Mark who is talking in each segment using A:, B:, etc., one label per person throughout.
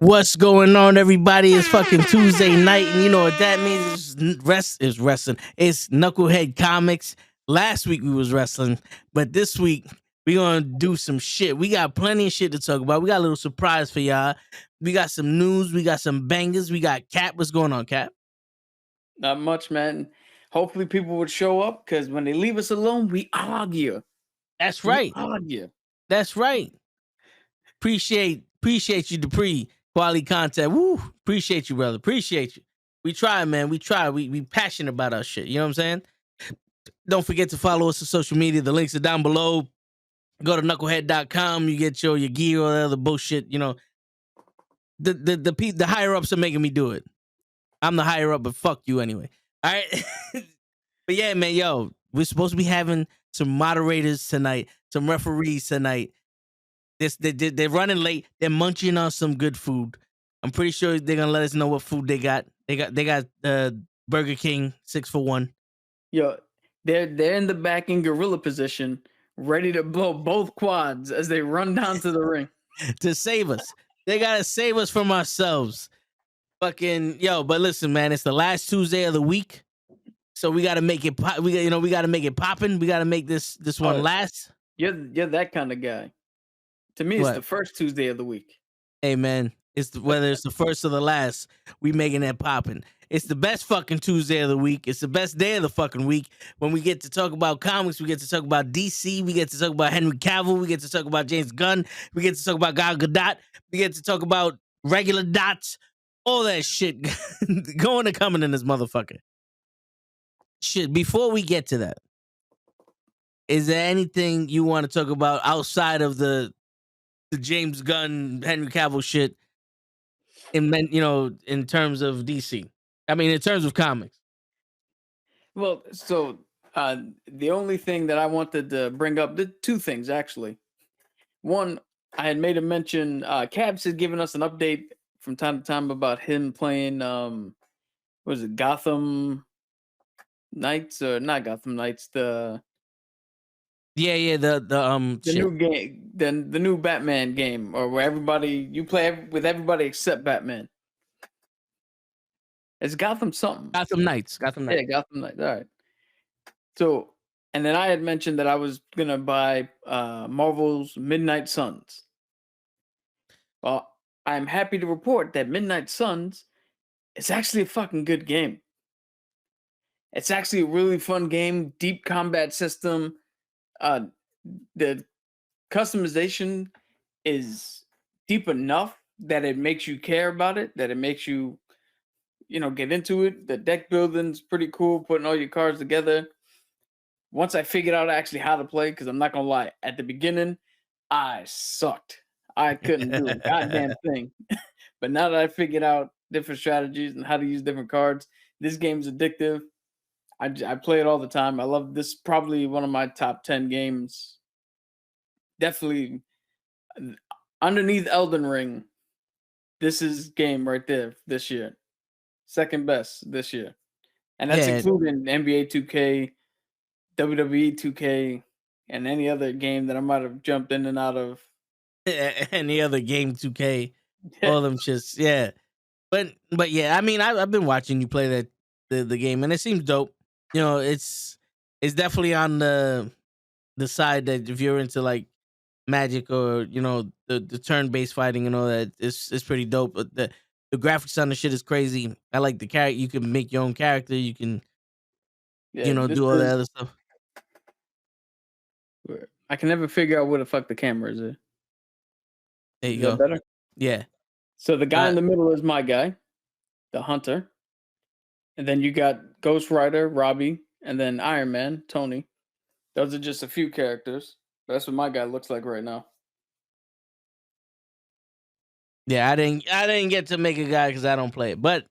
A: What's going on, everybody? It's fucking Tuesday night, and you know what that means? It's wrestling. It's Knucklehead Comics. Last week we was wrestling, but this week we gonna do some shit. We got plenty of shit to talk about. We got a little surprise for y'all. We got some news. We got some bangers. We got Cap. What's going on, Cap?
B: Not much, man. Hopefully people would show up because when they leave us alone, we argue.
A: That's
B: We
A: right.
B: argue.
A: That's right. Appreciate you, Dupree. Quality content. Woo! Appreciate you, brother. Appreciate you. We try, man. We try. We passionate about our shit. You know what I'm saying? Don't forget to follow us on social media. The links are down below. Go to knucklehead.com. You get your gear or the other bullshit. You know, the higher ups are making me do it. I'm the higher up, but fuck you anyway. All right. But yeah, man, yo, we're supposed to be having some moderators tonight, some referees tonight. They're running late. They're munching on some good food. I'm pretty sure they're gonna let us know what food they got. They got Burger King 6 for 1.
B: Yo, they're in the back in gorilla position, ready to blow both quads as they run down to the ring
A: to save us. They gotta save us from ourselves. Fucking yo, but listen, man, it's the last Tuesday of the week, so we gotta make it. We gotta make it popping. We gotta make this one last.
B: You're that kind of guy. To me, it's the first Tuesday of the week.
A: Hey, man, whether it's the first or the last, we making that popping. It's the best fucking Tuesday of the week. It's the best day of the fucking week when we get to talk about comics. We get to talk about DC. We get to talk about Henry Cavill. We get to talk about James Gunn. We get to talk about Gal Gadot. We get to talk about regular dots. All that shit going and coming in this motherfucker. Shit, before we get to that, is there anything you want to talk about outside of the James Gunn, Henry Cavill shit in terms of DC? I mean, in terms of comics.
B: Well, so the only thing that I wanted to bring up, the two things actually. One, I had made a mention, Cabs had given us an update from time to time about him playing was it Gotham Knights or not Gotham Knights, the new game, the new Batman game, or where you play with everybody except Batman. It's Gotham something.
A: Gotham Knights.
B: Yeah, Gotham Knights. All right. So, and then I had mentioned that I was gonna buy Marvel's Midnight Suns. Well, I'm happy to report that Midnight Suns is actually a fucking good game. It's actually a really fun game, deep combat system. The customization is deep enough that it makes you care about it, that it makes you, get into it. The deck building's pretty cool, putting all your cards together. Once I figured out actually how to play, because I'm not gonna lie, at the beginning, I sucked. I couldn't do a goddamn thing. But now that I figured out different strategies and how to use different cards, this game's addictive. I play it all the time. I love this. Probably one of my top 10 games. Definitely underneath Elden Ring. This is game right there this year. Second best this year. And that's including NBA 2K, WWE 2K, and any other game that I might have jumped in and out of.
A: Any other game 2K. All them shits. Yeah. But yeah, I mean, I've been watching you play the game, and it seems dope. It's definitely on the side that if you're into like Magic or the turn-based fighting and all that, it's pretty dope. But the graphics on the shit is crazy. I like the character. You can make your own character. You can do all that other stuff.
B: I can never figure out where the fuck the camera is.
A: There you go.
B: That better?
A: Yeah.
B: So the guy in the middle is my guy, the Hunter. And then you got Ghost Rider, Robbie, and then Iron Man, Tony. Those are just a few characters. That's what my guy looks like right now.
A: Yeah, I didn't get to make a guy because I don't play it, but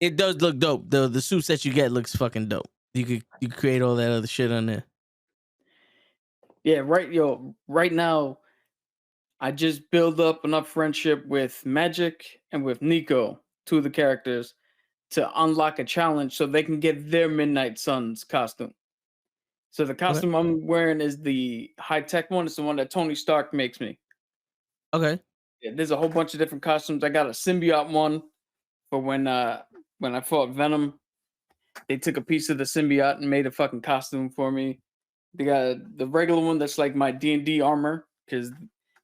A: it does look dope. The suits that you get looks fucking dope. You create all that other shit on there.
B: Yeah, right now, I just build up enough friendship with Magic and with Nico, two of the characters, to unlock a challenge so they can get their Midnight Suns costume. So the costume I'm wearing is the high-tech one. It's the one that Tony Stark makes me.
A: Okay.
B: Yeah, there's a whole bunch of different costumes. I got a symbiote one for when I fought Venom. They took a piece of the symbiote and made a fucking costume for me. They got the regular one that's like my D&D armor because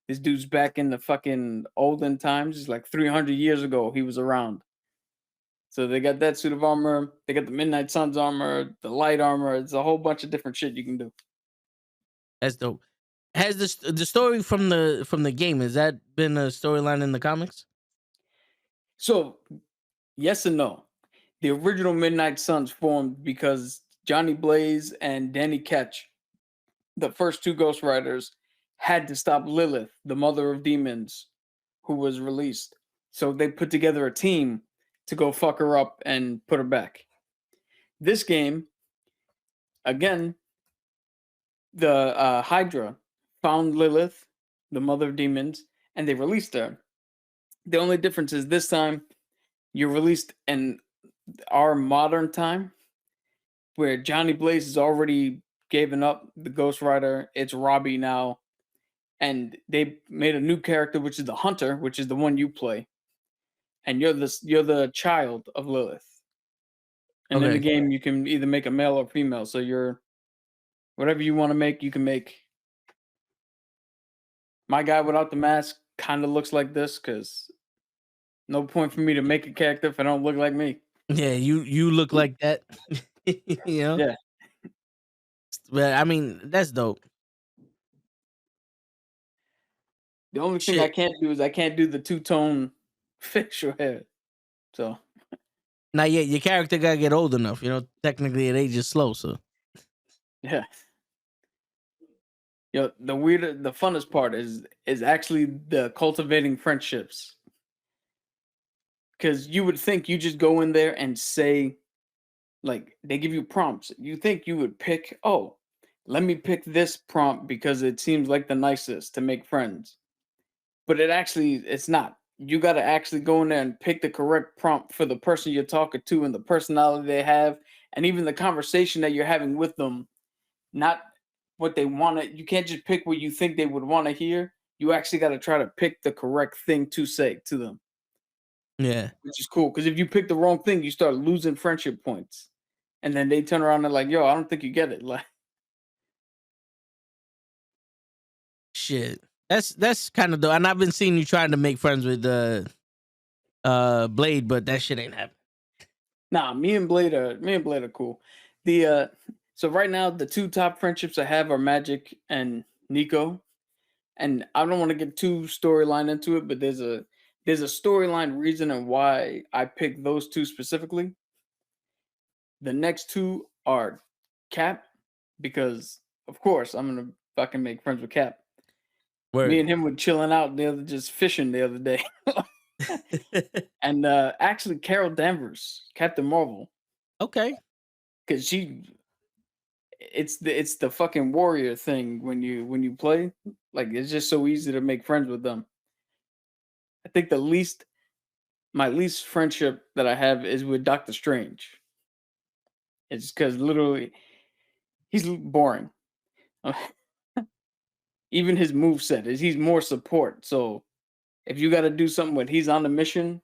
B: this dude's back in the fucking olden times. It's like 300 years ago he was around. So they got that suit of armor. They got the Midnight Suns armor, the light armor. It's a whole bunch of different shit you can do.
A: That's dope. Has the story from the game, has that been a storyline in the comics?
B: So yes and no. The original Midnight Suns formed because Johnny Blaze and Danny Ketch, the first two Ghost Riders, had to stop Lilith, the mother of demons, who was released. So they put together a team to go fuck her up and put her back. This game, again, the Hydra found Lilith, the mother of demons, and they released her. The only difference is this time you're released in our modern time, where Johnny Blaze has already given up the Ghost Rider. It's Robbie now, and they made a new character, which is the Hunter, which is the one you play, and you're the child of Lilith. And in the
A: Okay.
B: game, you can either make a male or female. So you're whatever you want to make, you can make. My guy without the mask kind of looks like this because no point for me to make a character if I don't look like me.
A: Yeah, you look like that. You know?
B: Yeah.
A: But I mean, that's dope.
B: The only thing I
A: Shit.
B: can't do is I can't do the two-tone facial hair. So
A: Not yet. Your character gotta get old enough. You know, technically it ages slow, so
B: yeah. The funnest part is actually the cultivating friendships. Because you would think you just go in there and say, like, they give you prompts. You think you would pick, oh, let me pick this prompt because it seems like the nicest to make friends. But it's not. You got to actually go in there and pick the correct prompt for the person you're talking to and the personality they have, and even the conversation that you're having with them. Not what they want to. You can't just pick what you think they would want to hear. You actually got to try to pick the correct thing to say to them,
A: yeah.
B: which is cool. Because if you pick the wrong thing, you start losing friendship points, and then they turn around and like, "Yo, I don't think you get it." Like,
A: Shit. That's kind of dope. And I've been seeing you trying to make friends with Blade, but that shit ain't happening.
B: nah, me and Blade are cool. The so right now the two top friendships I have are Magic and Nico, and I don't want to get too storyline into it, but there's a storyline reason and why I picked those two specifically. The next two are Cap, because of course I'm gonna fucking make friends with Cap. Me
A: Word.
B: and him were chilling out the other, just fishing the other day, and actually Carol Danvers, Captain Marvel,
A: Okay.
B: because it's the fucking warrior thing when you play. Like it's just so easy to make friends with them. I think my least friendship that I have is with Doctor Strange. It's because literally he's boring. Even his move set is he's more support. So if you got to do something when he's on the mission,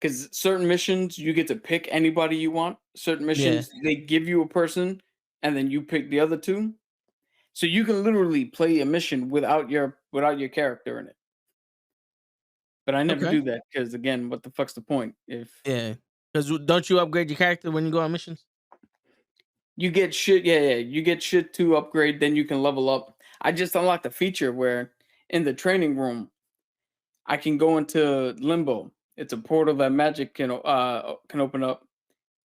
B: because certain missions you get to pick anybody you want. Certain
A: Yeah.
B: missions they give you a person, and then you pick the other two. So you can literally play a mission without your character in it. But I never
A: Okay.
B: do that because again, what the fuck's the point? If
A: Yeah. Because don't you upgrade your character when you go on missions?
B: you get shit, yeah, you get shit to upgrade, then you can level up. I just unlocked a feature where in the training room I can go into limbo. It's a portal that magic can open up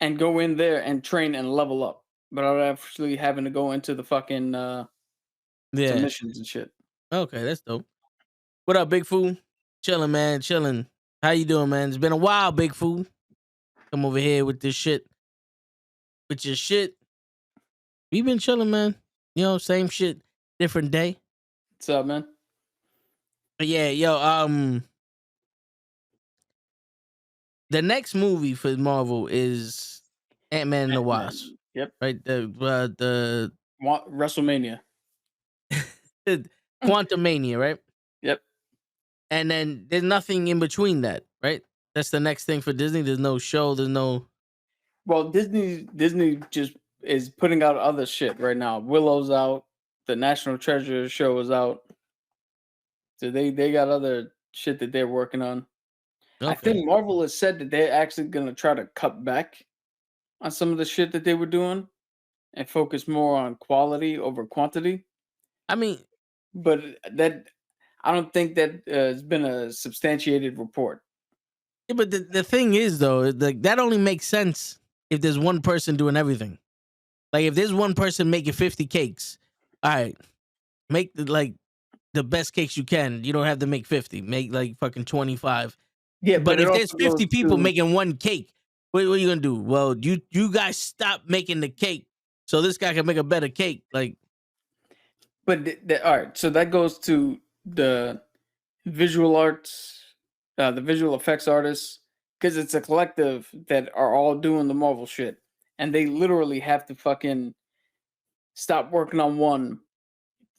B: and go in there and train and level up. But I'm actually having to go into the fucking to
A: Yeah.
B: missions and shit.
A: Okay, that's dope. What up, Big Food? Chilling, man. Chilling. How you doing, man? It's been a while, Big Food. Come over here with this shit. With your shit. We been chilling, man. You know, same shit, different day.
B: What's up, man?
A: But yeah, yo, the next movie for Marvel is Ant-Man and the Wasp.
B: Ant-Man. Yep.
A: Right? The
B: WrestleMania.
A: Quantum Mania, right?
B: Yep.
A: and then there's nothing in between that, right? That's the next thing for Disney. There's no show. There's no.
B: Well, Disney just is putting out other shit right now. Willow's out. The National Treasure show is out. So they got other shit that they're working on. I
A: Okay.
B: think Marvel has said that they're actually gonna try to cut back on some of the shit that they were doing and focus more on quality over quantity.
A: I mean,
B: But that I don't think that has been a substantiated report.
A: yeah, but the thing is though, like that only makes sense if there's one person doing everything. Like if there's one person making 50 cakes, all right, make the best cakes you can. You don't have to make 50. Make like fucking 25.
B: Yeah,
A: But
B: but it
A: if there's
B: also
A: 50
B: goes
A: people
B: to
A: making one cake, what are you gonna do? Well, you guys stop making the cake so this guy can make a better cake. Like,
B: but all right, so that goes to the visual arts, the visual effects artists, because it's a collective that are all doing the Marvel shit, and they literally have to fucking stop working on one,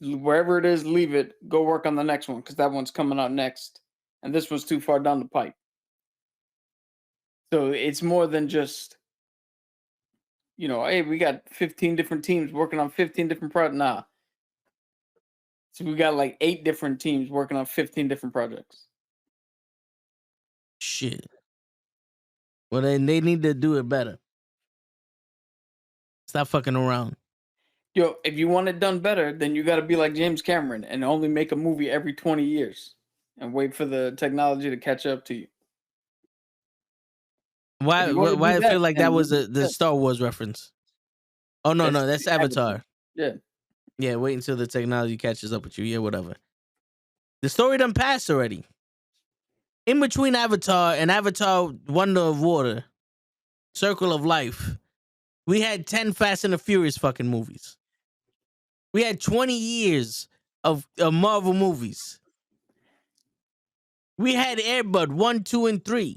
B: wherever it is, leave it, go work on the next one because that one's coming out next, and this was too far down the pipe. So it's more than just, hey, we got 15 different teams working on 15 different projects. Nah, so we got like 8 different teams working on 15 different projects.
A: shit. Well, then they need to do it better. Stop fucking around.
B: Yo, if you want it done better, then you got to be like James Cameron and only make a movie every 20 years and wait for the technology to catch up to you. If
A: Why?
B: you want to
A: Why
B: do
A: I
B: that,
A: feel like that
B: then
A: was the Star Wars reference? Oh no, no, that's Avatar.
B: Yeah.
A: Yeah, wait until the technology catches up with you. Yeah, whatever. The story done passed already. In between Avatar and Avatar Wonder of Water, Circle of Life, we had 10 Fast and the Furious fucking movies. We had 20 years of Marvel movies. We had Air Bud 1, 2, and 3.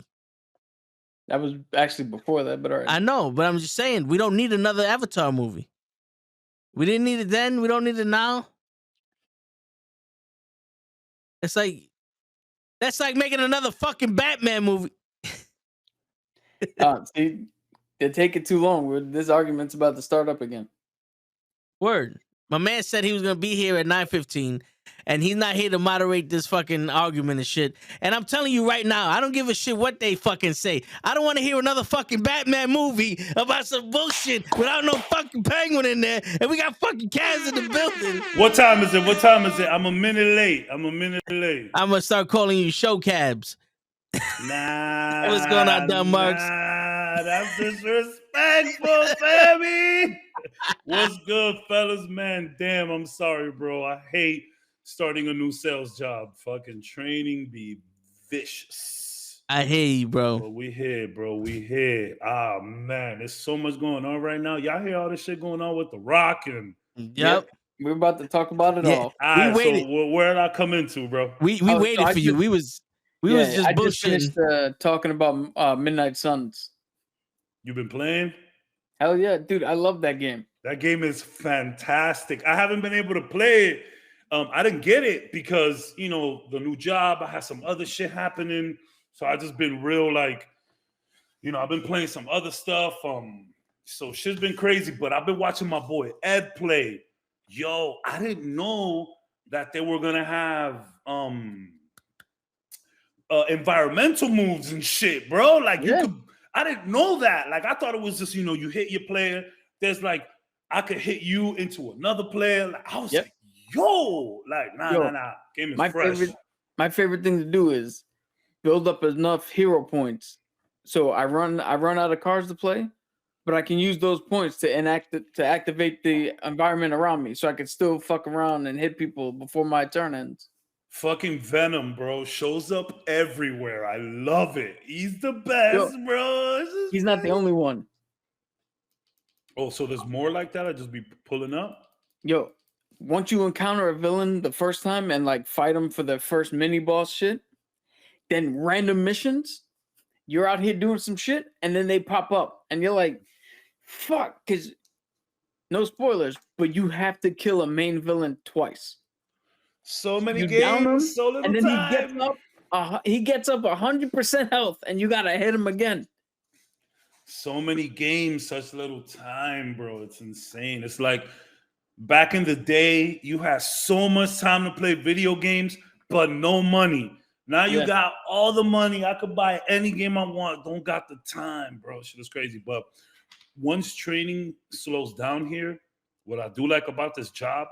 B: That was actually before that, but all right.
A: I know, but I'm just saying, we don't need another Avatar movie. We didn't need it then. We don't need it now. It's like, that's like making another fucking Batman movie.
B: See, they take it too long. This argument's about to start up again.
A: Word. My man said he was gonna be here at 9:15, and he's not here to moderate this fucking argument and shit. And I'm telling you right now, I don't give a shit what they fucking say. I don't want to hear another fucking Batman movie about some bullshit without no fucking penguin in there, and we got fucking Kaz in the building.
C: What time is it? What time is it? I'm a minute late. I'm
A: gonna start calling you show cabs.
C: Nah.
A: What's going on, dumb Marks?
C: Nah, that's disrespectful, Sammy. What's good, fellas? Man, damn, I'm sorry, bro. I hate starting a new sales job. Fucking training be vicious.
A: I hear you, bro.
C: But we here, bro. We here. Ah, man, there's so much going on right now. Y'all hear all this shit going on with The Rock and...
A: Yep.
B: We're about to talk about it all.
C: All right, so where did I come into, bro?
A: We waited for you. We was just bullshitting.
B: Just finished talking about Midnight Suns.
C: You been playing?
B: Hell yeah, dude! I love that game.
C: That game is fantastic. I haven't been able to play it. I didn't get it because, the new job, I had some other shit happening. So I just been real like, I've been playing some other stuff. So shit's been crazy, but I've been watching my boy Ed play. Yo, I didn't know that they were gonna have environmental moves and shit, bro. Like you could, I didn't know that. Like I thought it was just, you hit your player. There's like, I could hit you into another player. Like, I was like, yo, like, nah. Game is fresh.
B: My favorite thing to do is build up enough hero points. So I run out of cards to play, but I can use those points to activate the environment around me, so I can still fuck around and hit people before my turn ends.
C: Fucking Venom, bro, shows up everywhere. I love it. He's the best, bro.
B: He's not the only one.
C: Oh, so there's more like that? I just be pulling up?
B: Yo, once you encounter a villain the first time and like fight him for the first mini boss shit, then random missions, you're out here doing some shit, and then they pop up, and you're like, fuck, because no spoilers, but you have to kill a main villain twice.
C: So many games, so little
B: and then
C: time.
B: he gets up He gets up 100% health, and you gotta hit him again.
C: So many games, such little time, bro. It's insane. It's like back in the day, you had so much time to play video games, but no money. Now you got all the money. I could buy any game I want. Don't got the time, bro. Shit is crazy. But once training slows down here, what I do like about this job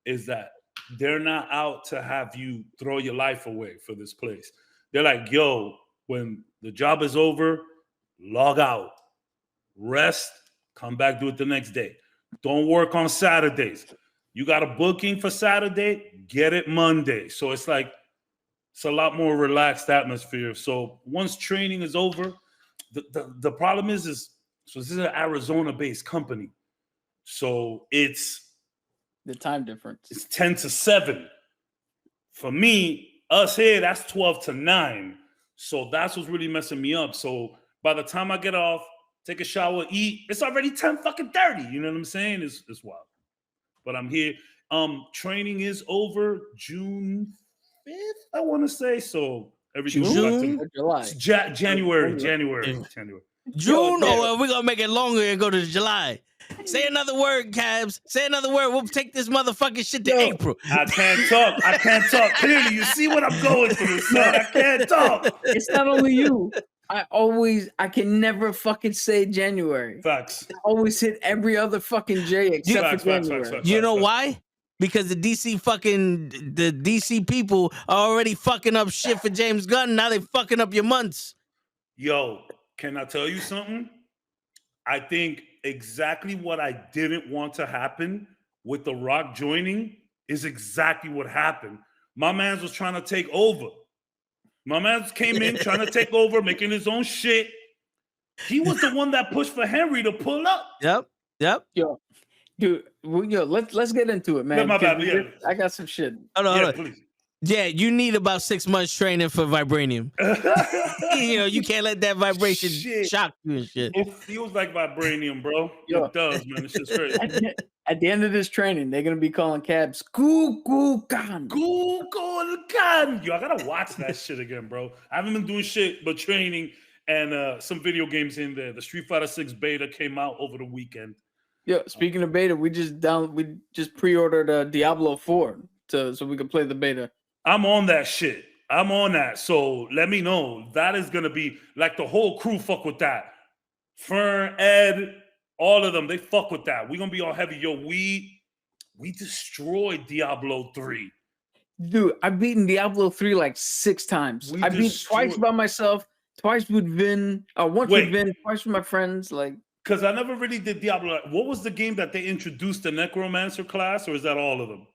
C: is that they're not out to have you throw your life away for this place. They're like, yo, when the job is over, log out, rest, come back, do it the next day. Don't work on Saturdays. You got a booking for Saturday, get it Monday. So it's like, it's a lot more relaxed atmosphere. So once training is over, the problem is so this is an Arizona-based company. So it's
B: the time difference.
C: It's 10 to 7. For me, us here, that's 12 to 9. So that's what's really messing me up. So by the time I get off, take a shower, eat, it's already 10 fucking 30. You know what I'm saying? It's wild. But I'm here. Training is over June 5th, I want to say. So everything's
A: June
C: or
B: July.
C: January.
A: June, or we're gonna make it longer and go to July. Say another word, Cabs. Say another word. We'll take this motherfucking shit to April.
C: I can't talk. Clearly, you see what I'm going through, son. I can't talk.
B: It's not only you. I can never fucking say January.
C: Facts.
B: I always hit every other fucking J except for January.
A: You know why? Because the DC people are already fucking up shit for James Gunn. Now they fucking up your months.
C: Yo, can I tell you something? I think exactly what I didn't want to happen with The Rock joining is exactly what happened. My man was trying to take over. My man came in trying to take over, making his own shit. He was the one that pushed for Henry to pull up.
A: Yep.
B: Yo, dude, let's get into it, man.
C: Yeah, my bad. Yeah.
B: I got some shit.
A: Hold on.
C: Please.
A: Yeah, you need about 6 months training for vibranium. You can't let that vibration shock you and shit.
C: It feels like vibranium, bro. Yo. It does, man. It's just crazy.
B: At the end of this training, they're gonna be calling cabs Kukulkan.
C: Kukulkan. Yo, I gotta watch that shit again, bro. I haven't been doing shit but training and some video games in there. The Street Fighter 6 beta came out over the weekend.
B: Yo, speaking of beta, we just pre-ordered Diablo 4 so we can play the beta.
C: I'm on that shit. I'm on that. So let me know. That is gonna be like the whole crew fuck with that. Fern, Ed, all of them, they fuck with that. We're gonna be all heavy. Yo, we destroyed Diablo 3.
B: Dude, I've beaten Diablo 3 like 6 times. I beat twice by myself, twice with Vin, once with Vin, twice with my friends. Like,
C: because I never really did Diablo. What was the game that they introduced the Necromancer class, or is that all of them?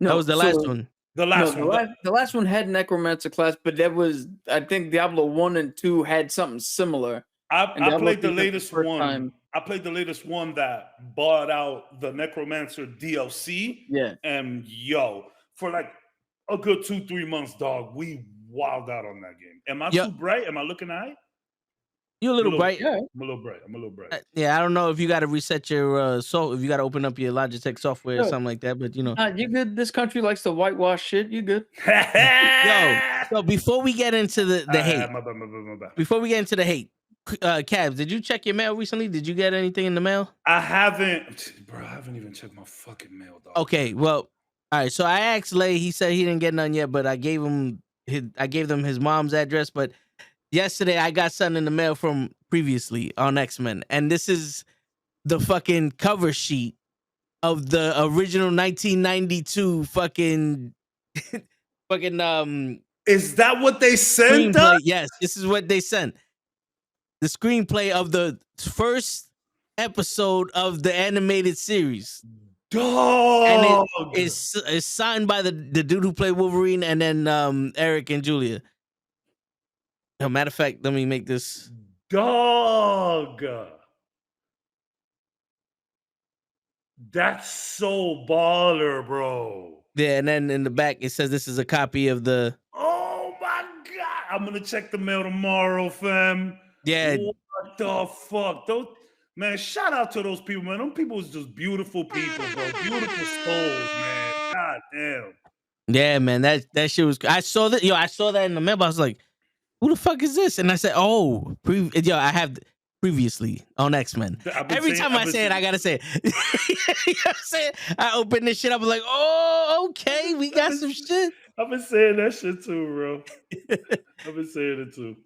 A: No, that was the last one.
C: The last one.
B: The last one had Necromancer class, but that was, I think Diablo 1 and 2 had something similar.
C: I played the latest one. I played the latest one that bought out the Necromancer DLC.
B: Yeah.
C: And yo, for like a good 2-3 months, dog, we wilded out on that game. Am I too bright? Am I looking at it?
A: You're a little bright.
C: Yeah. I'm a little bright.
A: Yeah, I don't know if you got to reset your if you got to open up your Logitech software or something like that, but you know.
B: You good? This country likes to whitewash shit. You good?
A: So before we get into the hate,
C: my bad.
A: Before we get into the hate, Cavs, did you check your mail recently? Did you get anything in the mail?
C: I haven't, bro. I haven't even checked my fucking mail, dog.
A: Okay, well, all right. So I asked Lay. He said he didn't get none yet, but I gave them his mom's address. But yesterday I got something in the mail from previously on X-Men, and this is the fucking cover sheet of the original 1992 fucking
C: Is that what they sent us?
A: Yes, this is what they sent. The screenplay of the first episode of the animated series.
C: Dog.
A: And it is signed by the dude who played Wolverine and then Eric and Julia. No, matter of fact, let me make this.
C: Dog. That's so baller, bro.
A: Yeah, and then in the back it says this is a copy of the.
C: Oh my god! I'm gonna check the mail tomorrow, fam.
A: Yeah.
C: What the fuck? Man, shout out to those people, man. Those people is just beautiful people, bro. Beautiful souls, man. God damn.
A: Yeah, man, that shit was. I saw that. Yo, I saw that in the memo. I was like, "Who the fuck is this?" And I said, "Oh, yo, I have previously on X-Men." Every time I say it, I gotta say it. You know what I'm saying? I open this shit up. I'm like, "Oh, okay, we got some shit."
C: I've been saying that shit too, bro. I've been saying it too.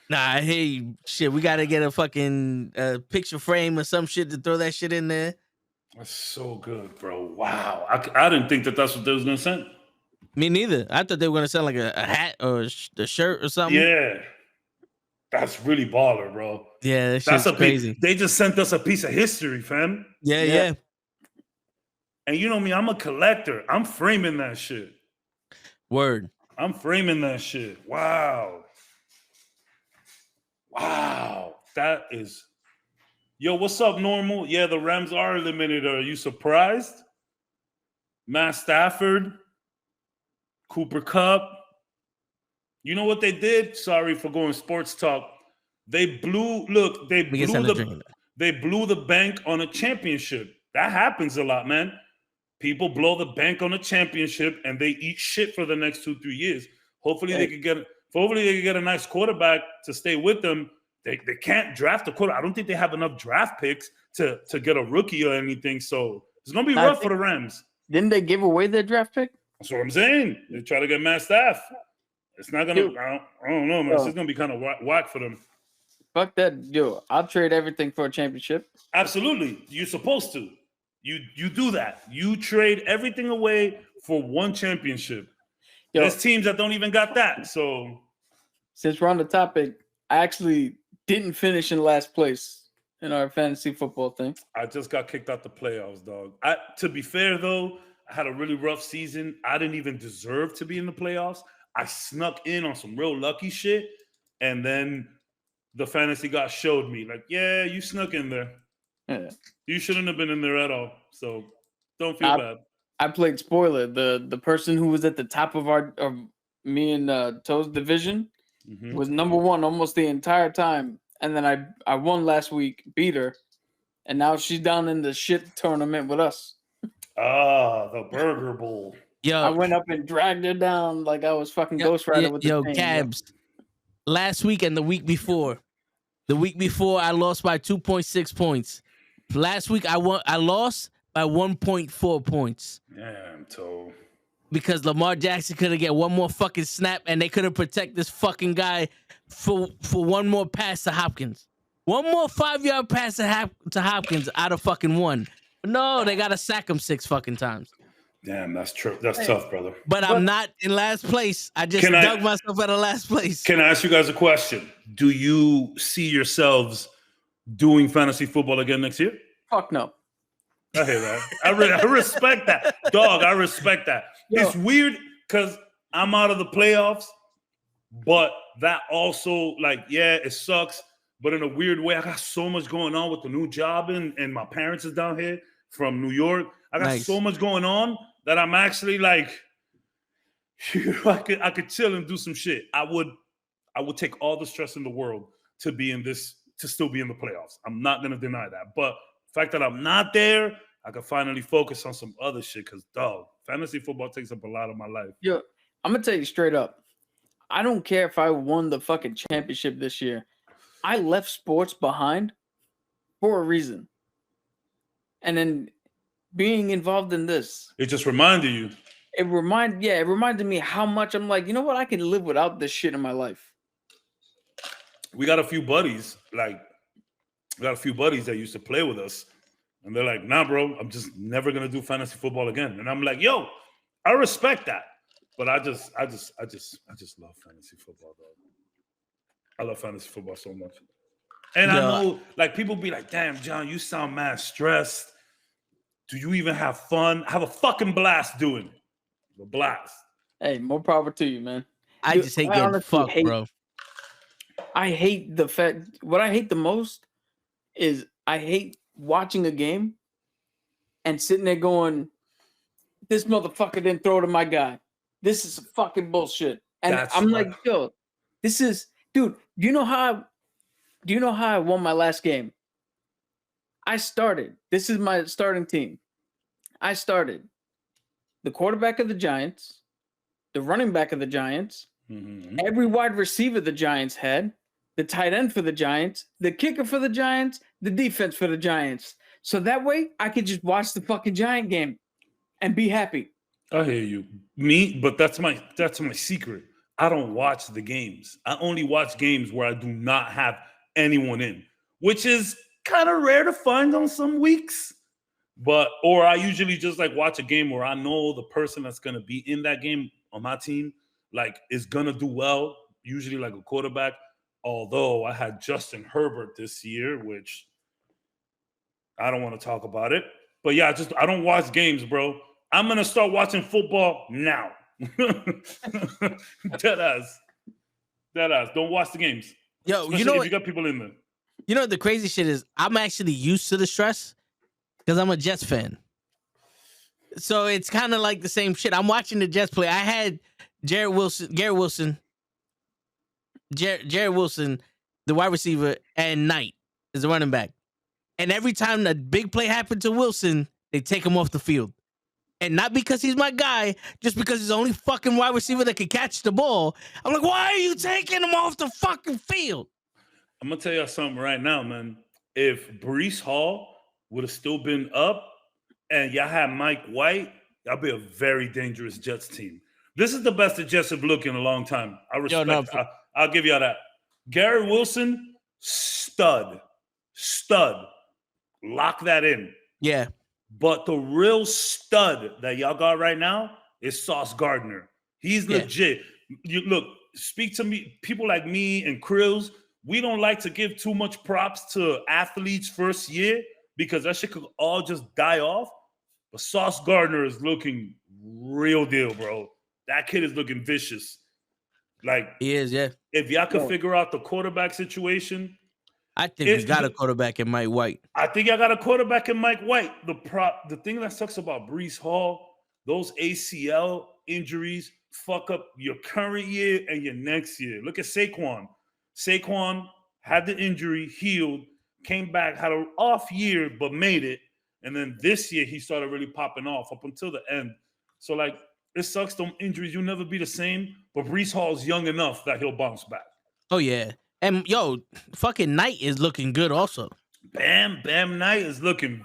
A: Nah, hey, shit, we gotta get a fucking picture frame or some shit to throw that shit in there.
C: That's so good, bro. Wow. I didn't think that's what they was gonna send.
A: Me neither. I thought they were gonna send like a hat or a shirt or something.
C: Yeah. That's really baller, bro.
A: Yeah, that
C: That's
A: shit's crazy.
C: They just sent us a piece of history, fam.
A: Yeah.
C: And you know me, I'm a collector. I'm framing that shit.
A: Word.
C: I'm framing that shit. Wow. That is. Yo, what's up, Normal? Yeah, the Rams are eliminated. Are you surprised? Matt Stafford, Cooper Kupp. You know what they did? Sorry for going sports talk. They blew the bank on a championship. That happens a lot, man. People blow the bank on a championship and they eat shit for the next 2-3 years. Hopefully they could get a nice quarterback to stay with them. They can't draft a quarterback. I don't think they have enough draft picks to get a rookie or anything. So it's gonna be rough for the Rams.
B: Didn't they give away their draft pick?
C: That's what I'm saying. They try to get Matt Staff. It's not gonna. I don't know, man. It's gonna be kind of whack for them.
B: Fuck that, yo! I'll trade everything for a championship.
C: Absolutely, you're supposed to. You do that. You trade everything away for one championship. Yo, there's teams that don't even got that. So,
B: since we're on the topic, I actually didn't finish in last place in our fantasy football thing.
C: I just got kicked out the playoffs, dog. To be fair though, I had a really rough season. I didn't even deserve to be in the playoffs. I snuck in on some real lucky shit, and then the fantasy god showed me, like, yeah, you snuck in there. Yeah. You shouldn't have been in there at all. So don't feel bad.
B: I played spoiler. The person who was at the top of me and Toe's division was number one almost the entire time, and then I won last week, beat her, and now she's down in the shit tournament with us.
C: The Burger Bowl.
A: Yo,
B: I went up and dragged her down like I was fucking Ghost Rider with the
A: Cabs. Last week and the week before. The week before, I lost by 2.6 points. Last week, I lost by 1.4 points.
C: Damn, Toe.
A: Because Lamar Jackson couldn't get one more fucking snap, and they couldn't protect this fucking guy for one more pass to Hopkins. One more 5-yard pass to Hopkins out of fucking one. No, they got to sack him 6 fucking times.
C: Damn, that's true. That's tough, brother.
A: But I'm not in last place. I just dug myself out of last place.
C: Can I ask you guys a question? Do you see yourselves doing fantasy football again next year?
B: Fuck no.
C: I hear that. I respect that. Dog, I respect that. Yo. It's weird because I'm out of the playoffs, but that also, like, yeah, it sucks. But in a weird way, I got so much going on with the new job and my parents is down here from New York. I got so much going on that I'm actually like, I could chill and do some shit. I would take all the stress in the world to still be in the playoffs. I'm not gonna deny that. But the fact that I'm not there, I can finally focus on some other shit. Cause dog, fantasy football takes up a lot of my life.
B: Yo, I'm gonna tell you straight up. I don't care if I won the fucking championship this year. I left sports behind for a reason. And then being involved in this,
C: it just reminded you.
B: It reminded me how much I'm like, you know what? I can live without this shit in my life.
C: We got a few buddies, that used to play with us, and they're like, "Nah, bro, I'm just never gonna do fantasy football again." And I'm like, "Yo, I respect that, but I just love fantasy football, dog. I love fantasy football so much." And I know, like, people be like, "Damn, John, you sound mad stressed. Do you even have fun?" I have a fucking blast doing it. A blast.
B: Hey, more power to you, man.
A: I just hate getting fucked, bro.
B: I hate the fact. What I hate the most is I hate watching a game and sitting there going, "This motherfucker didn't throw to my guy. This is fucking bullshit." And I'm like, "Yo, this is, dude. Do you know how I won my last game? I started. This is my starting team. I started the quarterback of the Giants, the running back of the Giants,
C: Mm-hmm.
B: every wide receiver the Giants had, the tight end for the Giants, the kicker for the Giants, the defense for the Giants. So that way I could just watch the fucking Giant game and be happy.
C: I hear you. But that's my secret. I don't watch the games. I only watch games where I do not have anyone in, which is kind of rare to find on some weeks. Or I usually just like watch a game where I know the person that's gonna be in that game on my team, like, is gonna do well, usually like a quarterback. Although I had Justin Herbert this year, which I don't want to talk about it. But yeah, I don't watch games, bro. I'm gonna start watching football now. Deadass. Don't watch the games.
A: Yo,
C: Especially
A: you know
C: if
A: what,
C: you got people in there.
A: you know what the crazy shit is? I'm actually used to the stress because I'm a Jets fan. So it's kind of like the same shit. I'm watching the Jets play. I had Garrett Wilson, the wide receiver, and Knight is the running back. And every time the big play happened to Wilson, they take him off the field. And not because he's my guy, just because he's the only fucking wide receiver that can catch the ball. I'm like, why are you taking him off the fucking field?
C: I'm gonna tell you something right now, man. If Breece Hall would have still been up and y'all had Mike White, y'all be a very dangerous Jets team. This is the best the Jets have looked in a long time. I respect. I'll give y'all that. Garrett Wilson, stud. Lock that in.
A: Yeah.
C: But the real stud that y'all got right now is Sauce Gardner. He's legit. You look, speak to me, people like me and Krills, we don't like to give too much props to athletes first year because that shit could all just die off. But Sauce Gardner is looking real deal, bro. That kid is looking vicious. Like,
A: he is, yeah.
C: If y'all could figure out the quarterback situation,
A: I think we got a quarterback in Mike White.
C: I think I got a quarterback in Mike White. The thing that sucks about Breece Hall, those ACL injuries fuck up your current year and your next year. Look at Saquon. Saquon had the injury, healed, came back, had an off year, but made it. And then this year he started really popping off up until the end. So, like, it sucks, them injuries. You'll never be the same. But Breece Hall's young enough that he'll bounce back.
A: Oh, yeah. And, yo, fucking Knight is looking good also.
C: Bam Knight is looking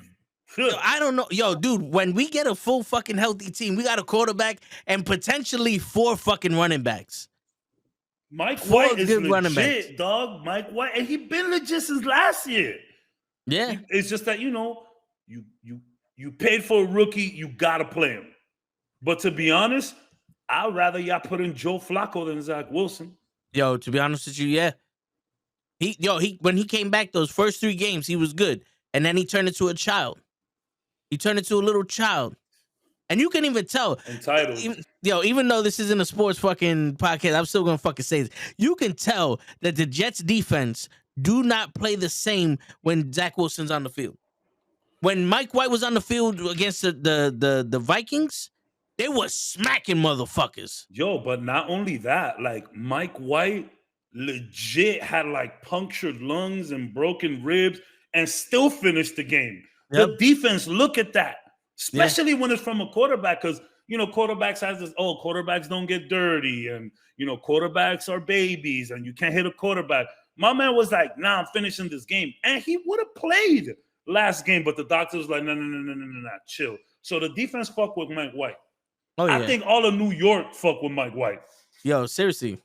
C: good.
A: Yo, I don't know. Yo, dude, when we get a full fucking healthy team, we got a quarterback and potentially 4 fucking running backs.
C: Mike White is legit, dog. Mike White. And he been legit since last year.
A: Yeah.
C: It's just that, you paid for a rookie, you got to play him. But to be honest, I'd rather y'all put in Joe Flacco than Zach Wilson.
A: Yo, to be honest with you, yeah. When he came back those first 3 games, he was good. And then he turned into a child. He turned into a little child. And you can even tell.
C: Entitled.
A: Even though this isn't a sports fucking podcast, I'm still going to fucking say this. You can tell that the Jets defense do not play the same when Zach Wilson's on the field. When Mike White was on the field against the Vikings, they were smacking motherfuckers.
C: Yo, but not only that, like, Mike White legit had like punctured lungs and broken ribs and still finished the game. Yep. The defense, look at that. Especially when it's from a quarterback, because, quarterbacks has this, quarterbacks don't get dirty, and, quarterbacks are babies, and you can't hit a quarterback. My man was like, nah, I'm finishing this game. And he would have played last game, but the doctor was like, no, chill. So the defense fuck with Mike White.
A: Oh, yeah.
C: I think all of New York fuck with Mike White.
A: Yo, seriously.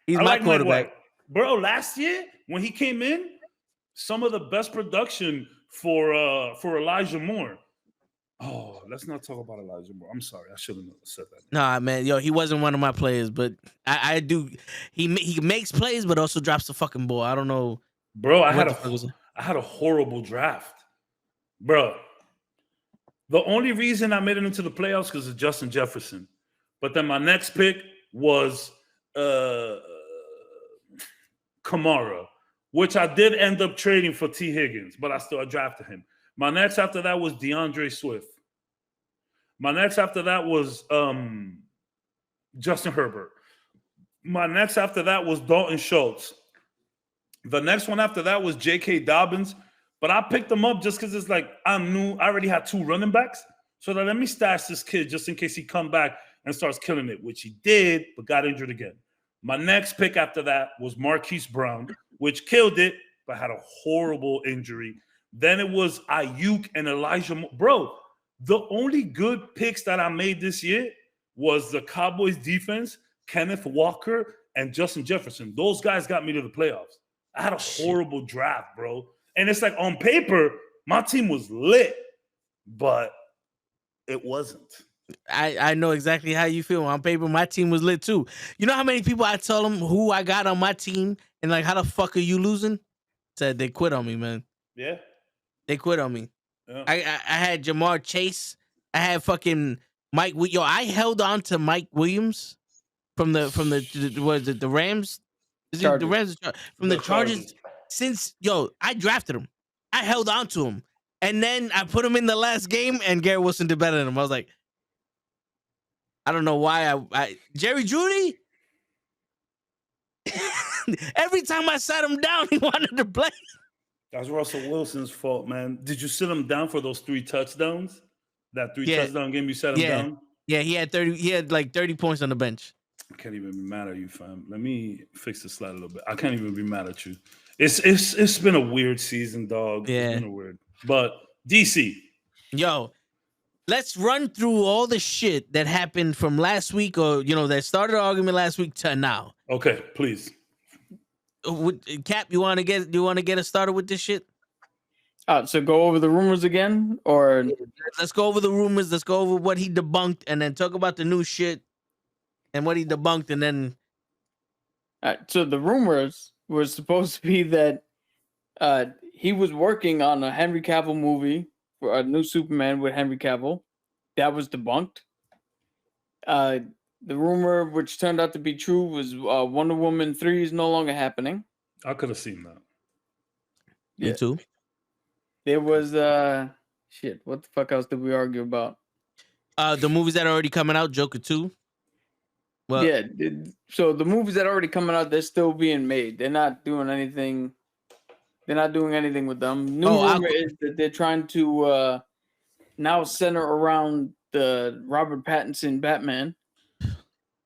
A: He's
C: my
A: like quarterback.
C: Bro, last year, when he came in, some of the best production for Elijah Moore. Oh, let's not talk about Elijah Moore. I'm sorry. I shouldn't have said that.
A: Nah, man. Yo, he wasn't one of my players, but I do. He makes plays, but also drops the fucking ball. I don't know.
C: Bro, I had a horrible draft. Bro, the only reason I made it into the playoffs because of Justin Jefferson. But then my next pick was Kamara, which I did end up trading for T. Higgins, but I drafted him. My next after that was DeAndre Swift. My next after that was Justin Herbert. My next after that was Dalton Schultz. The next one after that was J.K. Dobbins. But I picked them up just because it's like I knew I already had 2 running backs. So let me stash this kid just in case he come back and starts killing it, which he did, but got injured again. My next pick after that was Marquise Brown, which killed it, but had a horrible injury. Then it was Ayuk and Elijah. Bro, the only good picks that I made this year was the Cowboys defense, Kenneth Walker, and Justin Jefferson. Those guys got me to the playoffs. I had a horrible draft, bro. And it's like on paper, my team was lit, but it wasn't.
A: I know exactly how you feel. On paper, my team was lit too. You know how many people I tell them who I got on my team and like, how the fuck are you losing? Said they quit on me, man.
C: Yeah.
A: They quit on me.
C: Yeah.
A: I had Jamar Chase. I had fucking Mike. Yo, I held on to Mike Williams from the was it the Rams? Is it the Rams from the Chargers? Since I drafted him, I held on to him, and then I put him in the last game, and Garrett Wilson did better than him. I was like, I don't know why I Jerry Jeudy. Every time I sat him down, he wanted to play.
C: That's Russell Wilson's fault, man. Did you sit him down for those 3 touchdowns? That 3 touchdown game you sat him down?
A: Yeah, he had 30. He had like 30 points on the bench.
C: I can't even be mad at you, fam. Let me fix the slide a little bit. I can't even be mad at you. It's been a weird season, dog.
A: Yeah.
C: It's been a weird. But DC.
A: Yo, let's run through all the shit that happened from last week, or that started the argument last week to now.
C: Okay, please.
A: Cap, you want to get us started with this shit?
B: So go over the rumors again, or
A: let's go over the rumors. Let's go over what he debunked, and then talk about the new shit and what he debunked, and then.
B: So the rumors were supposed to be that he was working on a Henry Cavill movie for a new Superman with Henry Cavill. That was debunked. The rumor, which turned out to be true, was Wonder Woman 3 is no longer happening.
C: I could have seen that.
A: Me too.
B: There was shit. What the fuck else did we argue about?
A: The movies that are already coming out, Joker 2. Well,
B: yeah. So the movies that are already coming out, they're still being made. They're not doing anything. They're not doing anything with them. New rumor is that they're trying to now center around the Robert Pattinson Batman.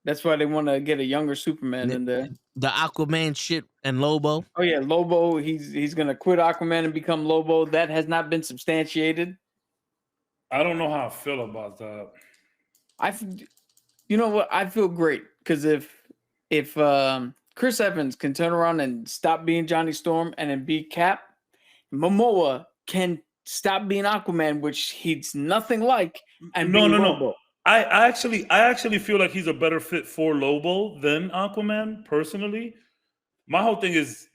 B: That's why they want to get a younger Superman in there.
A: The Aquaman shit and Lobo.
B: Oh yeah, Lobo. He's gonna quit Aquaman and become Lobo. That has not been substantiated.
C: I don't know how I feel about that.
B: You know what? I feel great because if Chris Evans can turn around and stop being Johnny Storm and then be Cap, Momoa can stop being Aquaman, which he's nothing like. And
C: no. I actually feel like he's a better fit for Lobo than Aquaman, personally. My whole thing is,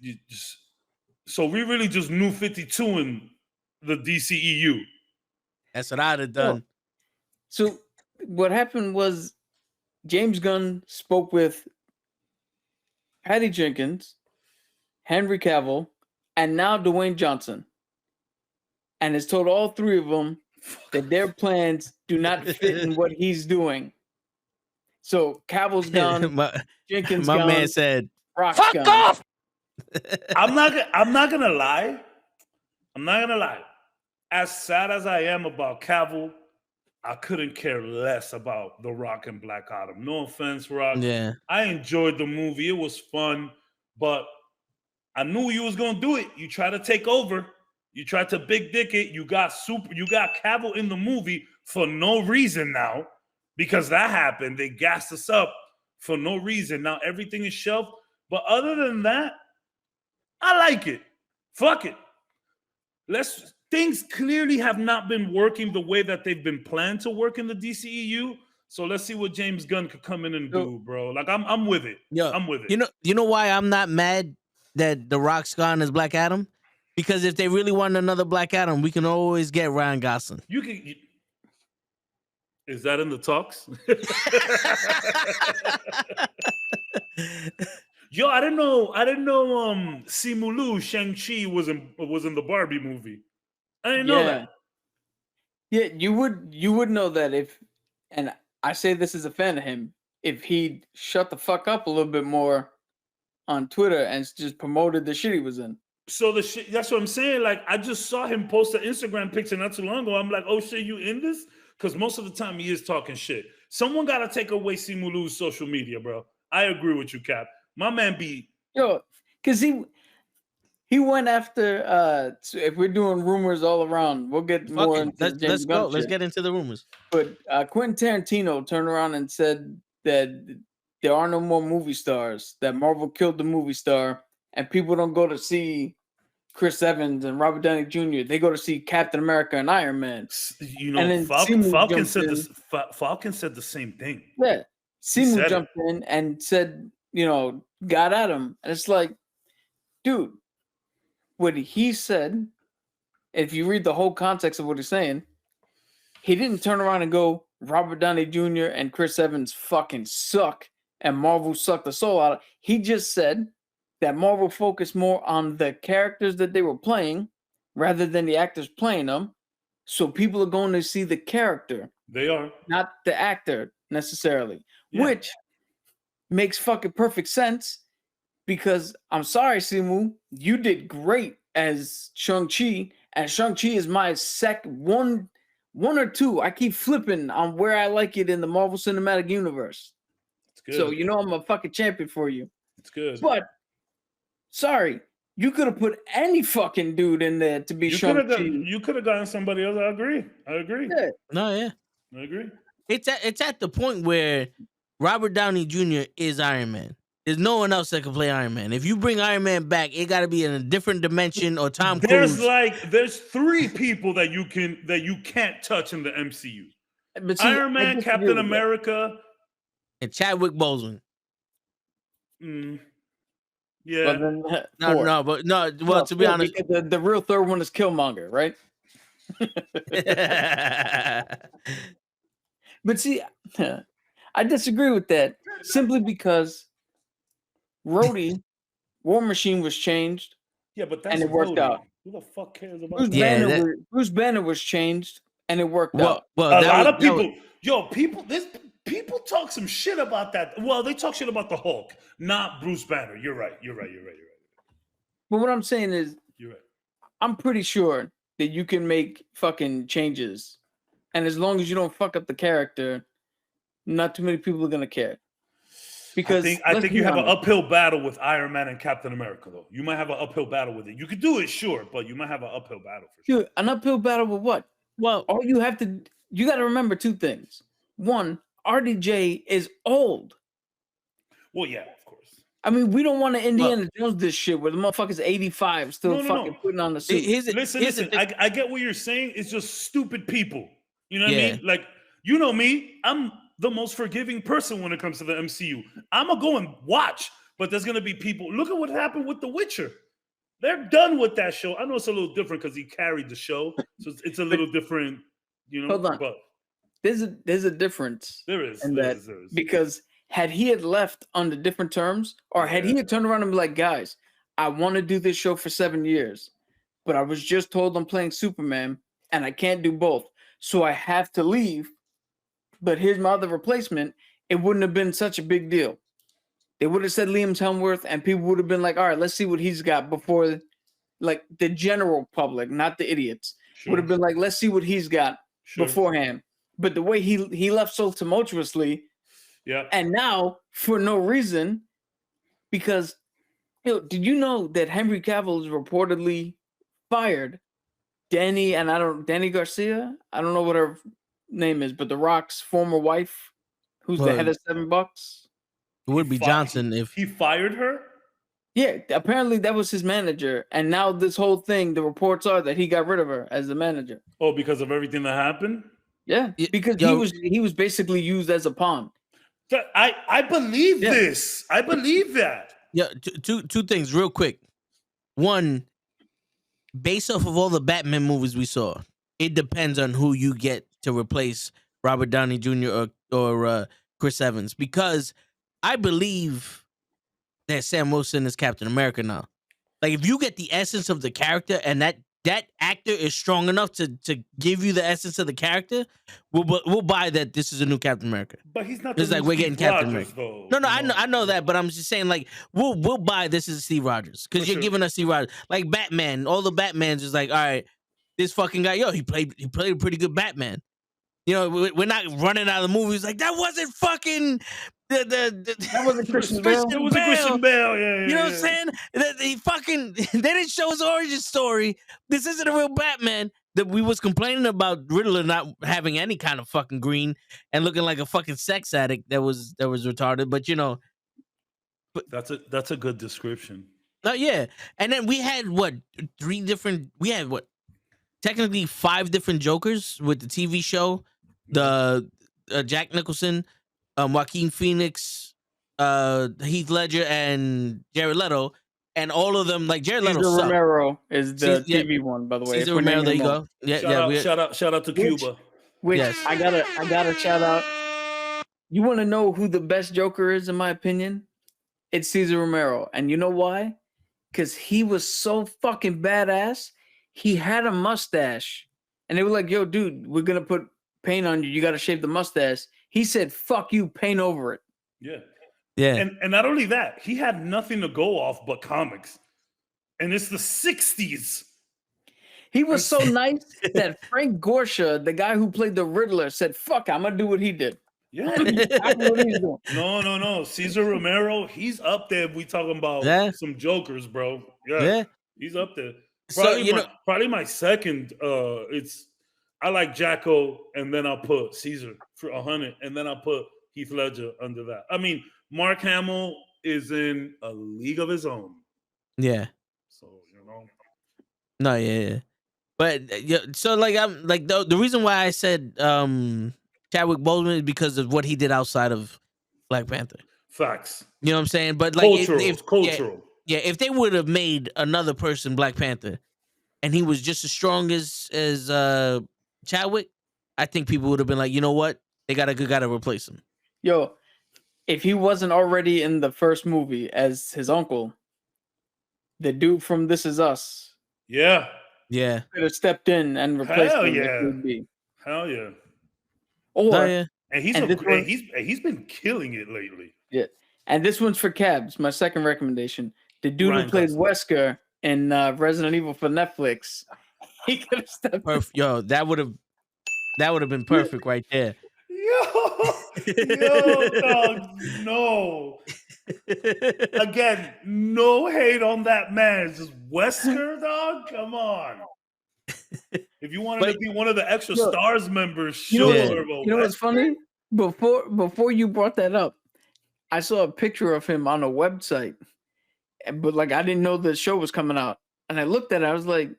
C: so we really just knew 52 in the DCEU.
A: That's what I'd have done.
B: So what happened was James Gunn spoke with Patty Jenkins, Henry Cavill, and now Dwayne Johnson, and has told all 3 of them that their plans do not fit in what he's doing. So Cavill's gone. Jenkins
A: my
B: gone.
A: Man said,
B: Rock's
A: "Fuck
B: gone.
A: off."
C: I'm not gonna lie. As sad as I am about Cavill, I couldn't care less about The Rock and Black Adam. No offense, Rock.
A: Yeah.
C: I enjoyed the movie. It was fun, but I knew you was gonna do it. You tried to take over. You tried to big dick it. You got Cavill in the movie for no reason now, because that happened. They gassed us up for no reason. Now everything is shelved. But other than that, I like it. Fuck it. Things clearly have not been working the way that they've been planned to work in the DCEU. So let's see what James Gunn could come in and do, bro. Like I'm with it.
A: Yo,
C: I'm with it.
A: You know why I'm not mad that The Rock's gone as Black Adam? Because if they really want another Black Adam, we can always get Ryan Gosling.
C: Is that in the talks? Yo, I didn't know. Simu Liu, Shang-Chi was in the Barbie movie. I didn't know that.
B: Yeah, you would know that if, and I say this as a fan of him, if he'd shut the fuck up a little bit more on Twitter and just promoted the shit he was in.
C: So that's what I'm saying. Like, I just saw him post an Instagram picture not too long ago. I'm like, oh shit, you in this? Because most of the time he is talking shit. Someone got to take away Simu Liu's social media, bro. I agree with you, Cap. My man be
B: because he went after. If we're doing rumors all around, we'll get more into the James
A: let's
B: Gunn
A: go. Let's
B: shit.
A: get into the rumors.
B: But Quentin Tarantino turned around and said that there are no more movie stars. That Marvel killed the movie star, and people don't go to see Chris Evans and Robert Downey Jr. They go to see Captain America and Iron Man.
C: You know,
B: And then
C: Falcon said this. Falcon said the same thing.
B: Yeah, Simu jumped in and said, got at him, and it's like, dude, what he said. If you read the whole context of what he's saying, he didn't turn around and go, Robert Downey Jr. and Chris Evans fucking suck, and Marvel sucked the soul out of. He just said that Marvel focused more on the characters that they were playing rather than the actors playing them. So people are going to see the character.
C: They are.
B: Not the actor necessarily, which makes fucking perfect sense because I'm sorry, Simu, you did great as Shang-Chi, and Shang-Chi is my one or two. I keep flipping on where I like it in the Marvel Cinematic Universe.
C: It's good.
B: So I'm a fucking champion for you.
C: It's good.
B: But sorry, you could have put any fucking dude in there to be Shang-Chi.
C: You could have gotten somebody else. I agree.
B: Yeah.
A: No, yeah.
C: I agree.
A: It's at the point where Robert Downey Jr. is Iron Man. There's no one else that can play Iron Man. If you bring Iron Man back, it got to be in a different dimension or Tom Cruise.
C: There's three people that you can't touch in the MCU.
B: But see,
C: Iron Man, Captain America,
A: and Chadwick Boseman.
C: Yeah.
A: Well, to be honest,
B: the real third one is Killmonger, right? But see, I disagree with that simply because Rhodey, War Machine was changed.
C: Yeah, but that's
B: and it worked out.
C: Who the fuck cares about
B: Bruce Banner was changed and it worked out.
C: Well, a lot of people, people talk some shit about that. Well, they talk shit about the Hulk, not Bruce Banner. You're right.
B: But what I'm saying is,
C: you're right.
B: I'm pretty sure that you can make fucking changes. And as long as you don't fuck up the character, not too many people are going to care. Because
C: I think you have an uphill battle with Iron Man and Captain America, though. You might have an uphill battle with it. You could do it, sure, but you might have an uphill battle for sure.
B: Dude, an uphill battle with what? Well, you got to remember two things. One, RDJ is old.
C: Well, yeah, of course.
B: I mean, we don't want to Indiana Jones this shit where the motherfucker's 85 still putting on the suit.
C: Listen. I get what you're saying. It's just stupid people. You know what I mean? Like, you know me. I'm the most forgiving person when it comes to the MCU. I'm going to go and watch, but there's going to be people. Look at what happened with The Witcher. They're done with that show. I know it's a little different because he carried the show. So it's a little different,
B: Hold on.
C: But
B: there's a difference.
C: There is.
B: Because had he had left under different terms, or had he had turned around and be like, guys, I want to do this show for 7 years, but I was just told I'm playing Superman and I can't do both. So I have to leave. But here's my other replacement. It wouldn't have been such a big deal. They would have said Liam Hemsworth, and people would have been like, all right, let's see what he's got before, like, the general public, not the idiots, would have been like, let's see what he's got beforehand. But the way he left so tumultuously, and now for no reason, because, did you know that Henry Cavill is reportedly fired Danny Garcia? I don't know what her name is, but The Rock's former wife, who's the head of $7.
A: It would be Johnson if
C: he fired her.
B: Yeah, apparently that was his manager, and now this whole thing, the reports are that he got rid of her as the manager.
C: Oh, because of everything that happened.
B: Yeah, because he was basically used as a pawn.
C: I believe this. I believe that.
A: Yeah, two things real quick. One, based off of all the Batman movies we saw, it depends on who you get to replace Robert Downey Jr. or Chris Evans, because I believe that Sam Wilson is Captain America now. Like, if you get the essence of the character and that actor is strong enough to give you the essence of the character, we'll buy that this is a new Captain America.
C: But he's not.
A: It's like we're getting Captain America. Though, no, I know that, but I'm just saying, like, we'll buy this is Steve Rogers because you're giving us Steve Rogers. Like Batman, all the Batmans is like, all right, this fucking guy, he played a pretty good Batman. we're not running out of the movies like that wasn't fucking
B: That wasn't Christian Bale.
C: It was a Christian Bale. Yeah.
A: You know what I'm saying? He fucking they didn't show his origin story. This isn't a real Batman. That we was complaining about Riddler not having any kind of fucking green and looking like a fucking sex addict that was retarded. But
C: That's a good description.
A: yeah. And then we had technically 5 different Jokers with the TV show, the Jack Nicholson, Joaquin Phoenix, Heath Ledger, and Jared Leto, and all of them like Jared Leto.
B: Cesar Romero is the TV one, by the way.
A: Cesar Romero, there you go. Yeah,
C: shout out to Cuba.
B: Which
A: Yes.
B: I gotta shout out. You want to know who the best Joker is, in my opinion? It's Cesar Romero, and you know why? Because he was so fucking badass. He had a mustache, and they were like, "Yo, dude, we're gonna put paint on you. You got to shave the mustache." He said, "Fuck you, paint over it."
A: Yeah.
C: And not only that, he had nothing to go off but comics, and it's the 60s.
B: He was so nice that Frank Gorsha, the guy who played the Riddler, said, "Fuck, I'm gonna do what he did."
C: Yeah.
B: What he's doing.
C: No. Cesar Romero, he's up there. If we talking about some Jokers, bro. Yeah. He's up there. Probably my second. I like Jacko, and then I'll put Caesar for 100, and then I'll put Heath Ledger under that. I mean, Mark Hamill is in a league of his own.
A: Yeah.
C: So
A: No, yeah. But so like I'm like the reason why I said Chadwick Boseman is because of what he did outside of Black Panther.
C: Facts.
A: You know what I'm saying? But like
C: cultural.
A: Yeah, if they would have made another person Black Panther and he was just as strong as Chadwick, I think people would have been like, you know what? They got a good guy to replace him.
B: Yo, if he wasn't already in the first movie as his uncle, the dude from This Is Us.
C: Yeah.
A: Yeah.
B: Could have stepped in and replaced him.
C: Hell yeah. And he's been killing it lately.
B: Yeah. And this one's for Cabs, my second recommendation. The dude who played Wesker in Resident Evil for Netflix. He could have stepped in.
A: Yo, that would have been perfect right there.
C: Yo, dog, no. Again, no hate on that man. It's just Wesker, dog. Come on. If you wanted to be one of the extra stars members, sure.
B: You know what's funny? Before you brought that up, I saw a picture of him on a website, but like I didn't know the show was coming out, and I looked at it. I was like,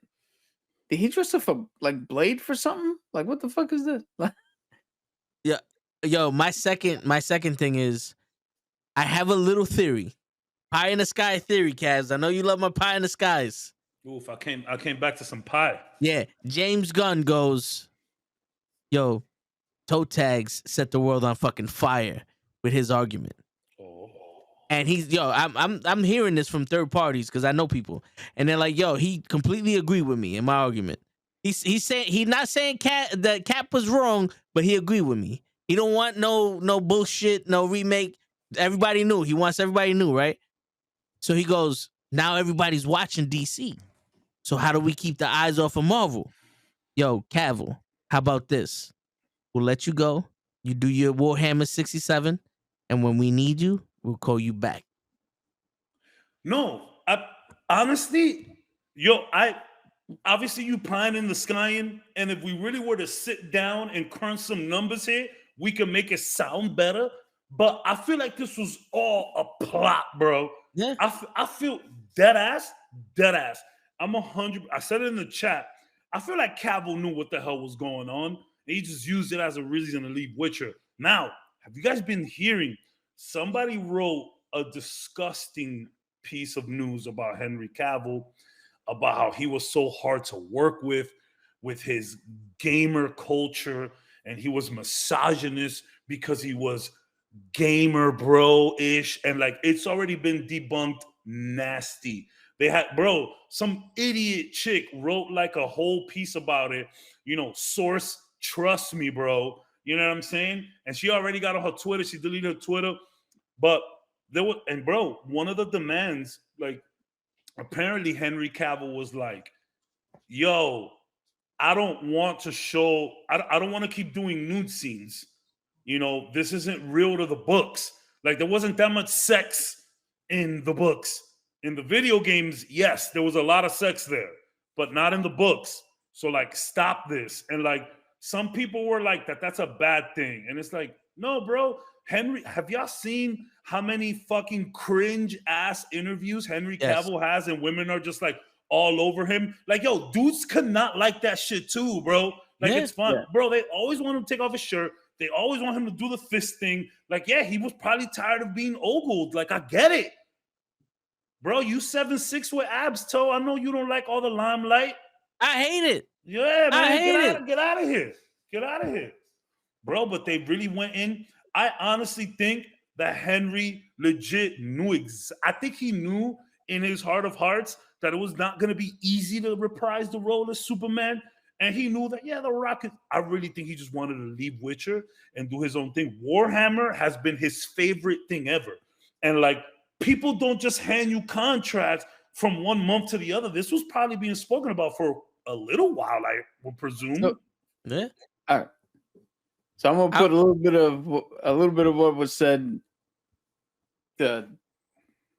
B: did he dress up for like Blade for something? Like, what the fuck is this?
A: Yeah, yo, my second thing is, I have a little theory, pie in the sky theory, Kaz. I know you love my pie in the skies.
C: Oof, I came back to some pie.
A: Yeah, James Gunn goes, yo, toe tags set the world on fucking fire with his argument.
C: Oh.
A: And I'm hearing this from third parties because I know people, and they're like, yo, he completely agreed with me in my argument. He's saying he's not saying that Cap was wrong, but he agreed with me. He don't want no bullshit, no remake. Everybody knew. He wants everybody new, right? So he goes, now everybody's watching DC. So how do we keep the eyes off of Marvel? Yo, Cavill, how about this? We'll let you go. You do your Warhammer 67, and when we need you, we'll call you back.
C: No, honestly, obviously you pine in the skying, and if we really were to sit down and crunch some numbers here, we can make it sound better. But I feel like this was all a plot, bro.
A: Yeah.
C: I feel dead ass. I'm 100. I said it in the chat. I feel like Cavill knew what the hell was going on, and he just used it as a reason to leave Witcher. Now, have you guys been hearing? Somebody wrote a disgusting piece of news about Henry Cavill, about how he was so hard to work with his gamer culture, and he was misogynist because he was gamer bro-ish, and like it's already been debunked nasty. They had, bro, some idiot chick wrote like a whole piece about it. Source, trust me, bro. You know what I'm saying? And she already got on her Twitter. She deleted her Twitter. But bro, one of the demands, like, apparently Henry Cavill was like, yo, I don't want to show. I don't want to keep doing nude scenes. You know, this isn't real to the books. Like there wasn't that much sex in the books. In the video games, yes, there was a lot of sex there, but not in the books. So like, stop this. And like, some people were like that's a bad thing, and it's like, no, bro. Henry, have y'all seen how many fucking cringe ass interviews Henry
A: Yes.
C: Cavill has, and women are just like all over him? Like, yo, dudes could not like that shit too, bro. Like,
A: Yeah.
C: it's fun,
B: Yeah.
C: bro. They always want him to take off his shirt. They always want him to do the fist thing. Like, yeah, he was probably tired of being ogled. Like, I get it, bro. You 7'6" with abs, toe. I know you don't like all the limelight.
A: I hate it.
C: Yeah, man.
A: I hate it.
C: Get out of here. Get out of here, bro. But they really went in. I honestly think that Henry legit knew. I think he knew in his heart of hearts that it was not going to be easy to reprise the role as Superman. And he knew that, yeah, The Rock, I really think he just wanted to leave Witcher and do his own thing. Warhammer has been his favorite thing ever. And like, people don't just hand you contracts from one month to the other. This was probably being spoken about for a little while, I would presume.
B: So-
A: Yeah.
B: All right. So I'm gonna put a little bit of what was said to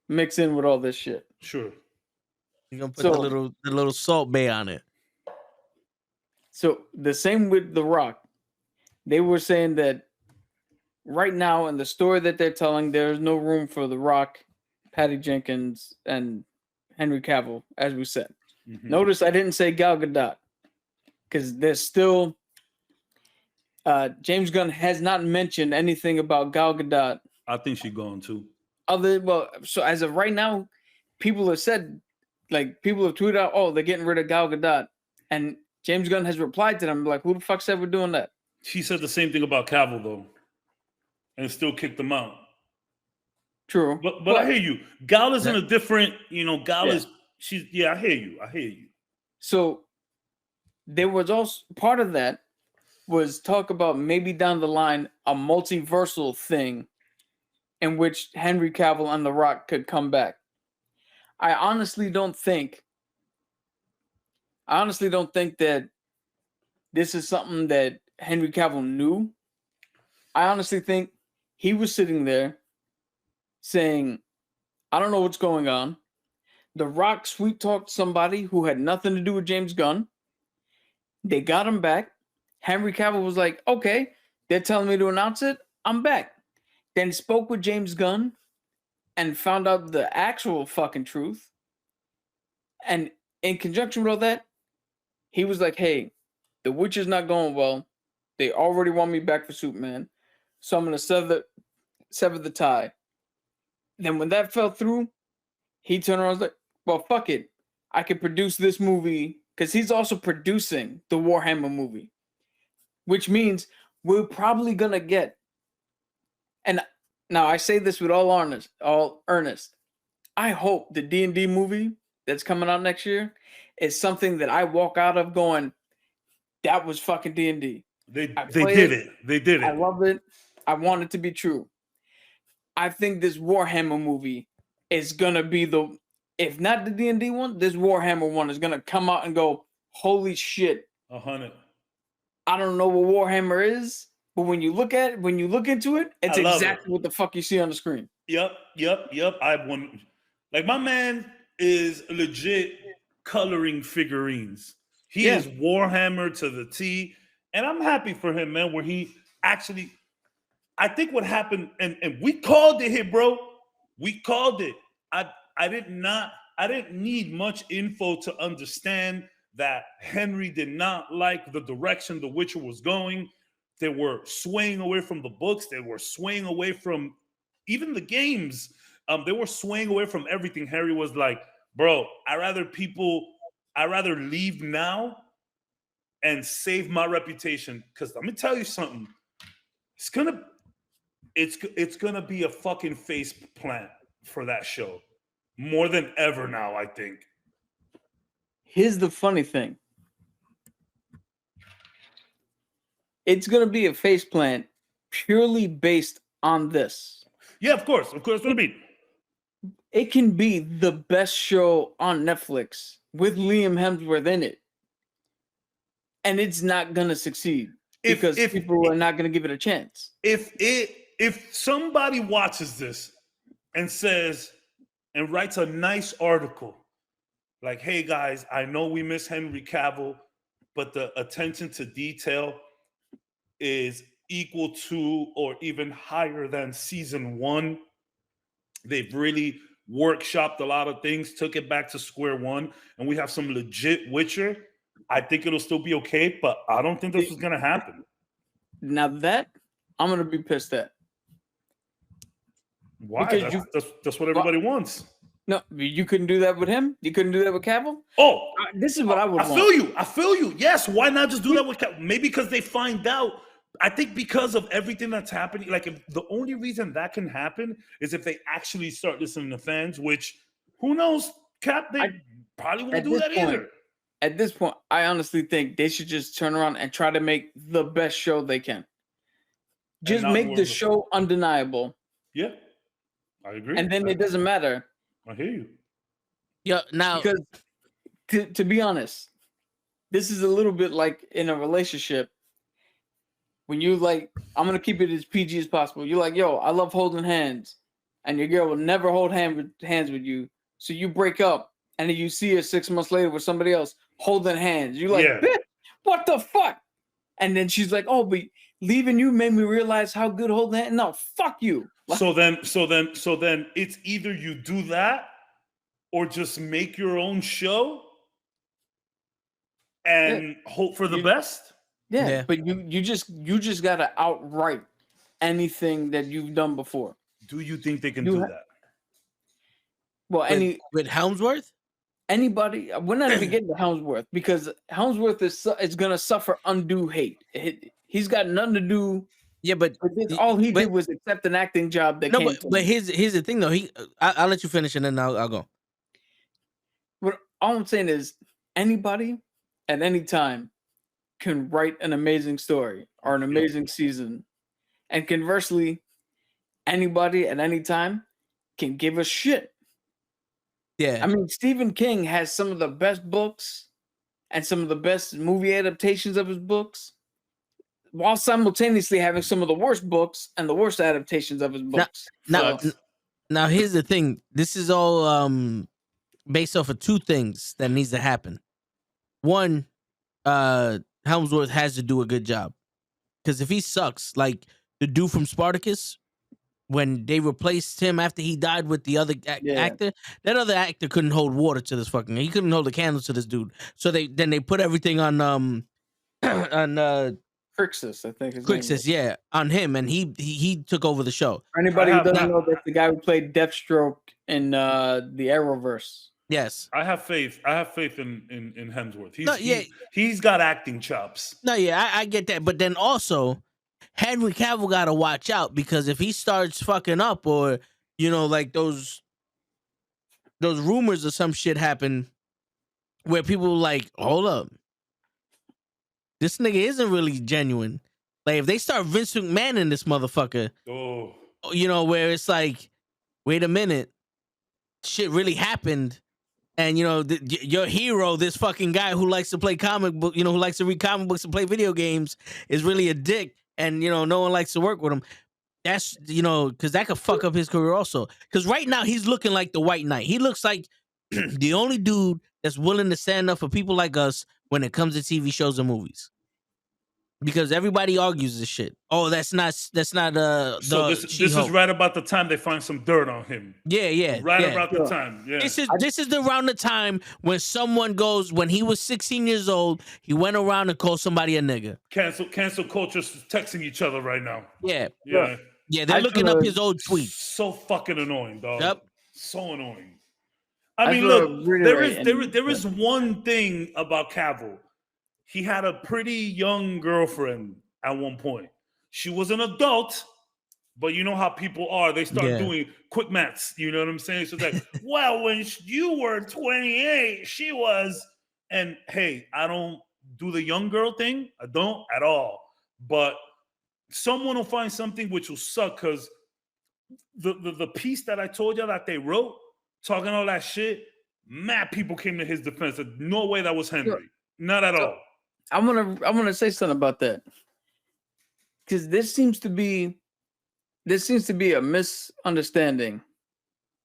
B: mix in with all this shit.
C: Sure.
A: You're gonna put
B: So-
A: the little salt bay on it.
B: So the same with The Rock. They were saying that right now in the story that they're telling, there's no room for The Rock, Patty Jenkins, and Henry Cavill, as we said.
C: Mhm.
B: Notice I didn't say Gal Gadot because there's still James Gunn has not mentioned anything about Gal Gadot.
C: I think she's gone too.
B: So as of right now, people have said, like, people have tweeted out, oh, they're getting rid of Gal Gadot, and James Gunn has replied to them like, who the fuck said we're doing that?
C: She said the same thing about Cavill though, and still kicked them out.
B: True,
C: But I hear you. Gal is in
A: Yeah.
C: a different, Gal
B: Yeah.
C: is I hear you.
B: So there was also part of that was talk about maybe down the line a multiversal thing in which Henry Cavill and The Rock could come back. I honestly don't think that this is something that Henry Cavill knew. I honestly think he was sitting there saying, I don't know what's going on. The Rock sweet talked somebody who had nothing to do with James Gunn. They got him back. Henry Cavill was like, okay, they're telling me to announce it. I'm back. Then spoke with James Gunn and found out the actual fucking truth. And in conjunction with all that, he was like, hey, The Witcher's not going well. They already want me back for Superman. So I'm going to sever the tie. Then when that fell through, he turned around and was like, well, fuck it. I could produce this movie because he's also producing the Warhammer movie, which means we're probably going to get, and now I say this with all earnest, I hope the D&D movie that's coming out next year is something that I walk out of going, that was fucking D&D.
C: They did it. They did it.
B: I love it. I want it to be true. I think this Warhammer movie is gonna be if not the D&D one, this Warhammer one is gonna come out and go, holy shit.
C: 100.
B: I don't know what Warhammer is, but when you look into it, it's exactly what the fuck you see on the screen.
C: Yep. Like, my man is legit coloring figurines. He is Warhammer to the T, and I'm happy for him, man, where he actually, I think what happened, and we called it here, bro. We called it. I didn't need much info to understand that Henry did not like the direction The Witcher was going. They were swaying away from the books. They were swaying away from even the games. They were swaying away from everything. Harry was like, bro, I'd rather leave now and save my reputation. Because let me tell you something. It's gonna be a fucking face plant for that show. More than ever now, I think.
B: Here's the funny thing. It's going to be a faceplant purely based on this.
C: Yeah, of course. Of course, it'll be.
B: It can be the best show on Netflix with Liam Hemsworth in it. and it's not gonna succeed because people are not gonna give it a chance.
C: If somebody watches this and says and writes a nice article like, hey guys, I know we miss Henry Cavill, but the attention to detail is equal to or even higher than season 1. They've really workshopped a lot of things, took it back to square one, and we have some legit Witcher. I think it'll still be okay, but I don't think this is going to happen.
B: Now that I'm going to be pissed at.
C: Why? That's what everybody wants.
B: No, you couldn't do that with him? You couldn't do that with Cavill?
C: Oh,
B: this is what I would want.
C: I feel you. Yes, why not just do that with Cavill? Maybe because they find out. I think because of everything that's happening, like if the only reason that can happen is if they actually start listening to fans, which who knows, they probably won't do that either.
B: At this point, I honestly think they should just turn around and try to make the best show they can. Just make the show undeniable.
C: Yeah, I agree.
B: And then it doesn't matter.
C: I hear you.
A: Yeah, now
B: because to be honest, this is a little bit like in a relationship. When you like, I'm gonna keep it as PG as possible. You're like, yo, I love holding hands, and your girl will never hold hands with you. So you break up, and then you see her 6 months later with somebody else holding hands. You're like, bitch, what the fuck? And then she's like, oh, but leaving you made me realize how good holding hands. No, fuck you.
C: So then it's either you do that or just make your own show and hope for the best.
B: Yeah, but you just gotta outright anything that you've done before.
C: Do you think they can do that?
B: Well,
A: with Helmsworth?
B: Anybody? We're not even getting to Helmsworth because Helmsworth is gonna suffer undue hate. He's got nothing to do.
A: Yeah, but
B: all he did was accept an acting job.
A: But here's the thing though. I'll let you finish and then I'll go.
B: But all I'm saying is anybody at any time can write an amazing story or an amazing season. And conversely, anybody at any time can give a shit.
A: Yeah.
B: I mean, Stephen King has some of the best books and some of the best movie adaptations of his books, while simultaneously having some of the worst books and the worst adaptations of his books.
A: Now here's the thing. This is all based off of two things that needs to happen. One, Helmsworth has to do a good job, because if he sucks, like the dude from Spartacus, when they replaced him after he died with the other actor, that other actor couldn't hold water to this fucking. He couldn't hold a candle to this dude. So they put everything on
B: Crixus, I think.
A: Crixus, on him, and he took over the show.
B: For anybody who doesn't know, that's the guy who played Deathstroke in the Arrowverse.
A: Yes,
C: I have faith. in Hemsworth. He's got acting chops.
A: No, I get that, but then also Henry Cavill got to watch out, because if he starts fucking up, or like those rumors or some shit happen where people like, hold up, this nigga isn't really genuine. Like if they start Vince McMahon in this motherfucker, where it's like, wait a minute, shit really happened. And, your hero, this fucking guy who likes to play comic book, who likes to read comic books and play video games, is really a dick. And, no one likes to work with him. That's, because that could fuck up his career also. Because right now he's looking like the White Knight. He looks like the only dude that's willing to stand up for people like us when it comes to TV shows and movies. Because everybody argues this shit. Oh, that's not. So
C: this is right about the time they find some dirt on him.
A: Yeah.
C: About the time. Yeah.
A: This is around the time when someone goes, when he was 16 years old, he went around and called somebody a nigga.
C: Cancel culture's texting each other right now.
A: Yeah. They're looking up his old tweets.
C: So fucking annoying, dog.
A: Yep.
C: So annoying. I mean, look, there is one thing about Cavill. He had a pretty young girlfriend at one point. She was an adult, but you know how people are. They start doing quick maths. You know what I'm saying? So it's like, well, when you were 28, she was. And hey, I don't do the young girl thing. I don't at all. But someone will find something which will suck, because the piece that I told you that they wrote, talking all that shit, mad people came to his defense. No way that was Henry. Not at all.
B: I want to say something about that, because this seems to be a misunderstanding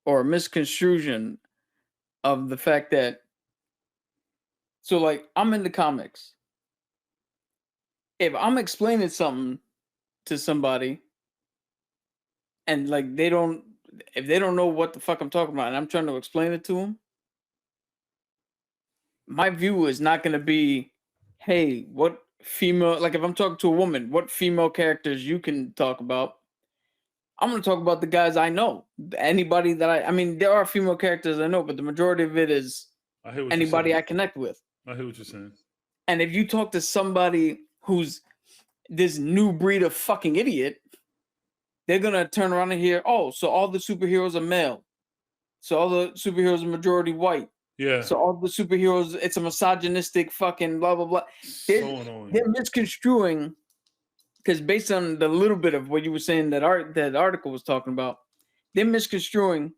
B: or a misconstruction of the fact that, so like, I'm into comics. If I'm explaining something to somebody and like if they don't know what the fuck I'm talking about and I'm trying to explain it to them, my view is not going to be, hey, what female, like if I'm talking to a woman, what female characters you can talk about. I'm going to talk about the guys I know. Anybody that I mean, there are female characters I know, but the majority of it is anybody I connect with.
C: I hear what you're saying.
B: And if you talk to somebody who's this new breed of fucking idiot, they're going to turn around and hear, oh, so all the superheroes are male. So all the superheroes are majority white.
C: Yeah.
B: So all the superheroes, it's a misogynistic fucking blah, blah, blah. They're misconstruing, because based on the little bit of what you were saying that article was talking about, they're misconstruing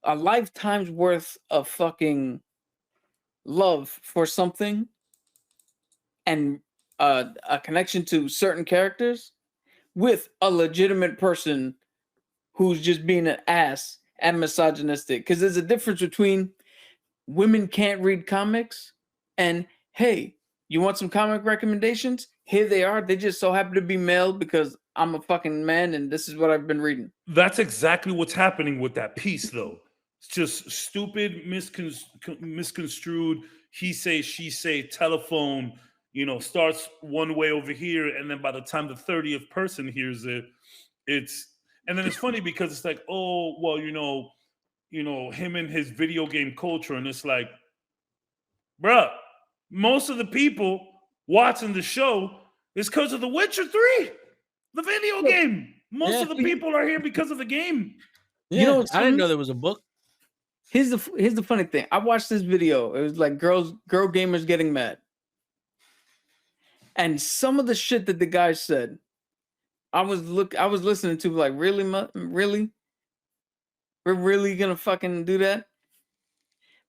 B: a lifetime's worth of fucking love for something and a connection to certain characters with a legitimate person who's just being an ass and misogynistic. Because there's a difference between women can't read comics and, hey, you want some comic recommendations? Here they are. They just so happen to be male because I'm a fucking man and this is what I've been reading.
C: That's exactly what's happening with that piece, though. It's just stupid, misconstrued, he say, she say, telephone, starts one way over here, and then by the time the 30th person hears it, and then it's funny because it's like, oh, well, him and his video game culture, and it's like, bruh, most of the people watching the show is because of The Witcher 3, the video game. Most of the people are here because of the game.
A: Yeah, I didn't know there was a book.
B: Here's the funny thing. I watched this video. It was like girl gamers getting mad. And some of the shit that the guy said, I was listening to like, really? We're really gonna fucking do that?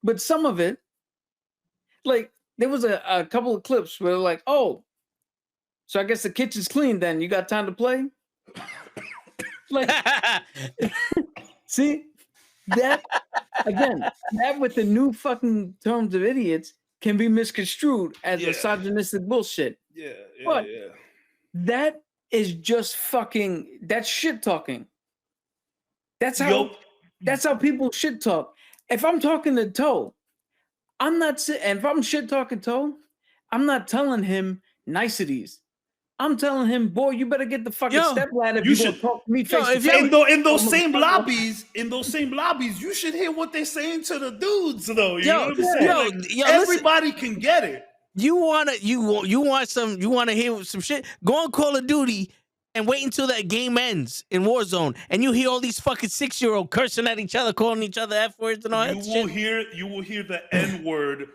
B: But some of it, like, there was a couple of clips where like, oh, so I guess the kitchen's clean then. You got time to play? Like, see? That, again, that with the new fucking terms of idiots can be misconstrued as misogynistic bullshit.
C: Yeah.
B: That is just fucking, that's shit talking. That's how people shit talk. If I'm talking to Toe, and if I'm shit talking Toe, I'm not telling him niceties. I'm telling him, boy, you better get the fucking step ladder if you should talk to me face to face.
C: In those same lobbies, you should hear what they're saying to the dudes, though. You know what I'm saying? Everybody can get it.
A: You want to hear some shit? Go on Call of Duty and wait until that game ends in Warzone, and you hear all these fucking 6-year-olds cursing at each other, calling each other F words and all that shit.
C: You will hear the N word.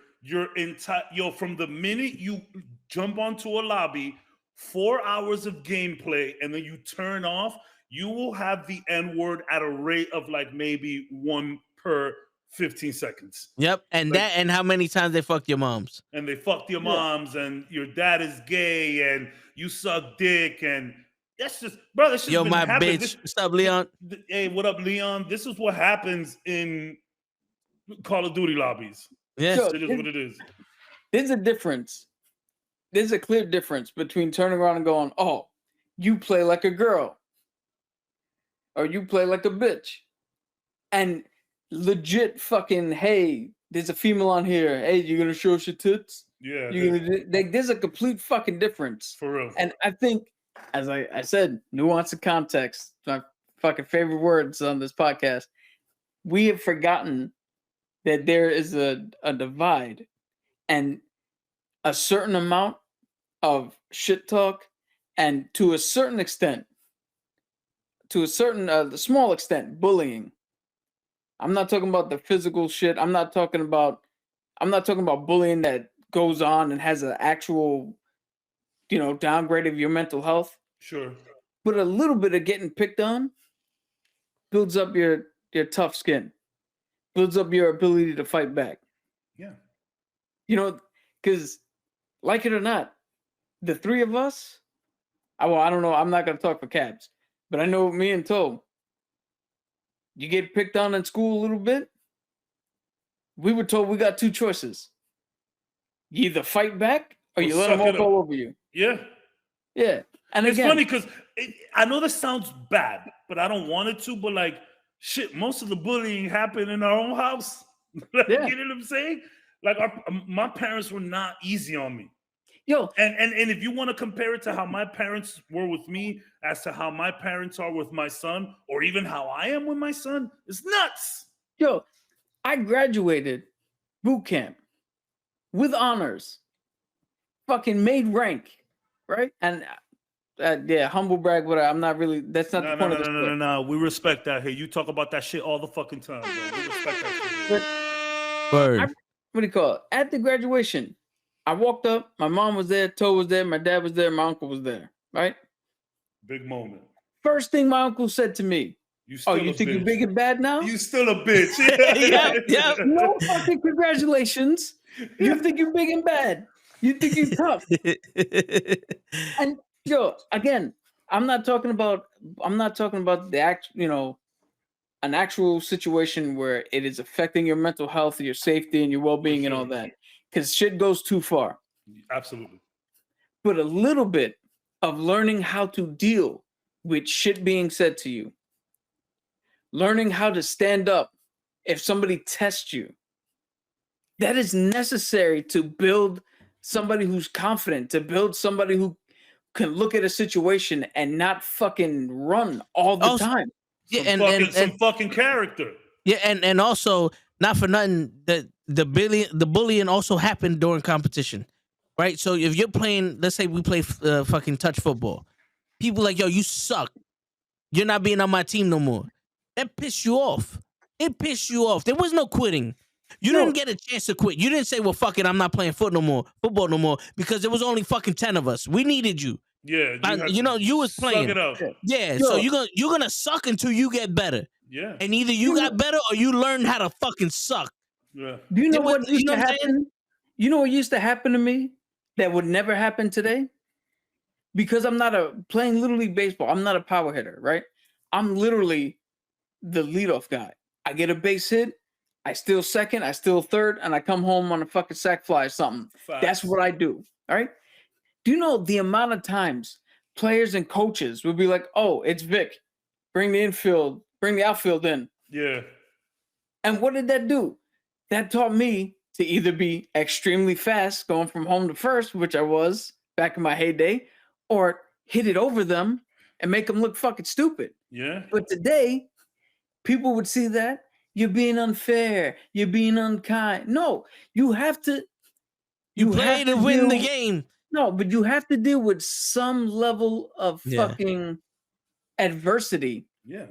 C: From the minute you jump onto a lobby, 4 hours of gameplay, and then you turn off, you will have the N word at a rate of like maybe 1 per 15 seconds.
A: Yep, and and how many times they fucked your moms?
C: And they fucked your moms, and your dad is gay, and you suck dick, and that's just, bro. This
A: Yo, my bitch. What's up, Leon?
C: Hey, what up, Leon? This is what happens in Call of Duty lobbies.
A: Yes,
C: it is what it is.
B: There's a difference. There's a clear difference between turning around and going, oh, you play like a girl, or you play like a bitch, and legit fucking, hey, there's a female on here. Hey, you gonna show us your tits?
C: Yeah.
B: There's a complete fucking difference.
C: For real.
B: And I think, as I said, nuance and context, my fucking favorite words on this podcast. We have forgotten that there is a divide, and a certain amount of shit talk, and to a certain extent, to a certain small extent, bullying. I'm not talking about the physical shit. I'm not talking about bullying that goes on and has an actual, downgrade of your mental health.
C: Sure.
B: But a little bit of getting picked on builds up your tough skin, builds up your ability to fight back.
C: Yeah.
B: Because, like it or not, the three of us, I don't know. I'm not going to talk for Cabs, but I know me and Toe, you get picked on in school a little bit. We were told we got two choices. You either fight back or you let them walk all over you.
C: Yeah.
B: Yeah. And
C: it's
B: again,
C: funny because I know this sounds bad, but I don't want it to. But like, shit, most of the bullying happened in our own house. Like,
B: Yeah.
C: You know what I'm saying? Like, my parents were not easy on me.
B: Yo,
C: and if you want to compare it to how my parents were with me as to how my parents are with my son, or even how I am with my son, it's nuts.
B: Yo, I graduated boot camp with honors, fucking made rank, right? And yeah, humble brag, whatever. I'm not really. That's not the point of this.
C: No. We respect that here. You talk about that shit all the fucking time, bro. We respect that shit.
A: Word.
B: What do you call it? At the graduation, I walked up. My mom was there. Toe was there. My dad was there. My uncle was there. Right.
C: Big moment.
B: First thing my uncle said to me. You think you're big and bad now?
C: You still a bitch.
B: Yeah. No fucking congratulations. You think you're big and bad. You think you're tough. And yo, again, I'm not talking about the an actual situation where it is affecting your mental health, your safety, and your well-being and all that. Because shit goes too far.
C: Absolutely.
B: But a little bit of learning how to deal with shit being said to you. Learning how to stand up if somebody tests you. That is necessary to build somebody who's confident, to build somebody who can look at a situation and not fucking run all the time.
C: Yeah, some fucking character.
A: Yeah, and also, not for nothing, the bullying also happened during competition, right? So if you're playing, let's say we play fucking touch football, people like, yo, you suck. You're not being on my team no more. That pissed you off. It pissed you off. There was no quitting. You didn't get a chance to quit. You didn't say, well, fuck it, I'm not playing football no more, because there was only fucking 10 of us. We needed you.
C: Yeah,
A: you was playing.
C: Suck it up.
A: Yeah, so you're gonna suck until you get better.
C: Yeah.
A: And either you got better or you learned how to fucking suck.
C: Yeah.
B: Do you know what used to happen? You know what used to happen to me that would never happen today? Because I'm not playing Little League Baseball. I'm not a power hitter, right? I'm literally the leadoff guy. I get a base hit, I steal second, I steal third, and I come home on a fucking sack fly or something.
C: Facts.
B: That's what I do, all right? Do you know the amount of times players and coaches would be like, oh, it's Vic. Bring the outfield in.
C: Yeah.
B: And what did that do? That taught me to either be extremely fast going from home to first, which I was back in my heyday, or hit it over them and make them look fucking stupid.
C: Yeah.
B: But today, people would see that you're being unfair, you're being unkind. No, you have to.
A: You play to win the game.
B: No, but you have to deal with some level of fucking adversity.
C: Yeah.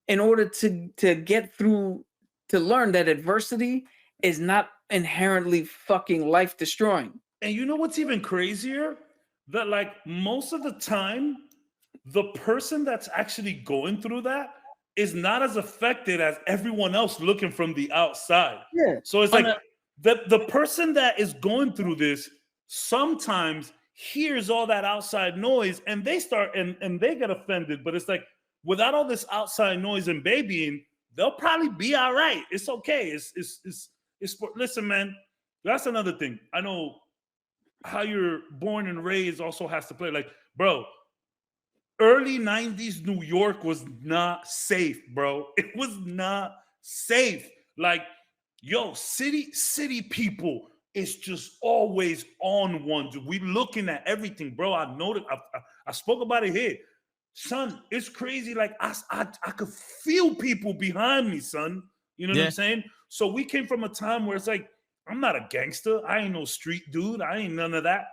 B: In order to get through, to learn that adversity is not inherently fucking life destroying.
C: And you know what's even crazier? That like most of the time, the person that's actually going through that is not as affected as everyone else looking from the outside.
B: Yeah.
C: So it's like the person that is going through this sometimes hears all that outside noise and they start and they get offended. But it's like, without all this outside noise and babying, they'll probably be all right. It's okay. It's listen, man, that's another thing. I know how you're born and raised also has to play. Like, bro, early 90s New York was not safe, bro. It was not safe. Like, yo, city people is just always on one. We looking at everything, bro. I know that I spoke about it here. Son, it's crazy. Like, I could feel people behind me, son. You know what I'm saying? So we came from a time where it's like, I'm not a gangster. I ain't no street dude. I ain't none of that.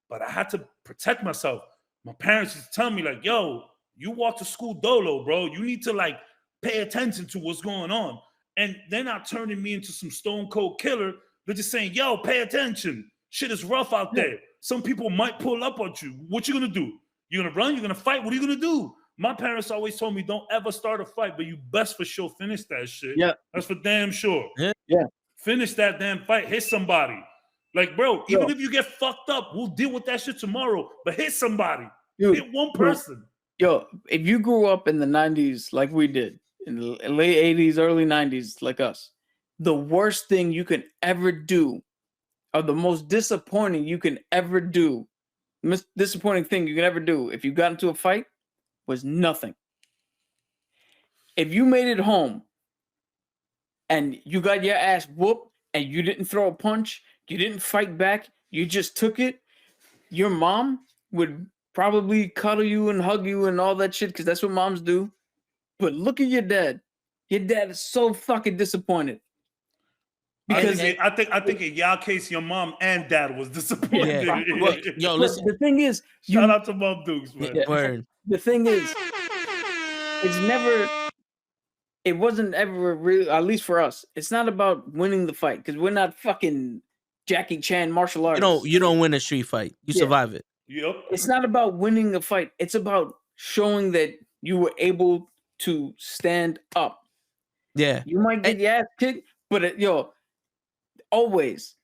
C: But I had to protect myself. My parents used to tell me, like, yo, you walk to school dolo, bro. You need to, like, pay attention to what's going on. And they're not turning me into some stone cold killer. They're just saying, yo, pay attention. Shit is rough out there. Some people might pull up on you. What you gonna do? You gonna run? You gonna fight? What are you gonna do? My parents always told me, don't ever start a fight, but you best for sure finish that shit.
B: Yeah.
C: That's for damn sure.
B: Yeah.
C: Finish that damn fight. Hit somebody. Like, bro, even if you get fucked up, we'll deal with that shit tomorrow. But hit somebody.
B: Dude,
C: hit one person.
B: Yo, if you grew up in the 90s like we did, in the late 80s, early 90s like us, the worst thing you can ever do, or the most disappointing you can ever do, disappointing thing you can ever do if you got into a fight was nothing. If you made it home and you got your ass whooped and you didn't throw a punch, you didn't fight back, you just took it, your mom would probably cuddle you and hug you and all that shit because that's what moms do. But look at your dad. Your dad is so fucking disappointed.
C: Because I think in y'all case, your mom and dad was disappointed.
A: Yeah. Well, yo, listen.
B: The thing is,
C: shout out to Mom Dukes, man.
A: Word.
B: The thing is, it wasn't ever really, at least for us, it's not about winning the fight because we're not fucking Jackie Chan martial artists.
A: You don't win a street fight. You survive it.
C: Yep.
B: It's not about winning a fight. It's about showing that you were able to stand up.
A: Yeah.
B: You might get your ass kicked, but always,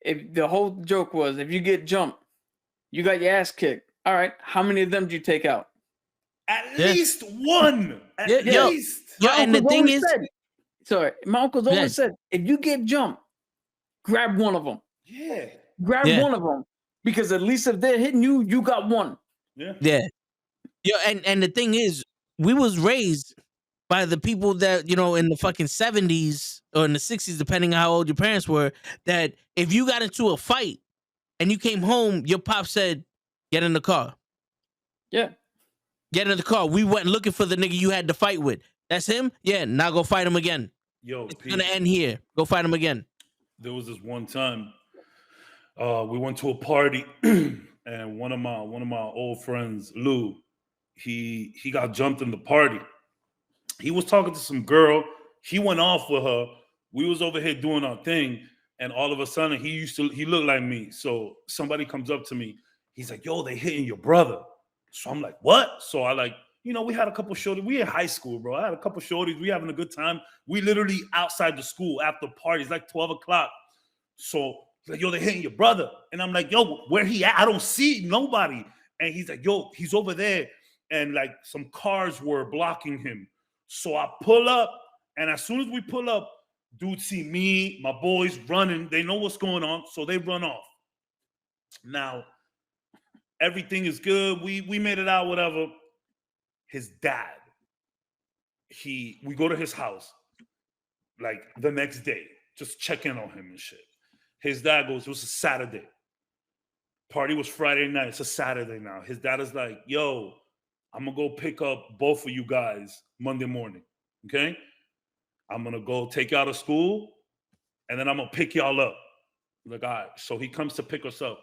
B: if the whole joke was, if you get jumped, you got your ass kicked. All right, how many of them do you take out?
C: At least one. At least.
A: And the thing is,
B: my uncle's always said, if you get jumped, grab one of them.
C: Yeah.
B: Grab one of them, because at least if they're hitting you, you got one.
C: Yeah.
A: Yeah. And the thing is, we was raised by the people that, in the fucking 70s or in the 60s, depending on how old your parents were, that if you got into a fight and you came home, your pop said, get in the car.
B: Yeah.
A: Get in the car. We went looking for the nigga you had to fight with. That's him? Yeah, now go fight him again.
C: Yo,
A: it's going to end here. Go fight him again.
C: There was this one time we went to a party and one of my old friends, Lou, he got jumped in the party. He was talking to some girl. He went off with her. We was over here doing our thing, and all of a sudden he looked like me. So somebody comes up to me. He's like, "Yo, they hitting your brother." So I'm like, "What?" So I we had a couple shorties. We in high school, bro. I had a couple shorties. We having a good time. We literally outside the school after parties, like 12 o'clock. So he's like, "Yo, they hitting your brother." And I'm like, "Yo, where he at? I don't see nobody." And he's like, "Yo, he's over there." And like some cars were blocking him. So I pull up, and as soon as we pull up, dudes see me, my boys running. They know what's going on, so they run off. Now, everything is good. We made it out, whatever. His dad, we go to his house, like the next day, just check in on him and shit. His dad goes, it was a Saturday. Party was Friday night. It's a Saturday now. His dad is like, "Yo, I'm going to go pick up both of you guys Monday morning, okay? I'm going to go take you out of school, and then I'm going to pick y'all up." Like, all right. So he comes to pick us up.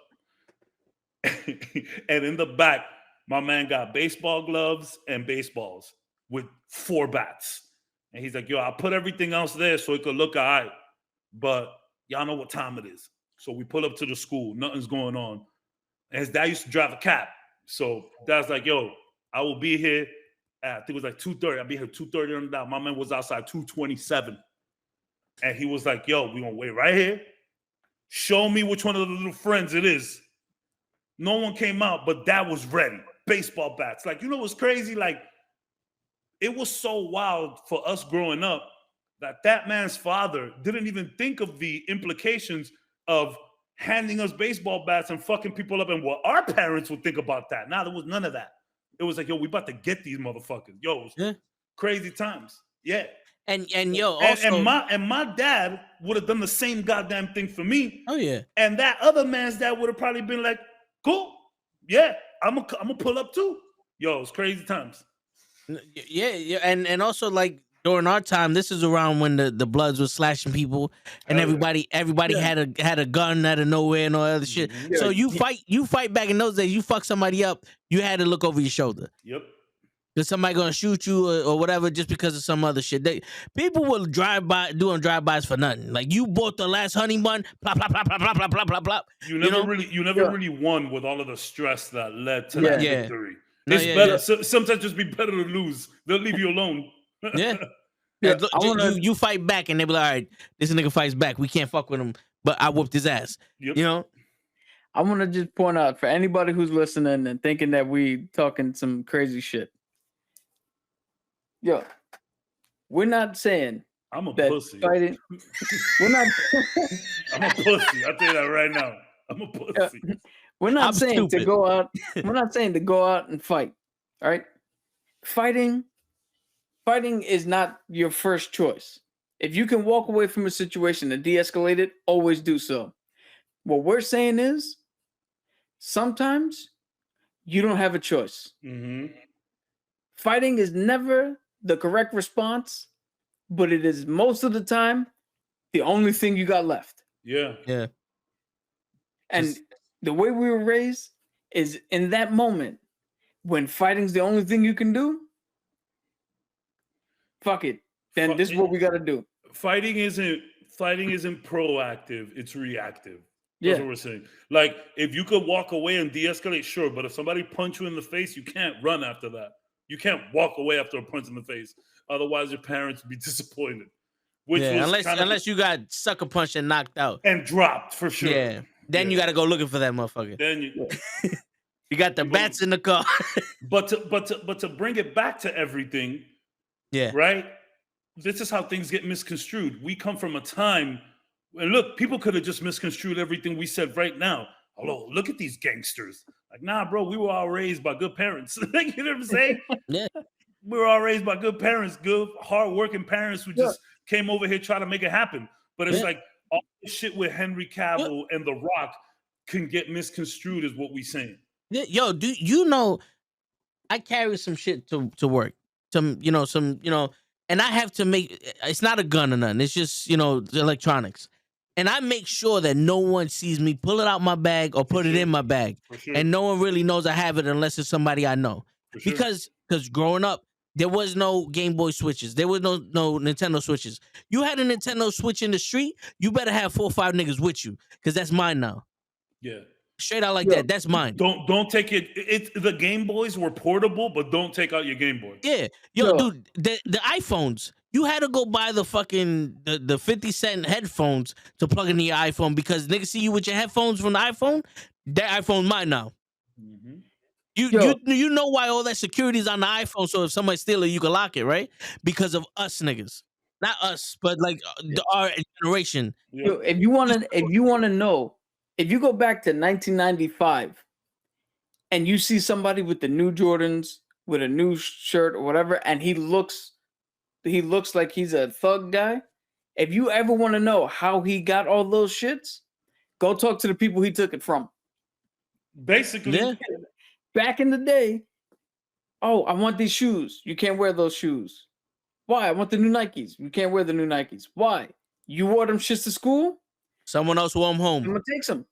C: And in the back, my man got baseball gloves and baseballs with 4 bats. And he's like, "Yo, I'll put everything else there so it could look all right. But y'all know what time it is." So we pull up to the school. Nothing's going on. And his dad used to drive a cab. So dad's like, "Yo, I will be here at, I think it was like 2:30. I'll be here 2:30 on the dot." My man was outside 2:27. And he was like, "Yo, we're going to wait right here. Show me which one of the little friends it is." No one came out, but dad was ready. Baseball bats. Like, what's crazy? Like, it was so wild for us growing up that man's father didn't even think of the implications of handing us baseball bats and fucking people up and what our parents would think about that. Now, there was none of that. It was like, "Yo, we about to get these motherfuckers." Yo, it was crazy times. Yeah.
A: And yo, also,
C: and my dad would have done the same goddamn thing for me.
A: Oh yeah.
C: And that other man's dad would have probably been like, "Cool, yeah, I'm gonna pull up too." Yo, it's crazy times.
A: Yeah, and also like during our time, this is around when the Bloods was slashing people, and everybody had a gun out of nowhere and all that other shit.
C: Yeah.
A: So you fight back in those days. You fuck somebody up, you had to look over your shoulder.
C: Yep.
A: Is somebody gonna shoot you or whatever just because of some other shit? People will doing drive-bys for nothing. Like, you bought the last honey bun, blah blah blah blah blah blah blah blah blah.
C: You never really won with all of the stress that led to that victory. It's better. So, sometimes just be better to lose. They'll leave you alone.
A: You fight back and they be like, "All right, this nigga fights back. We can't fuck with him. but I whooped his ass.
C: Yep.
A: You know,
B: I want to just point out for anybody who's listening and thinking that we talking some crazy shit. Yo, we're not saying
C: I'm a
B: that
C: pussy.
B: fighting. We're not.
C: I'm a pussy. I'll tell you that right now. I'm a pussy.
B: We're not
A: I'm
B: saying to
A: stupid.
B: go out. We're not saying to go out and fight. All right, fighting is not your first choice. If you can walk away from a situation and de-escalate it, always do so. What we're saying is, sometimes you don't have a choice.
C: Mm-hmm.
B: Fighting is never the correct response, but it is most of the time the only thing you got left.
C: Yeah.
A: Yeah.
B: And
A: Just-
B: the way we were raised is in that moment when fighting's the only thing you can do. Fuck it. Then this is what we got to do.
C: Fighting isn't proactive. It's reactive. That's
B: Yeah.
C: what we're saying. Like, if you could walk away and de-escalate, sure. But if somebody punch you in the face, you can't run after that. You can't walk away after a punch in the face. Otherwise, your parents would be disappointed. Which
A: yeah,
C: was
A: unless you got sucker punched and knocked out.
C: and dropped for sure.
A: Yeah. Then you got to go looking for that motherfucker.
C: Then you.
A: You got the bats in the car.
C: But to bring it back to everything,
A: Yeah.
C: right? This is how things get misconstrued. We come from a time, and look, people could have just misconstrued everything we said right now. Oh, look at these gangsters. Like, nah, bro, we were all raised by good parents. You know what I'm saying?
A: Yeah.
C: We were all raised by good parents, good, hardworking parents who just came over here trying to make it happen. But it's like all this shit with Henry Cavill and The Rock can get misconstrued, is what we saying.
A: Yeah, yo, do you know I carry some shit to work. Some, and I have to make it's not a gun or nothing. It's just, the electronics. And I make sure that no one sees me pull it out my bag or put it in my bag.
C: Sure.
A: And no one really knows I have it unless it's somebody I know.
C: Sure.
A: Because growing up, there was no Game Boy Switches. There was no Nintendo Switches. You had a Nintendo Switch in the street, you better have 4 or 5 niggas with you. Because that's mine now.
C: Yeah.
A: Straight out like that. That's mine.
C: Don't take it. It's the Game Boys were portable, but don't take out your Game Boy.
A: Yeah. Yo, dude, the iPhones, you had to go buy the fucking the 50-cent headphones to plug into your iPhone because niggas see you with your headphones from the iPhone. That iPhone mine now.
C: Mm-hmm.
A: You know why all that security is on the iPhone, so if somebody steal it, you can lock it, right? Because of us niggas. Not us, but like our generation.
B: Yo, if you wanna know, if you go back to 1995 and you see somebody with the new Jordans, with a new shirt or whatever, and he looks like he's a thug guy, if you ever want to know how he got all those shits, go talk to the people he took it from.
C: Basically,
B: back in the day, oh, I want these shoes. You can't wear those shoes. Why? I want the new Nikes. You can't wear the new Nikes. Why? You wore them shits to school?
A: Someone else wore them home.
B: I'm gonna take some.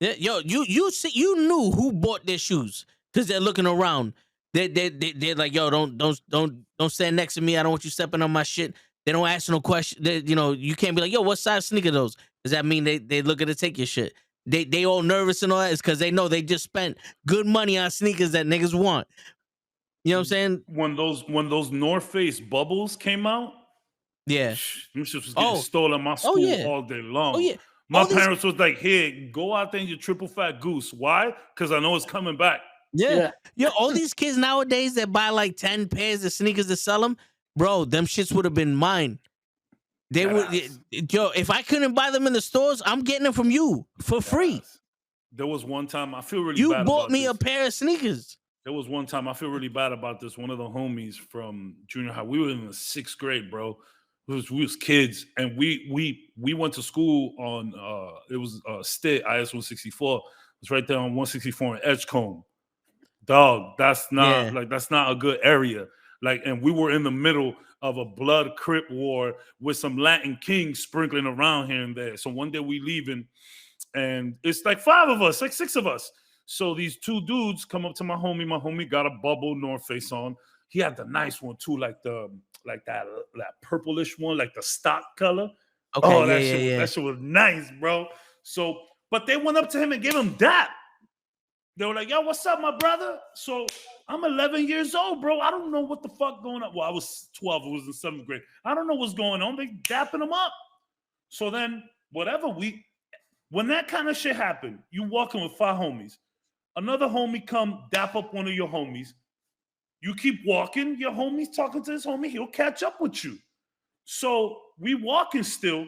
A: Yeah, yo, you knew who bought their shoes because they're looking around. They're like, yo, don't stand next to me. I don't want you stepping on my shit. They don't ask no question. You can't be like, yo, what size sneaker those? Does that mean they looking to take your shit? They all nervous and all that is because they know they just spent good money on sneakers that niggas want. You know what I'm saying?
C: When those North Face bubbles came out,
A: yeah,
C: them shit was getting stolen in my school all day long.
A: Oh yeah.
C: My parents was like, "Here, go out there and your triple fat goose." Why? Because I know it's coming back.
A: Yeah. Yo, all these kids nowadays that buy like 10 pairs of sneakers to sell them, bro, them shits would have been mine. They would, yo, if I couldn't buy them in the stores, I'm getting them from you for free.
C: There was one time I feel really
A: bad.
C: You
A: bought me a pair of sneakers.
C: There was one time I feel really bad about this. One of the homies from junior high, we were in the 6th grade, bro. We was kids, and we went to school on it was Stitt IS 164. It's right there on 164 in Edgecombe. Dog, that's not that's not a good area. Like, and we were in the middle of a blood crip war with some Latin kings sprinkling around here and there. So one day we leaving, and it's like 5 of us, like 6 of us. So these 2 dudes come up to my homie. My homie got a bubble North Face on. He had the nice one too, like that purplish one, like the stock color.
A: Okay,
C: that shit was nice, bro. So, but they went up to him and gave him dap. They were like, "Yo, what's up, my brother?" So I'm 11 years old, bro. I don't know what the fuck going on. Well, I was 12. I was in 7th grade. I don't know what's going on. They dapping him up. So then, whatever, When that kind of shit happened, you walking with 5 homies. Another homie come dap up one of your homies. You keep walking, your homie's talking to his homie, he'll catch up with you. So we walking still,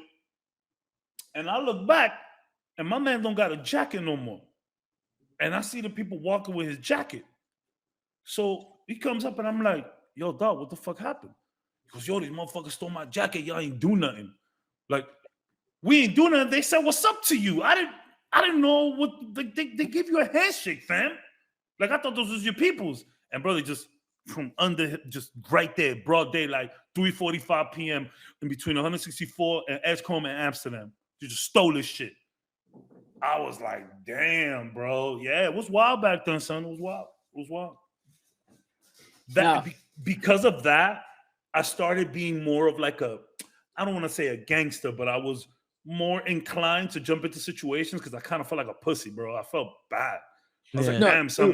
C: and I look back, and my man don't got a jacket no more. And I see the people walking with his jacket. So he comes up and I'm like, yo, dog, what the fuck happened? He goes, yo, these motherfuckers stole my jacket. Y'all ain't do nothing. Like, we ain't do nothing. They said, what's up to you? I didn't know what they give you a handshake, fam. Like, I thought those was your peoples. And brother, just from under, just right there, broad daylight, 3:45 p.m. in between 164 and Edgecombe and Amsterdam. You just stole this shit. I was like, damn, bro. Yeah, it was wild back then, son. It was wild. It was wild. Because of that, I started being more of like I don't want to say a gangster, but I was more inclined to jump into situations because I kind of felt like a pussy, bro. I felt bad. I was like, damn, son,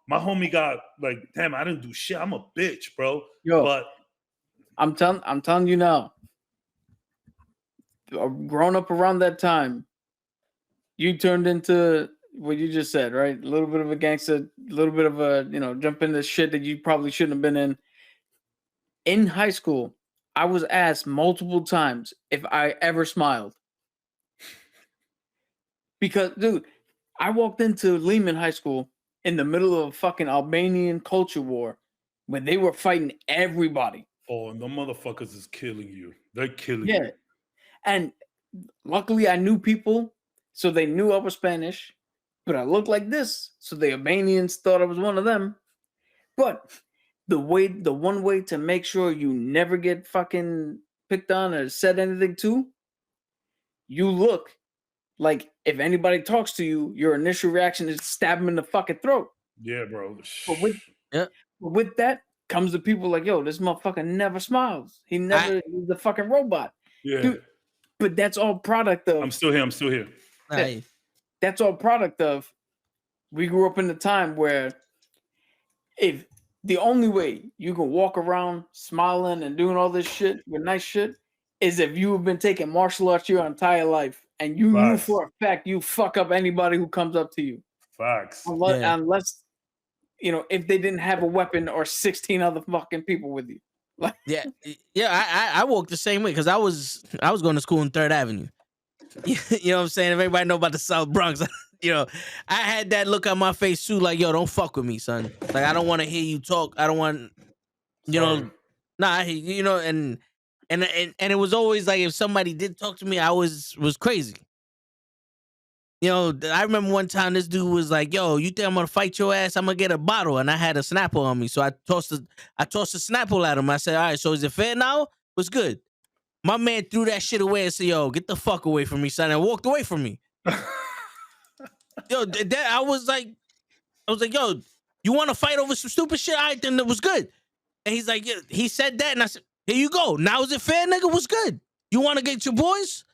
C: my homie got like, damn, I didn't do shit. I'm a bitch, bro.
B: Yo,
C: but
B: I'm telling you now, growing up around that time, you turned into what you just said, right? A little bit of a gangster, a little bit of a, jump into shit that you probably shouldn't have been in. In high school, I was asked multiple times if I ever smiled. Because, dude, I walked into Lehman High School in the middle of a fucking Albanian culture war when they were fighting everybody.
C: Oh, and the motherfuckers is killing you. They're killing you.
B: Yeah. And luckily I knew people, so they knew I was Spanish, but I looked like this, so the Albanians thought I was one of them. But the one way to make sure you never get fucking picked on or said anything to, you look like if anybody talks to you, your initial reaction is stab them in the fucking throat.
C: Yeah, bro.
B: But with that comes the people like, yo, this motherfucker never smiles. He's a fucking robot.
C: Yeah.
B: Dude, but that's all product of.
C: I'm still here.
B: That's all product of. We grew up in a time where if the only way you can walk around smiling and doing all this shit with nice shit is if you have been taking martial arts your entire life and you knew for a fact you fuck up anybody who comes up to you.
C: Facts.
B: Unless if they didn't have a weapon or 16 other fucking people with you.
A: I walked the same way because I was going to school in 3rd Avenue. You know what I'm saying? If everybody know about the South Bronx, I had that look on my face too, like, yo, don't fuck with me, son. Like, I don't want to hear you talk. I don't want, and it was always like if somebody did talk to me, I was crazy. I remember one time this dude was like, yo, you think I'm gonna fight your ass? I'm gonna get a bottle. And I had a Snapple on me. So I tossed the Snapple at him. I said, all right, so is it fair now? What's good? My man threw that shit away and said, yo, get the fuck away from me, son, and walked away from me. Yo, I was like, yo, you want to fight over some stupid shit? All right, then it was good. And he's like, yeah, he said that, and I said, here you go. Now is it fair, nigga? What's good? You want to get your boys?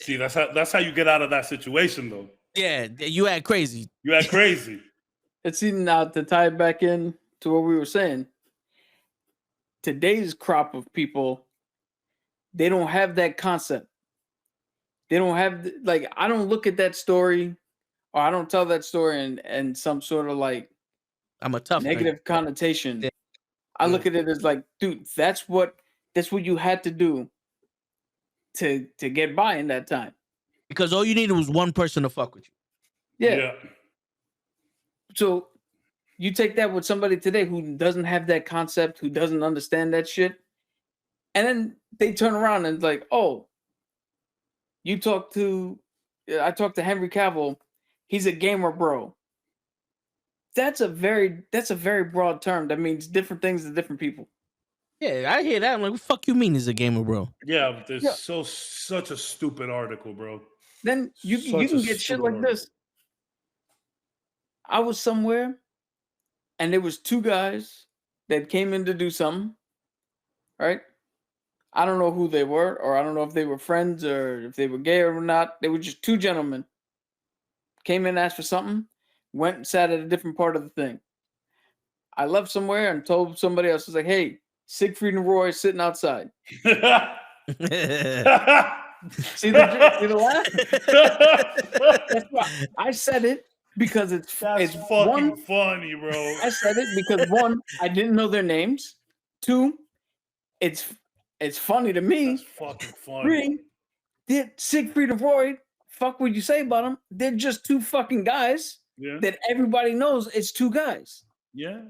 C: See, that's how you get out of that situation, though.
A: Yeah, you act crazy.
B: It's even now to tie it back in to what we were saying. Today's crop of people, they don't have that concept. They don't have, I don't look at that story, or I don't tell that story in some sort of
A: I'm a tough
B: negative connotation. Yeah. I look at it as like, dude, that's what you had to do to get by in that time.
A: Because all you needed was one person to fuck with you.
B: Yeah. So you take that with somebody today who doesn't have that concept, who doesn't understand that shit, and then they turn around and like, oh, I talked to Henry Cavill, he's a gamer bro. That's a very broad term. That means different things to different people.
A: Yeah, I hear that. I'm like, what the fuck you mean he's a gamer bro?
C: Yeah, but there's such a stupid article, bro.
B: Then you can get shit like this. I was somewhere and there was 2 guys that came in to do something, right? I don't know who they were, or I don't know if they were friends or if they were gay or not. They were just 2 gentlemen. Came in, asked for something, went and sat at a different part of the thing. I left somewhere and told somebody else, I was like, hey, Siegfried and Roy sitting outside. See the laugh? That's why I said it because it's
C: That's
B: it's
C: fucking funny, bro.
B: I said it because one, I didn't know their names. Two, it's funny to me.
C: That's fucking funny.
B: Three, did Siegfried and Roy, fuck what you say about them? They're just two fucking guys
C: Yeah.
B: that everybody knows it's two guys.
C: Yeah.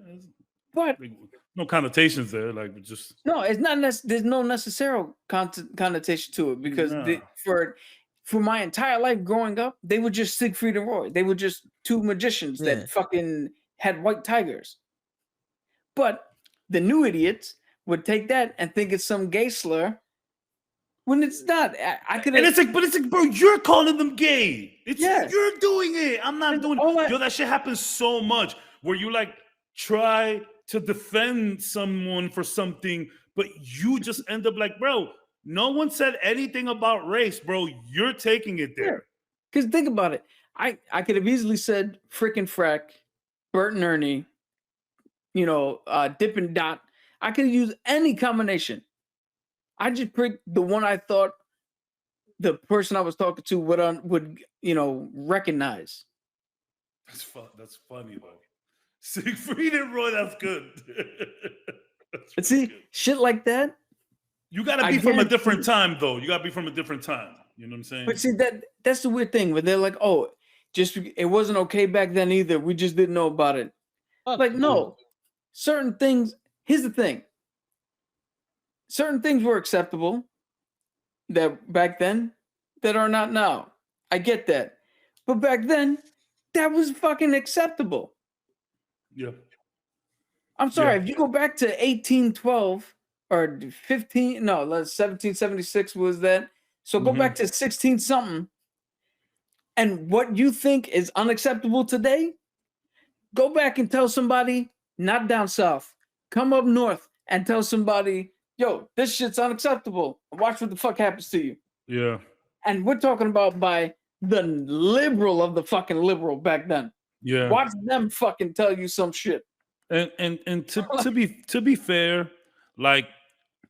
B: But
C: Like, no connotations there. Like just
B: no, it's not. There's no necessary connotation to it because
C: Nah.
B: for my entire life growing up, they were just Siegfried and Roy. They were just two magicians
A: Yeah.
B: that fucking had white tigers. But the new idiots would take that and think it's some gay slur when it's not. I could.
C: And it's like, bro, you're calling them gay. It's
B: Yeah.
C: you're doing it. I'm not
B: It's
C: doing
B: all
C: it. Yo, that shit happens so much where you like try to defend someone for something, but you just end up like, bro, no one said anything about race, bro. You're taking it there.
B: Because think about it. I could have easily said frickin' frack, Bert and Ernie, Dip and Dot. I could have used any combination. I just picked the one I thought the person I was talking to would recognize.
C: That's funny though. Siegfried and Roy, that's good.
B: But see, shit like that.
C: You gotta be from a different time, though. You gotta be from a different time. You know what I'm saying?
B: But see, that's the weird thing where they're like, oh, it wasn't okay back then either. We just didn't know about it. Like, no, certain things. Here's the thing. Certain things were acceptable that back then that are not now. I get that. But back then, that was fucking acceptable.
C: Yeah.
B: I'm sorry, if you go back to 1812 or 1776 was that. So go back to 16 something. And what you think is unacceptable today, go back and tell somebody, not down south, come up north and tell somebody, yo, this shit's unacceptable. Watch what the fuck happens to you.
C: Yeah.
B: And we're talking about by the liberal of the fucking liberal back then.
C: Yeah.
B: Watch them fucking tell you some shit.
C: And to be fair, like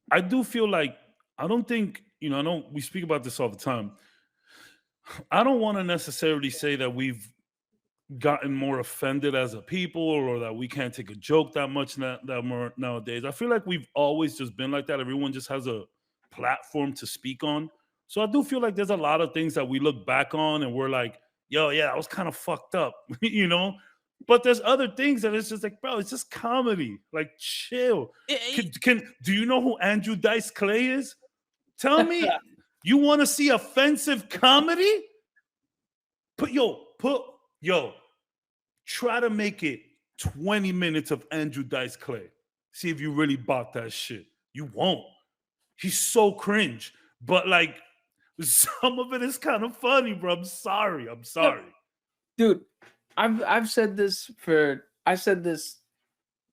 C: I do feel like I don't think, I know we speak about this all the time. I don't want to necessarily say that we've gotten more offended as a people or that we can't take a joke that much that more nowadays. I feel like we've always just been like that. Everyone just has a platform to speak on. So I do feel like there's a lot of things that we look back on and we're like, yo, yeah, that was kind of fucked up, But there's other things that it's just like, bro, it's just comedy. Like, chill. Do you know who Andrew Dice Clay is? Tell me, you want to see offensive comedy? Try to make it 20 minutes of Andrew Dice Clay. See if you really bought that shit. You won't. He's so cringe. But like, some of it is kind of funny, bro. I'm sorry.
B: Dude, I've said this for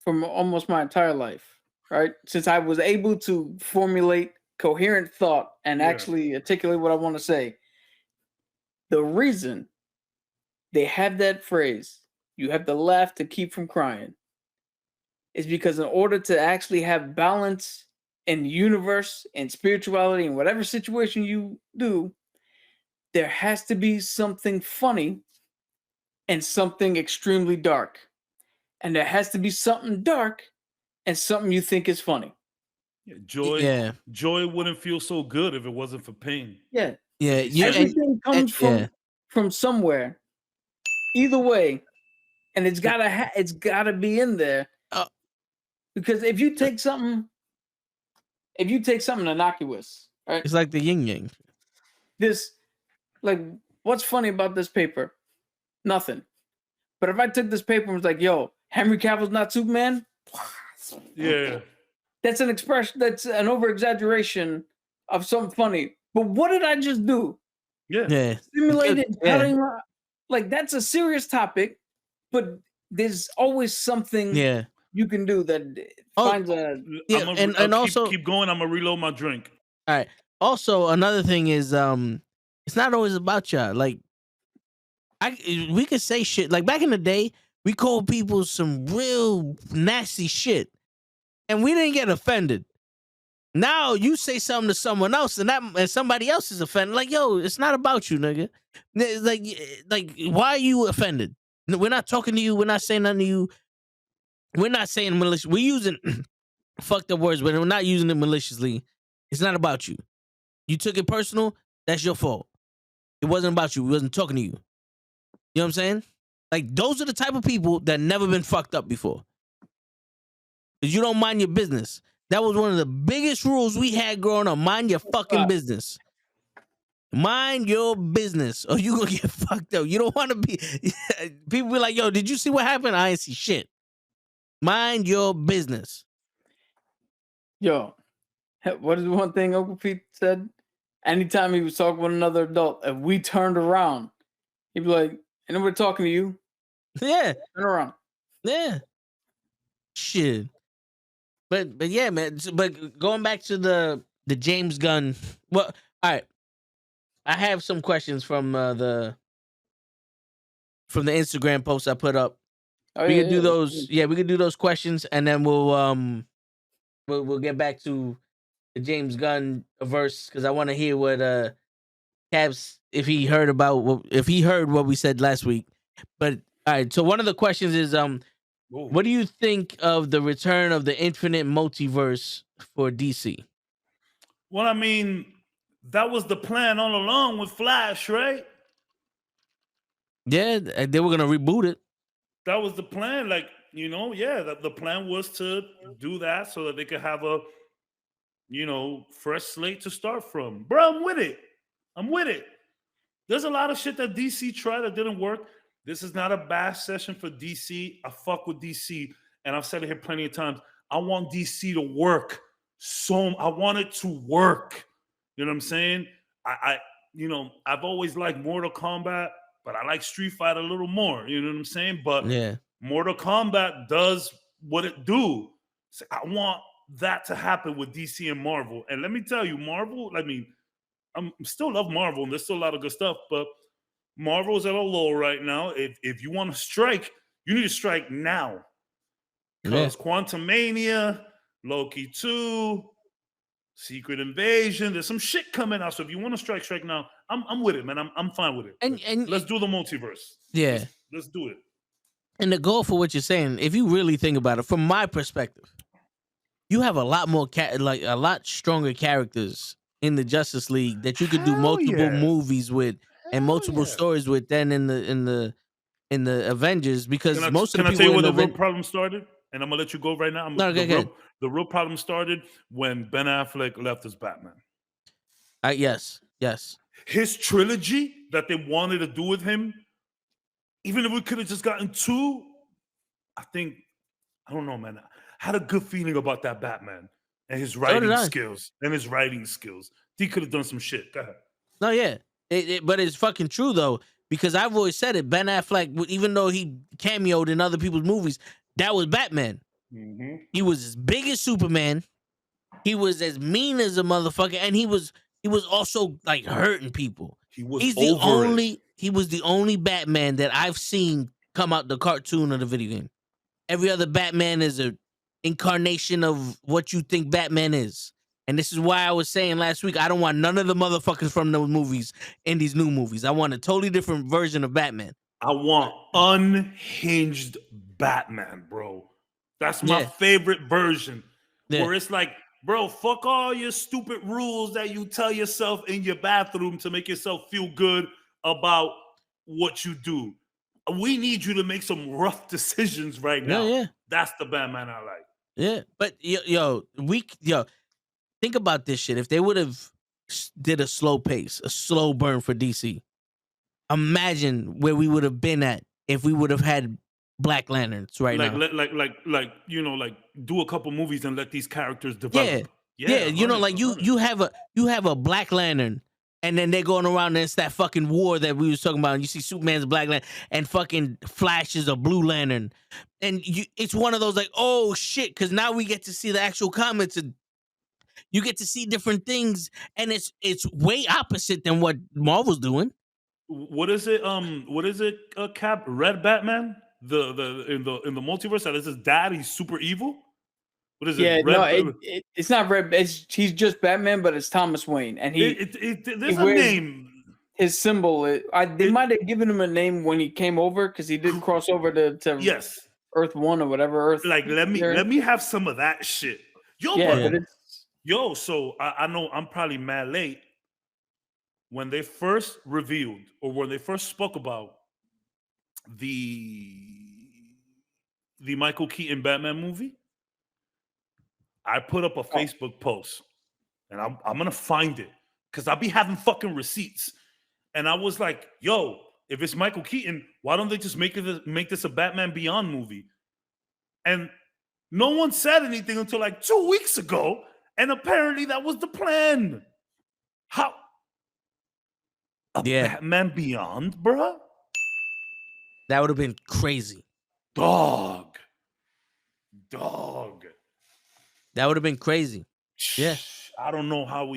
B: almost my entire life, right? Since I was able to formulate coherent thought and actually articulate what I want to say. The reason they have that phrase, you have to laugh to keep from crying, is because in order to actually have balance in the universe and spirituality in whatever situation you do, there has to be something funny and something extremely dark. And there has to be something dark and something you think is funny.
C: Yeah, joy wouldn't feel so good if it wasn't for pain.
B: Yeah.
A: Yeah.
B: Everything comes from somewhere. Either way, and it's gotta be in there. Because if you take something innocuous, right?
A: It's like the yin yang.
B: What's funny about this paper? Nothing. But if I took this paper and was like, yo, Henry Cavill's not Superman,
C: yeah.
B: That's an expression, that's an over-exaggeration of something funny. But what did I just do?
C: Yeah.
B: Simulated like that's a serious topic, but there's always something you can do that finds a
C: keep going. I'm gonna reload my drink.
A: All right. Also, another thing is it's not always about y'all. Like we could say shit. Like back in the day, we called people some real nasty shit. And we didn't get offended. Now you say something to someone else, and somebody else is offended. Like, yo, it's not about you, nigga. Like, why are you offended? We're not talking to you. We're not saying nothing to you. We're not saying malicious. We're using fucked up words, but we're not using it maliciously. It's not about you. You took it personal. That's your fault. It wasn't about you. We wasn't talking to you. You know what I'm saying? Like, those are the type of people that never been fucked up before. Because you don't mind your business. That was one of the biggest rules we had growing up. Mind your fucking business. Mind your business, or you gonna get fucked up. You don't want to be. People be like, "Yo, did you see what happened?" I ain't see shit. Mind your business.
B: Yo, what is the one thing Uncle Pete said? Anytime he was talking with another adult, if we turned around, he'd be like, "And we're talking to you."
A: Yeah,
B: turn around.
A: Yeah, shit. But yeah, man. But going back to the James Gunn. Well, all right. I have some questions from the Instagram post I put up. We could do those. Yeah, we could do those questions, and then we'll get back to the James Gunn verse because I want to hear what Cavs if he heard what we said last week. But all right, so one of the questions is what do you think of the return of the infinite multiverse for DC?
C: Well, I mean, that was the plan all along with Flash, right?
A: Yeah, they were gonna reboot it.
C: That was the plan. Like, the plan was to do that so that they could have a, fresh slate to start from. Bro, I'm with it. There's a lot of shit that DC tried that didn't work. This is not a bash session for DC. I fuck with DC, and I've said it here plenty of times. I want DC to work. I want it to work. You know what I'm saying? I've always liked Mortal Kombat, but I like Street Fighter a little more. You know what I'm saying? But
A: yeah,
C: Mortal Kombat does what it do. So I want that to happen with DC and Marvel. And let me tell you, Marvel, I mean, I still love Marvel, and there's still a lot of good stuff, but Marvel's at a low right now. If you want to strike, you need to strike now. Because Quantumania, Loki 2, Secret Invasion, there's some shit coming out. So if you want to strike now, I'm with it, man. I'm fine with it. And let's do the multiverse.
A: Yeah.
C: Let's do it.
A: And the goal for what you're saying, if you really think about it, from my perspective, you have a lot more a lot stronger characters in the Justice League that you could do multiple movies with and multiple stories with than in the Avengers because most of the people. Can I tell you where
C: the real problem started? And I'm gonna let you go right now. The real problem started when Ben Affleck left as Batman.
A: Yes.
C: His trilogy that they wanted to do with him, even if we could have just gotten 2, I don't know, man. I had a good feeling about that Batman and his writing skills. He could have done some shit. Go ahead.
A: No, yeah. But it's fucking true, though, because I've always said it. Ben Affleck, even though he cameoed in other people's movies, that was Batman.
C: Mm-hmm.
A: He was as big as Superman. He was as mean as a motherfucker. And he was also, like, hurting people. He was the only Batman that I've seen come out the cartoon or the video game. Every other Batman is a incarnation of what you think Batman is. And this is why I was saying last week, I don't want none of the motherfuckers from those movies in these new movies. I want a totally different version of Batman.
C: I want unhinged Batman, bro. That's my favorite version. Yeah. Where it's like, bro, fuck all your stupid rules that you tell yourself in your bathroom to make yourself feel good about what you do. We need you to make some rough decisions right now.
A: Yeah.
C: That's the Batman I like.
A: Yeah, but think about this shit. If they would have did a slow pace, a slow burn for DC, imagine where we would have been at if we would have had Black Lanterns now.
C: Like do a couple movies and let these characters develop.
A: Yeah. You have a Black Lantern. And then they're going around and it's that fucking war that we was talking about. And you see Superman's Black Lantern and fucking Flash is a Blue Lantern. And it's one of those like, oh shit, because now we get to see the actual comics and you get to see different things. And it's way opposite than what Marvel's doing.
C: What is it? Cap Red Batman? In the multiverse that is his dad, he's super evil. What is
B: Yeah,
C: it?
B: no, it's not Red. He's just Batman, but it's Thomas Wayne, and
C: There's a name.
B: His symbol. They might have given him a name when he came over because he did cross over to
C: yes,
B: Earth 1 or whatever. Earth.
C: like let me have some of that shit. Yo,
B: yeah, but
C: yo. So I know I'm probably mad late. When they first revealed or when they first spoke about the Michael Keaton Batman movie, I put up a Facebook post, and I'm gonna find it because I'll be having fucking receipts. And I was like, yo, if it's Michael Keaton, why don't they just make this a Batman Beyond movie? And no one said anything until like 2 weeks ago, and apparently that was the plan. How? Batman Beyond, bruh?
A: That would have been crazy.
C: Dog.
A: That would have been crazy. Yeah.
C: I don't know how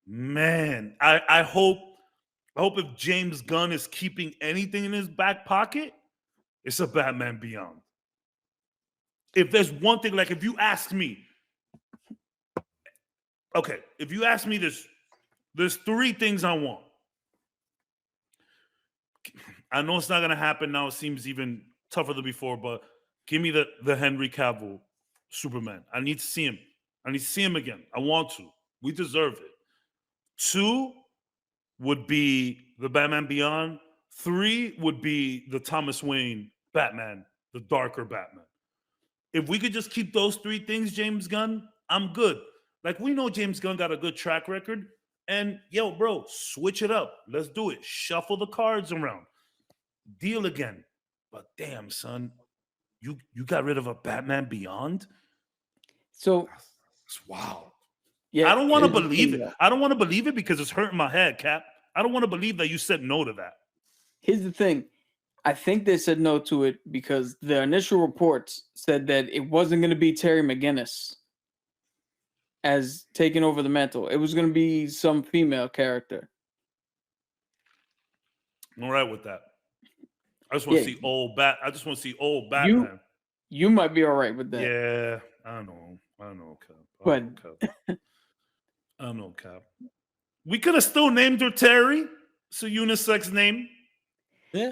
C: man. I hope if James Gunn is keeping anything in his back pocket, it's a Batman Beyond. If there's one thing, like if you ask me, okay, if you ask me this, there's 3 things I want. I know it's not gonna happen now. It seems even tougher than before, but give me the Henry Cavill Superman. I need to see him. I need to see him again. I want to. We deserve it. 2 would be the Batman Beyond. 3 would be the Thomas Wayne Batman, the darker Batman. If we could just keep those 3 things, James Gunn, I'm good. Like, we know James Gunn got a good track record. And, yo, bro, switch it up. Let's do it. Shuffle the cards around. Deal again. But damn, son, you got rid of a Batman Beyond?
B: So
C: it's wild.
B: Yeah,
C: I don't want to believe it. I don't want to believe it because it's hurting my head, Cap. I don't want to believe that you said no to that.
B: Here's the thing. I think they said no to it because the initial reports said that it wasn't going to be Terry McGinnis as taking over the mantle. It was going to be some female character.
C: I'm all right with that. I just want to see old Batman.
B: You might be all right with that.
C: Yeah, I know, Cap. I know, Cap. We could have still named her Terry. It's a unisex name.
B: Yeah,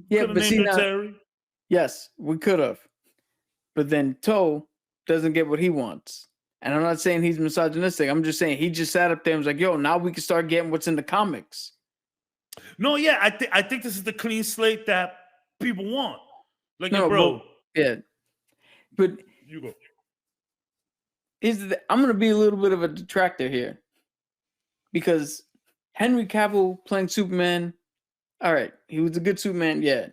B: but see now,
C: Terry.
B: Yes, we could have. But then Toe doesn't get what he wants. And I'm not saying he's misogynistic. I'm just saying he just sat up there and was like, yo, now we can start getting what's in the comics.
C: No, yeah, I think this is the clean slate that people want. Like,
B: no,
C: bro.
B: But
C: you go.
B: I'm going to be a little bit of a detractor here. Because Henry Cavill playing Superman, all right, he was a good Superman, yeah.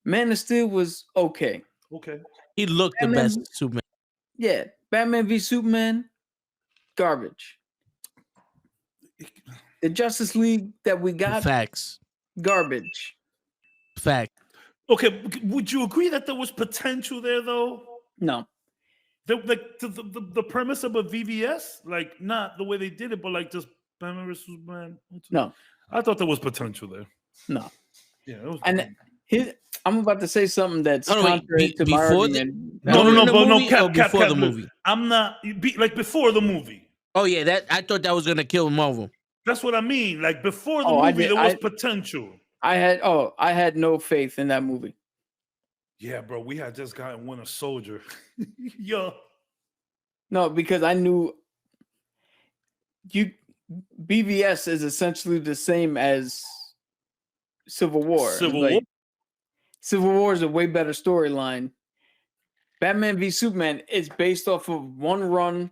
B: Man of Steel was okay.
C: Okay.
A: He looked the best Superman.
B: Yeah, Batman v Superman, garbage. The Justice League that we got,
A: facts,
B: garbage.
A: Fact.
C: Okay, would you agree that there was potential there, though?
B: No.
C: The premise of a VVS, like not the way they did it, but like just Batman vs Superman.
B: No,
C: I thought there was potential there.
B: No.
C: Yeah, it was.
B: And I'm about to say something that's contrary to my argument.
A: Before the movie.
C: I'm not like before the movie.
A: Oh yeah, I thought that was gonna kill Marvel.
C: That's what I mean. Like before the movie, there was potential.
B: I had no faith in that movie.
C: Yeah, bro, we had just gotten Winter Soldier. Yo.
B: No, because I knew BVS is essentially the same as Civil War. Civil War is a way better storyline. Batman v Superman is based off of one run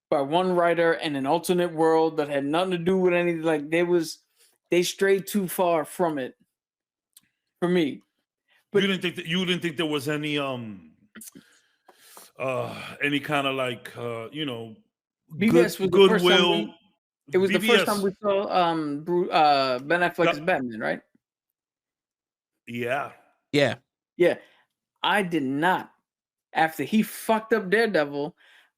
B: by one writer and an alternate world that had nothing to do with anything. Like they strayed too far from it. For me,
C: but you didn't think there was any kind of like
B: BVS was goodwill. It was the first time we saw Ben Affleck's Batman, right?
C: Yeah.
B: I did not. After he fucked up Daredevil,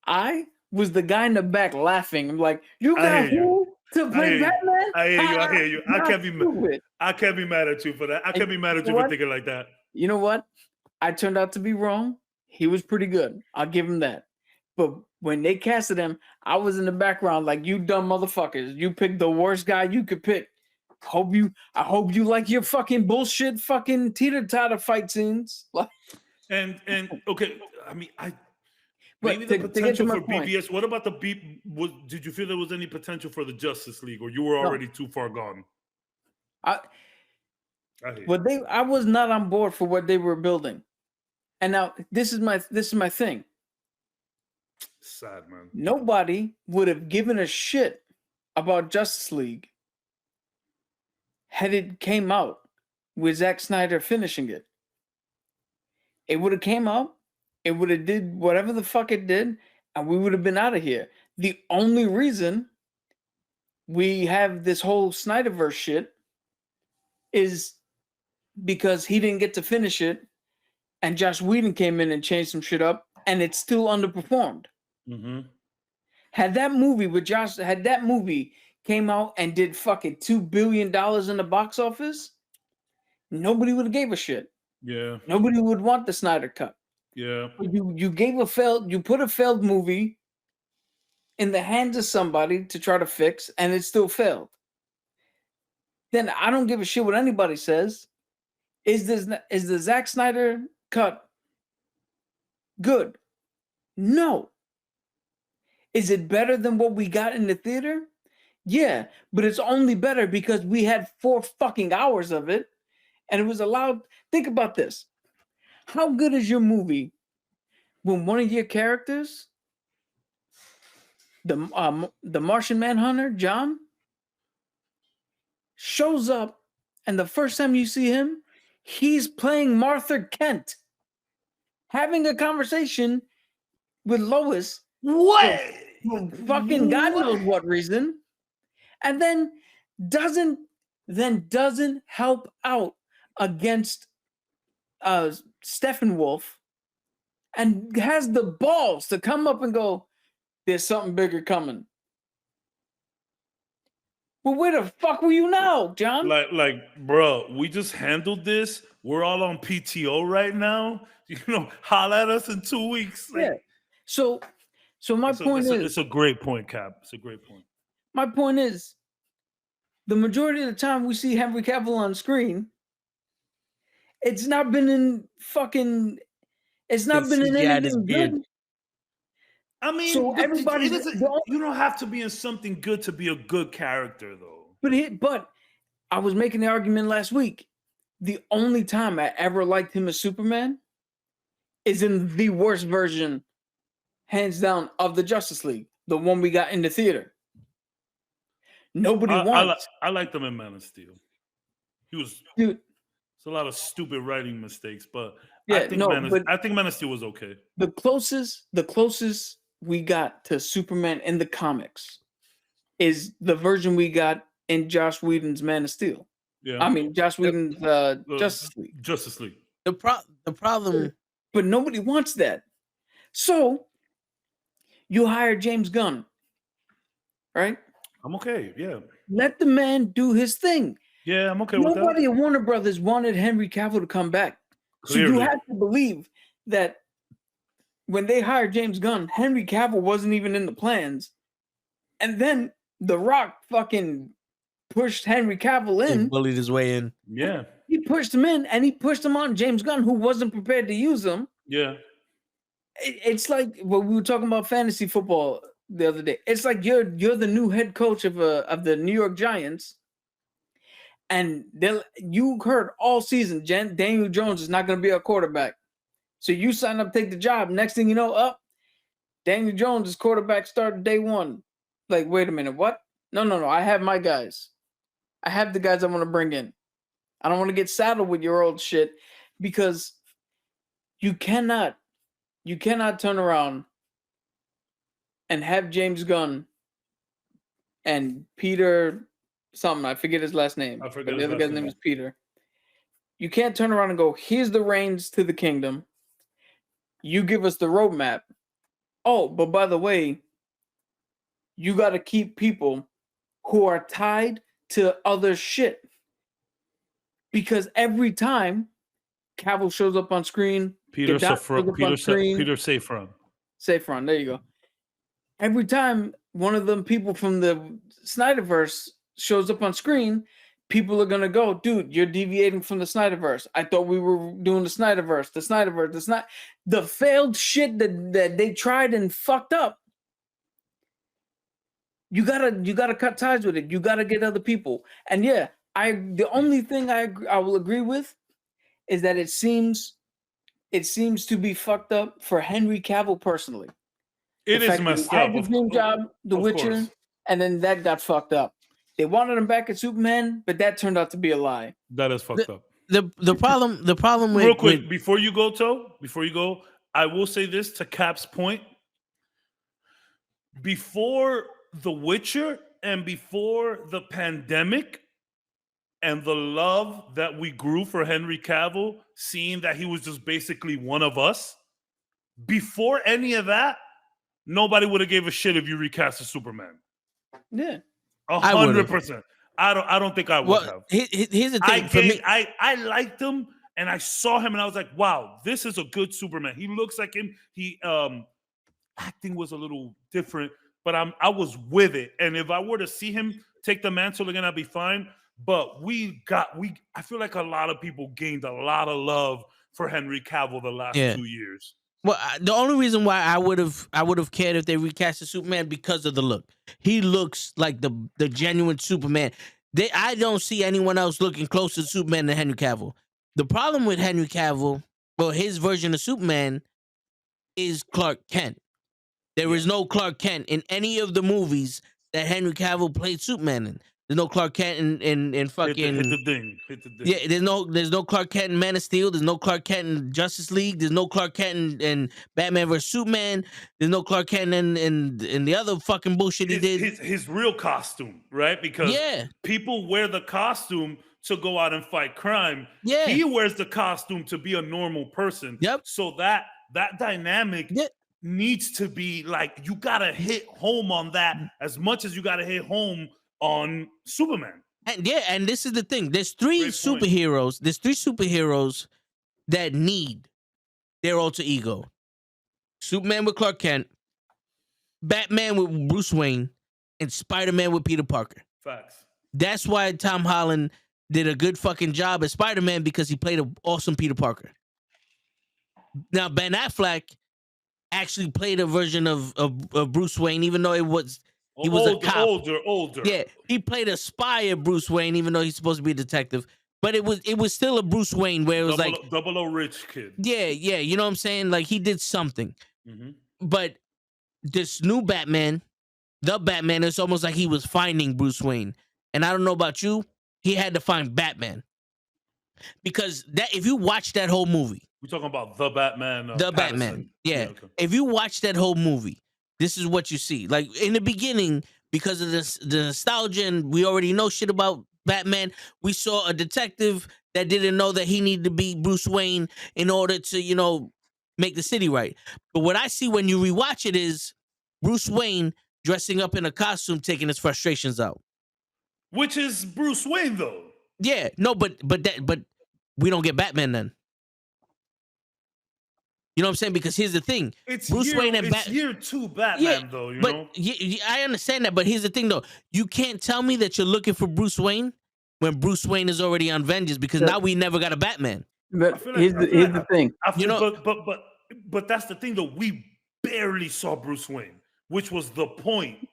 B: I was the guy in the back laughing. I'm like, you got who to play Batman?
C: I hear you. I can't be mad at you for that. I can't be mad at you for thinking like that.
B: You know what? I turned out to be wrong. He was pretty good. I'll give him that. But when they casted him, I was in the background like, you dumb motherfuckers. You picked the worst guy you could pick. I hope you like your fucking bullshit fucking teeter-totter fight scenes.
C: And okay, I mean,
B: But
C: maybe the
B: to get to
C: potential
B: my
C: for
B: point,
C: BVS. What about the did you feel there was any potential for the Justice League, or you were
B: No.
C: already too far gone?
B: I was not on board for what they were building. And now this is my thing.
C: Sad, man.
B: Nobody would have given a shit about Justice League had it came out with Zack Snyder finishing it. It would have came out, it would have did whatever the fuck it did, and we would have been out of here. The only reason we have this whole Snyderverse shit is because he didn't get to finish it, and Joss Whedon came in and changed some shit up, and it's still underperformed.
C: Mm-hmm.
B: Had that movie came out and did fucking $2 billion in the box office, nobody would have gave a shit.
C: Yeah.
B: Nobody would want the Snyder cut.
C: Yeah.
B: You put a failed movie in the hands of somebody to try to fix, and it still failed. Then I don't give a shit what anybody says. Is the Zack Snyder cut good? No. Is it better than what we got in the theater? Yeah, but it's only better because we had 4 fucking hours of it, and it was allowed. Think about this. How good is your movie when one of your characters, the Martian Manhunter, John, shows up, and the first time you see him, he's playing Martha Kent, having a conversation with Lois.
C: What?
B: For fucking God knows what reason, and then doesn't help out against Steppenwolf, and has the balls to come up and go, "There's something bigger coming." Well, where the fuck were you now, John?
C: Like, bro, we just handled this. We're all on PTO right now. Holla at us in 2 weeks. Like,
B: Yeah. So my point is,
C: it's a great point, Cap. It's a great point.
B: My point is, the majority of the time we see Henry Cavill on screen, it's not been in fucking. It's not been in anything good.
C: I mean,
B: so everybody's.
C: You don't have to be in something good to be a good character, though.
B: But I was making the argument last week. The only time I ever liked him as Superman is in the worst version, hands down, of the Justice League, the one we got in the theater. Nobody wants.
C: I liked him in Man of Steel. He was.
B: Dude,
C: it's a lot of stupid writing mistakes, but
B: yeah,
C: I think Man of Steel was okay.
B: The closest we got to Superman in the comics is the version we got in Joss Whedon's Man of Steel.
C: Yeah,
B: I mean Joss Whedon's Justice League.
C: Justice League.
A: The problem,
B: but nobody wants that. So you hire James Gunn, right?
C: I'm okay. Yeah.
B: Let the man do his thing.
C: Yeah, I'm okay with that.
B: Nobody at Warner Brothers wanted Henry Cavill to come back. Clearly. So you have to believe that when they hired James Gunn, Henry Cavill wasn't even in the plans. And then The Rock fucking pushed Henry Cavill in.
A: He bullied his way in.
C: Yeah.
B: He pushed him in, and he pushed him on James Gunn, who wasn't prepared to use him.
C: Yeah.
B: It's like what we were talking about fantasy football the other day. It's like you're the new head coach of the New York Giants, and you heard all season Daniel Jones is not going to be a quarterback. So you sign up, take the job. Next thing you know, Daniel Jones is quarterback starting day one. Like, wait a minute, what? No. I have my guys. I have the guys I want to bring in. I don't want to get saddled with your old shit, because you cannot turn around and have James Gunn and Peter something. I forget his last name. The other guy's name is Peter. You can't turn around and go, here's the reins to the kingdom. You give us the roadmap. Oh, but by the way, you got to keep people who are tied to other shit. Because every time Cavill shows up on screen,
C: Peter Safran.
B: Saffron, there you go. Every time one of them people from the Snyderverse shows up on screen, people are gonna go, dude, you're deviating from the Snyderverse. I thought we were doing the Snyderverse. The failed shit that they tried and fucked up. You gotta cut ties with it. You gotta get other people. And yeah, the only thing I will agree with is that it seems to be fucked up for Henry Cavill personally.
C: It is messed up.
B: Had the dream job, The Witcher, and then that got fucked up. They wanted him back at Superman, but that turned out to be a lie.
C: That is fucked up.
A: The problem with
C: real quick before you go, I will say this to Cap's point. Before The Witcher and before the pandemic and the love that we grew for Henry Cavill, seeing that he was just basically one of us, before any of that, nobody would have gave a shit if you recast a Superman.
B: Yeah,
C: 100%. I don't think I would have.
A: Here's the thing.
C: I liked him, and I saw him, and I was like, "Wow, this is a good Superman." He looks like him. He acting was a little different, but I was with it. And if I were to see him take the mantle again, I'd be fine. But I feel like a lot of people gained a lot of love for Henry Cavill the last 2 years.
A: Well, the only reason why I would have cared if they recasted Superman because of the look. He looks like the genuine Superman. I don't see anyone else looking closer to Superman than Henry Cavill. The problem with Henry Cavill, well, his version of Superman, is Clark Kent. There is no Clark Kent in any of the movies that Henry Cavill played Superman in. There's no Clark Kent in fucking
C: hit the ding.
A: Yeah, there's no Clark Kent in Man of Steel. There's no Clark Kent in Justice League. There's no Clark Kent in Batman vs Superman. There's no Clark Kent in the other fucking bullshit he did.
C: His real costume, right? Because people wear the costume to go out and fight crime.
A: Yeah,
C: he wears the costume to be a normal person.
A: Yep.
C: So that dynamic needs to be like, you gotta hit home on that as much as you gotta hit home on Superman.
A: And this is the thing. There's three superheroes that need their alter ego. Superman with Clark Kent, Batman with Bruce Wayne, and Spider-Man with Peter Parker.
C: Facts.
A: That's why Tom Holland did a good fucking job as Spider-Man, because he played an awesome Peter Parker. Now, Ben Affleck actually played a version of Bruce Wayne, even though he was a cop.
C: Older.
A: Yeah, he played a spy of Bruce Wayne, even though he's supposed to be a detective. But it was still a Bruce Wayne where it was
C: double O rich kid.
A: Yeah, you know what I'm saying? Like, he did something.
C: Mm-hmm.
A: But this new Batman, the Batman, it's almost like he was finding Bruce Wayne. And I don't know about you, he had to find Batman. Because if you watch that whole movie,
C: we're talking about the Batman.
A: Batman. Yeah. Okay. If you watch that whole movie, this is what you see. Like, in the beginning, because of the nostalgia, and we already know shit about Batman, we saw a detective that didn't know that he needed to be Bruce Wayne in order to, make the city right. But what I see when you rewatch it is Bruce Wayne dressing up in a costume, taking his frustrations out.
C: Which is Bruce Wayne, though.
A: Yeah, no, but we don't get Batman then. You know what I'm saying? Because here's the thing:
C: it's year 2 Batman, though. You know,
A: I understand that, but here's the thing, though: you can't tell me that you're looking for Bruce Wayne when Bruce Wayne is already on vengeance, because now we never got a Batman.
B: But here's the thing:
C: but that's the thing, though. We barely saw Bruce Wayne, which was the point.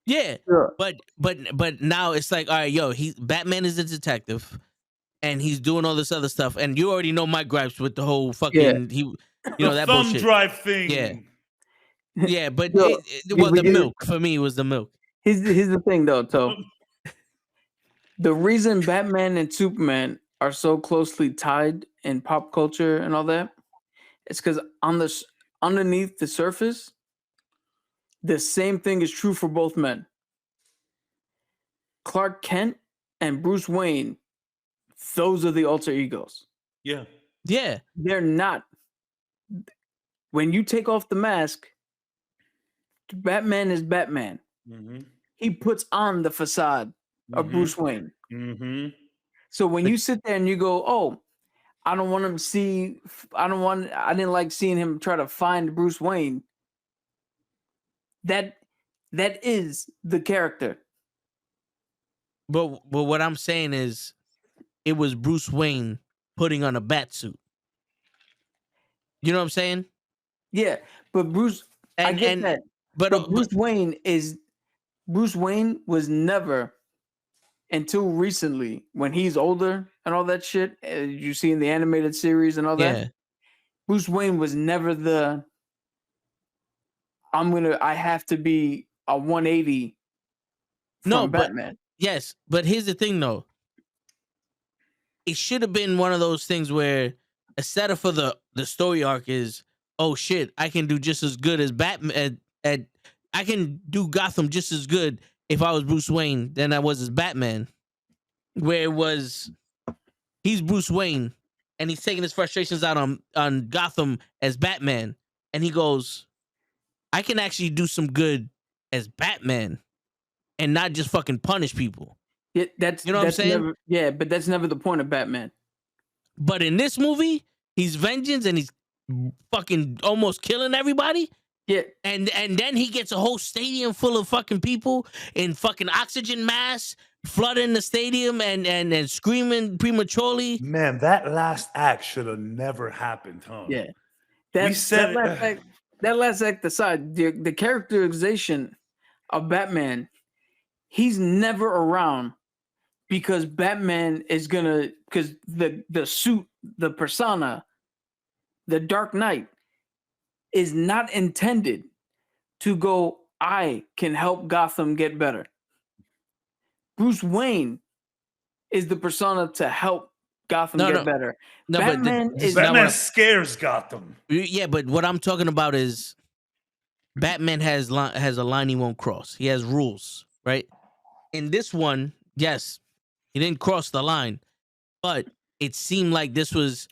A: Yeah, sure. but now it's like, all right, Batman is a detective, and he's doing all this other stuff, and you already know my gripes with the whole fucking that
C: thumb
A: bullshit.
C: Drive thing.
A: Yeah, but the milk for me was the milk.
B: Here's the thing, though. So the reason Batman and Superman are so closely tied in pop culture and all that, it's because underneath the surface, the same thing is true for both men. Clark Kent and Bruce Wayne, those are the alter egos.
C: Yeah.
B: They're not. When you take off the mask, Batman is Batman.
C: Mm-hmm.
B: He puts on the facade of Bruce Wayne.
C: Mm-hmm.
B: So when you sit there and you go, oh, I didn't like seeing him try to find Bruce Wayne. That is the character.
A: But what I'm saying is, it was Bruce Wayne putting on a bat suit. You know what I'm saying?
B: Yeah, but I get that. But Bruce Wayne was never, until recently, when he's older and all that shit, you see in the animated series and all that. Bruce Wayne was never the I have to be a 180 from Batman.
A: Yes, but here's the thing though. It should have been one of those things where instead of for the story arc is, oh shit, I can do just as good as Batman. I can do Gotham just as good if I was Bruce Wayne than I was as Batman. Where it was, he's Bruce Wayne and he's taking his frustrations out on Gotham as Batman, and he goes, I can actually do some good as Batman and not just fucking punish people.
B: Yeah, you know what I'm saying? But that's never the point of Batman.
A: But in this movie, he's vengeance and he's fucking almost killing everybody.
B: Yeah.
A: And then he gets a whole stadium full of fucking people in fucking oxygen masks, flooding the stadium and screaming prematurely.
C: Man, that last act should have never happened, huh?
B: Yeah. That last act aside, the characterization of Batman, he's never around because Batman is because the suit, the persona, the Dark Knight is not intended to go, I can help Gotham get better. Bruce Wayne is the persona to help Gotham get better.
A: No,
B: Batman
C: Batman scares Gotham.
A: Yeah, but what I'm talking about is Batman has a line he won't cross. He has rules, right? In this one, yes, he didn't cross the line, but it seemed like this was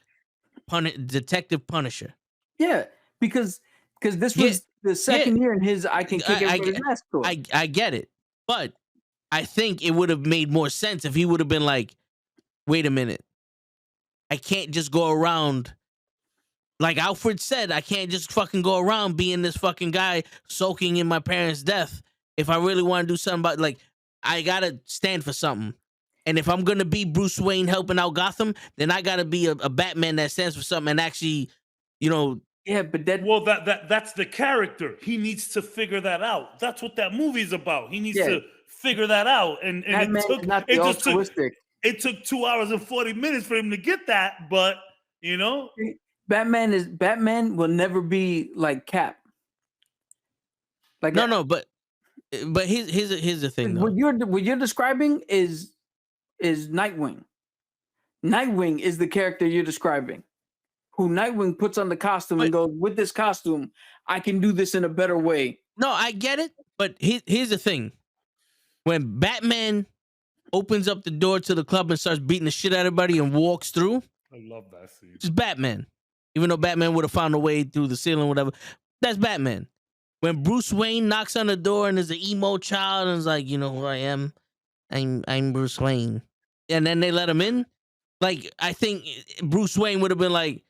A: Detective Punisher.
B: Yeah, because this was the second year in his I can kick everybody's ass tour.
A: I get it, but I think it would have made more sense if he would have been like, wait a minute, I can't just go around. Like Alfred said, I can't just fucking go around being this fucking guy soaking in my parents' death. If I really want to do something about, like, I gotta stand for something. And if I'm gonna be Bruce Wayne helping out Gotham, then I gotta be a Batman that stands for something and actually, you know.
B: Yeah, but
C: that's the character. He needs to figure that out. That's what that movie's about. He needs to figure that out. And it took 2 hours and 40 minutes for him to get that, but you know.
B: Batman will never be like Cap.
A: Like but here's the thing though.
B: What you're describing is Nightwing. Nightwing is the character you're describing. Who Nightwing puts on the costume and goes, with this costume, I can do this in a better way.
A: No, I get it, but here's the thing. When Batman opens up the door to the club and starts beating the shit out of everybody and walks through,
C: I love that scene.
A: It's Batman. Even though Batman would have found a way through the ceiling, whatever. That's Batman. When Bruce Wayne knocks on the door and there's an emo child and is like, you know who I am? I'm Bruce Wayne. And then they let him in. Like, I think Bruce Wayne would have been like,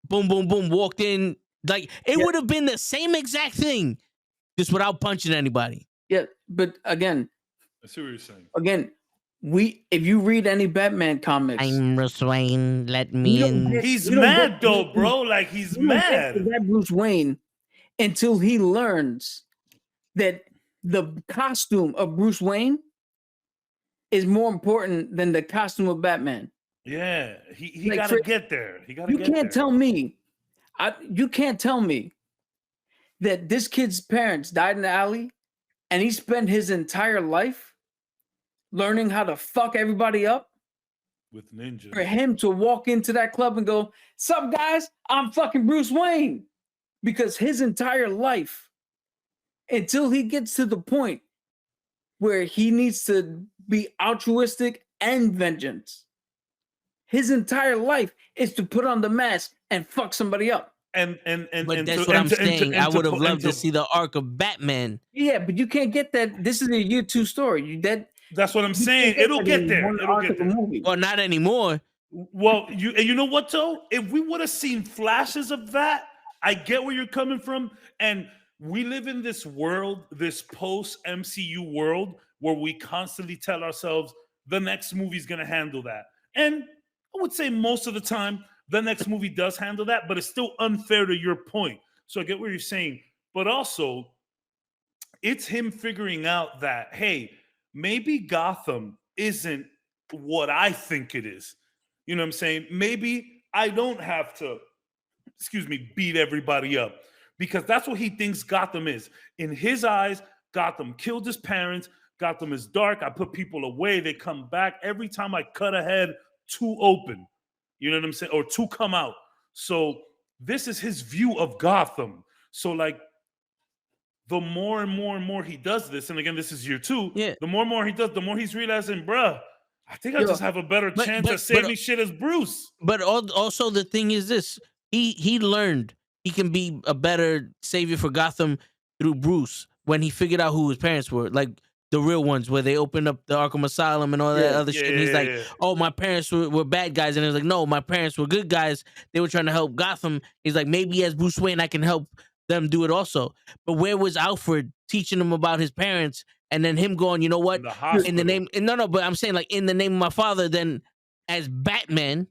A: boom, boom, boom, walked in. Like, it would have been the same exact thing, just without punching anybody.
B: Yeah, but again,
C: I see what you're saying.
B: Again, if you read any Batman comics,
A: I'm Bruce Wayne, let me in.
C: He's mad though, bro. Like, he's mad.
B: That Bruce Wayne until he learns that the costume of Bruce Wayne is more important than the costume of Batman.
C: Yeah, he got to get there.
B: You can't tell me that this kid's parents died in the alley and he spent his entire life learning how to fuck everybody up
C: with ninjas.
B: For him to walk into that club and go, "Sup, guys? I'm fucking Bruce Wayne," because his entire life, until he gets to the point where he needs to be altruistic and vengeance, his entire life is to put on the mask and fuck somebody up.
C: But
A: that's what I'm saying. I would have loved to see the arc of Batman.
B: Yeah, but you can't get that. This is a year 2 story.
C: That's what I'm saying. It'll get there. It'll get there.
A: Well, not anymore.
C: Well, you know what though? If we would have seen flashes of that, I get where you're coming from. And we live in this world, this post MCU world, where we constantly tell ourselves the next movie's going to handle that. And I would say most of the time, the next movie does handle that, but it's still unfair to your point. So I get what you're saying. But also, it's him figuring out that, hey, maybe Gotham isn't what I think it is. You know what I'm saying? Maybe I don't have to, beat everybody up, because that's what he thinks Gotham is. In his eyes, Gotham killed his parents. Gotham is dark. I put people away. They come back. Every time I cut ahead, two open. You know what I'm saying? Or two come out. So this is his view of Gotham. So like, the more and more and more he does this, and again, this is year 2, the more and more he does, the more he's realizing, bruh, I think I just have a better chance at saving shit as Bruce.
A: But also the thing is this, he learned he can be a better savior for Gotham through Bruce when he figured out who his parents were, like the real ones, where they opened up the Arkham Asylum and all that other shit. And he's like, oh, my parents were bad guys. And it was like, no, my parents were good guys. They were trying to help Gotham. He's like, maybe as Bruce Wayne, I can help them do it also. But where was Alfred teaching him about his parents, and then him going, you know what, in the name, no, but I'm saying, like, in the name of my father, then as Batman,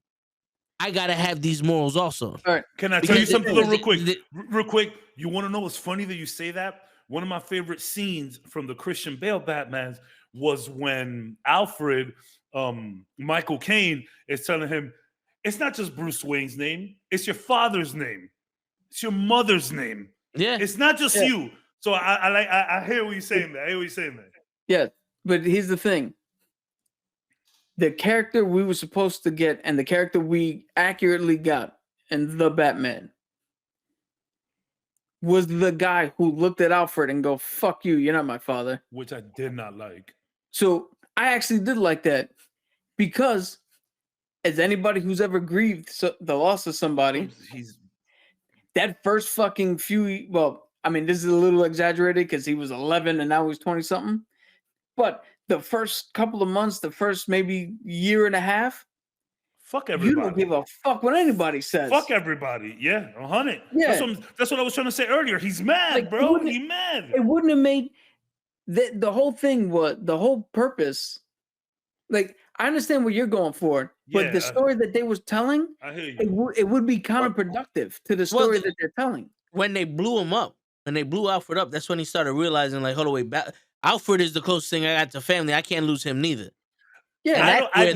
A: I gotta have these morals also.
B: All right.
C: Can I tell you something real quick? Real quick, you want to know what's funny that you say that? One of my favorite scenes from the Christian Bale Batmans was when Alfred, Michael Caine, is telling him, it's not just Bruce Wayne's name, it's your father's name. It's your mother's name.
A: Yeah.
C: It's not just you. So I hear what you're saying there. I hear what you're saying there.
B: Yeah, but here's the thing. The character we were supposed to get and the character we accurately got in The Batman was the guy who looked at Alfred and go, fuck you, you're not my father.
C: Which I did not like.
B: So I actually did like that, because as anybody who's ever grieved the loss of somebody, that first fucking few, well, I mean, this is a little exaggerated because he was 11 and now he's 20 something. But the first couple of months, the first maybe year and a half,
C: fuck everybody.
B: You don't give a fuck what anybody says.
C: Fuck everybody. Yeah, 100.
B: Yeah.
C: That's what I was trying to say earlier. He's mad, like, bro. He's mad.
B: It wouldn't have made the whole thing, the whole purpose. Like, I understand what you're going for, but the story that they was telling,
C: I hear you.
B: It would be counterproductive to the story that they're telling.
A: When they blew him up, when they blew Alfred up, that's when he started realizing, like, hold on, wait, Alfred is the closest thing I got to family. I can't lose him neither.
B: Yeah,
C: I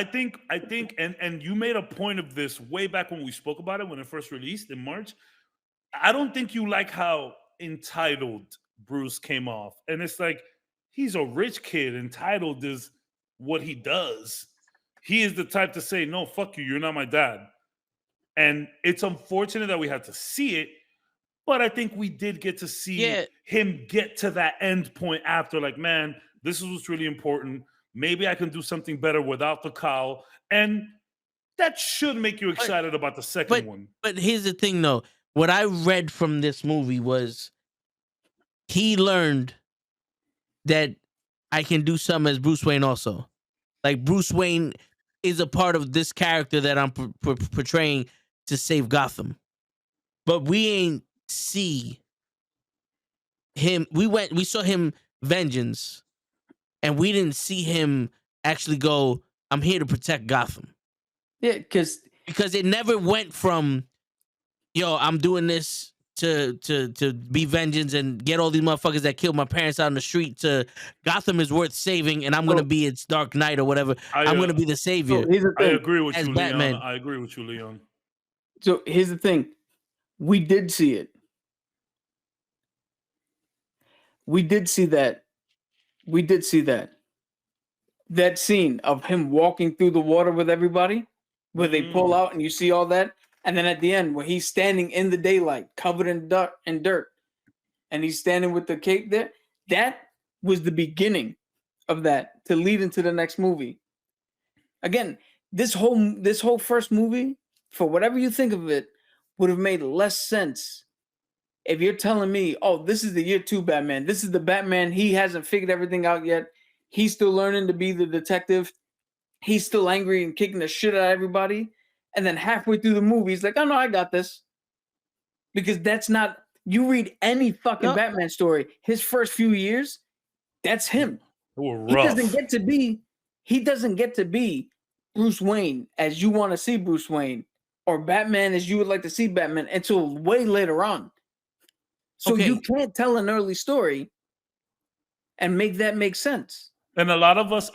C: think, and you made a point of this way back when we spoke about it when it first released in March. I don't think you like how entitled Bruce came off, and it's like, he's a rich kid. Entitled is what he does. He is the type to say, no, fuck you, you're not my dad. And it's unfortunate that we had to see it, but I think we did get to see him get to that end point after, like, man, this is what's really important. Maybe I can do something better without the cowl. And that should make you excited about the second one.
A: But here's the thing, though. What I read from this movie was he learned that I can do something as Bruce Wayne also. Like, Bruce Wayne is a part of this character that I'm portraying to save Gotham. But we ain't see him. We saw him vengeance, and we didn't see him actually go, I'm here to protect Gotham.
B: Yeah, because
A: it never went from, yo, I'm doing this to be vengeance and get all these motherfuckers that killed my parents out in the street, to Gotham is worth saving, and I'm going to be its Dark Knight or whatever. I'm going to be the savior.
C: I agree with you,
A: Batman.
C: Leon. I agree with you, Leon.
B: So here's the thing. We did see it. We did see that. That scene of him walking through the water with everybody, where they pull out and you see all that. And then at the end, where he's standing in the daylight, covered in dirt, and he's standing with the cape there, that was the beginning of that to lead into the next movie. Again, this whole first movie, for whatever you think of it, would have made less sense if you're telling me, oh, this is the year 2 Batman. This is the Batman. He hasn't figured everything out yet. He's still learning to be the detective. He's still angry and kicking the shit out of everybody. And then halfway through the movie, he's like, oh, no, I got this. Because that's not You read any fucking
A: No.
B: Batman story, his first few years, that's him.
C: They were
B: He
C: rough.
B: doesn't get to be Bruce Wayne as you want to see Bruce Wayne, or Batman as you would like to see Batman until way later on. So
A: Okay.
B: you can't tell an early story and make that make sense.
C: And a lot of us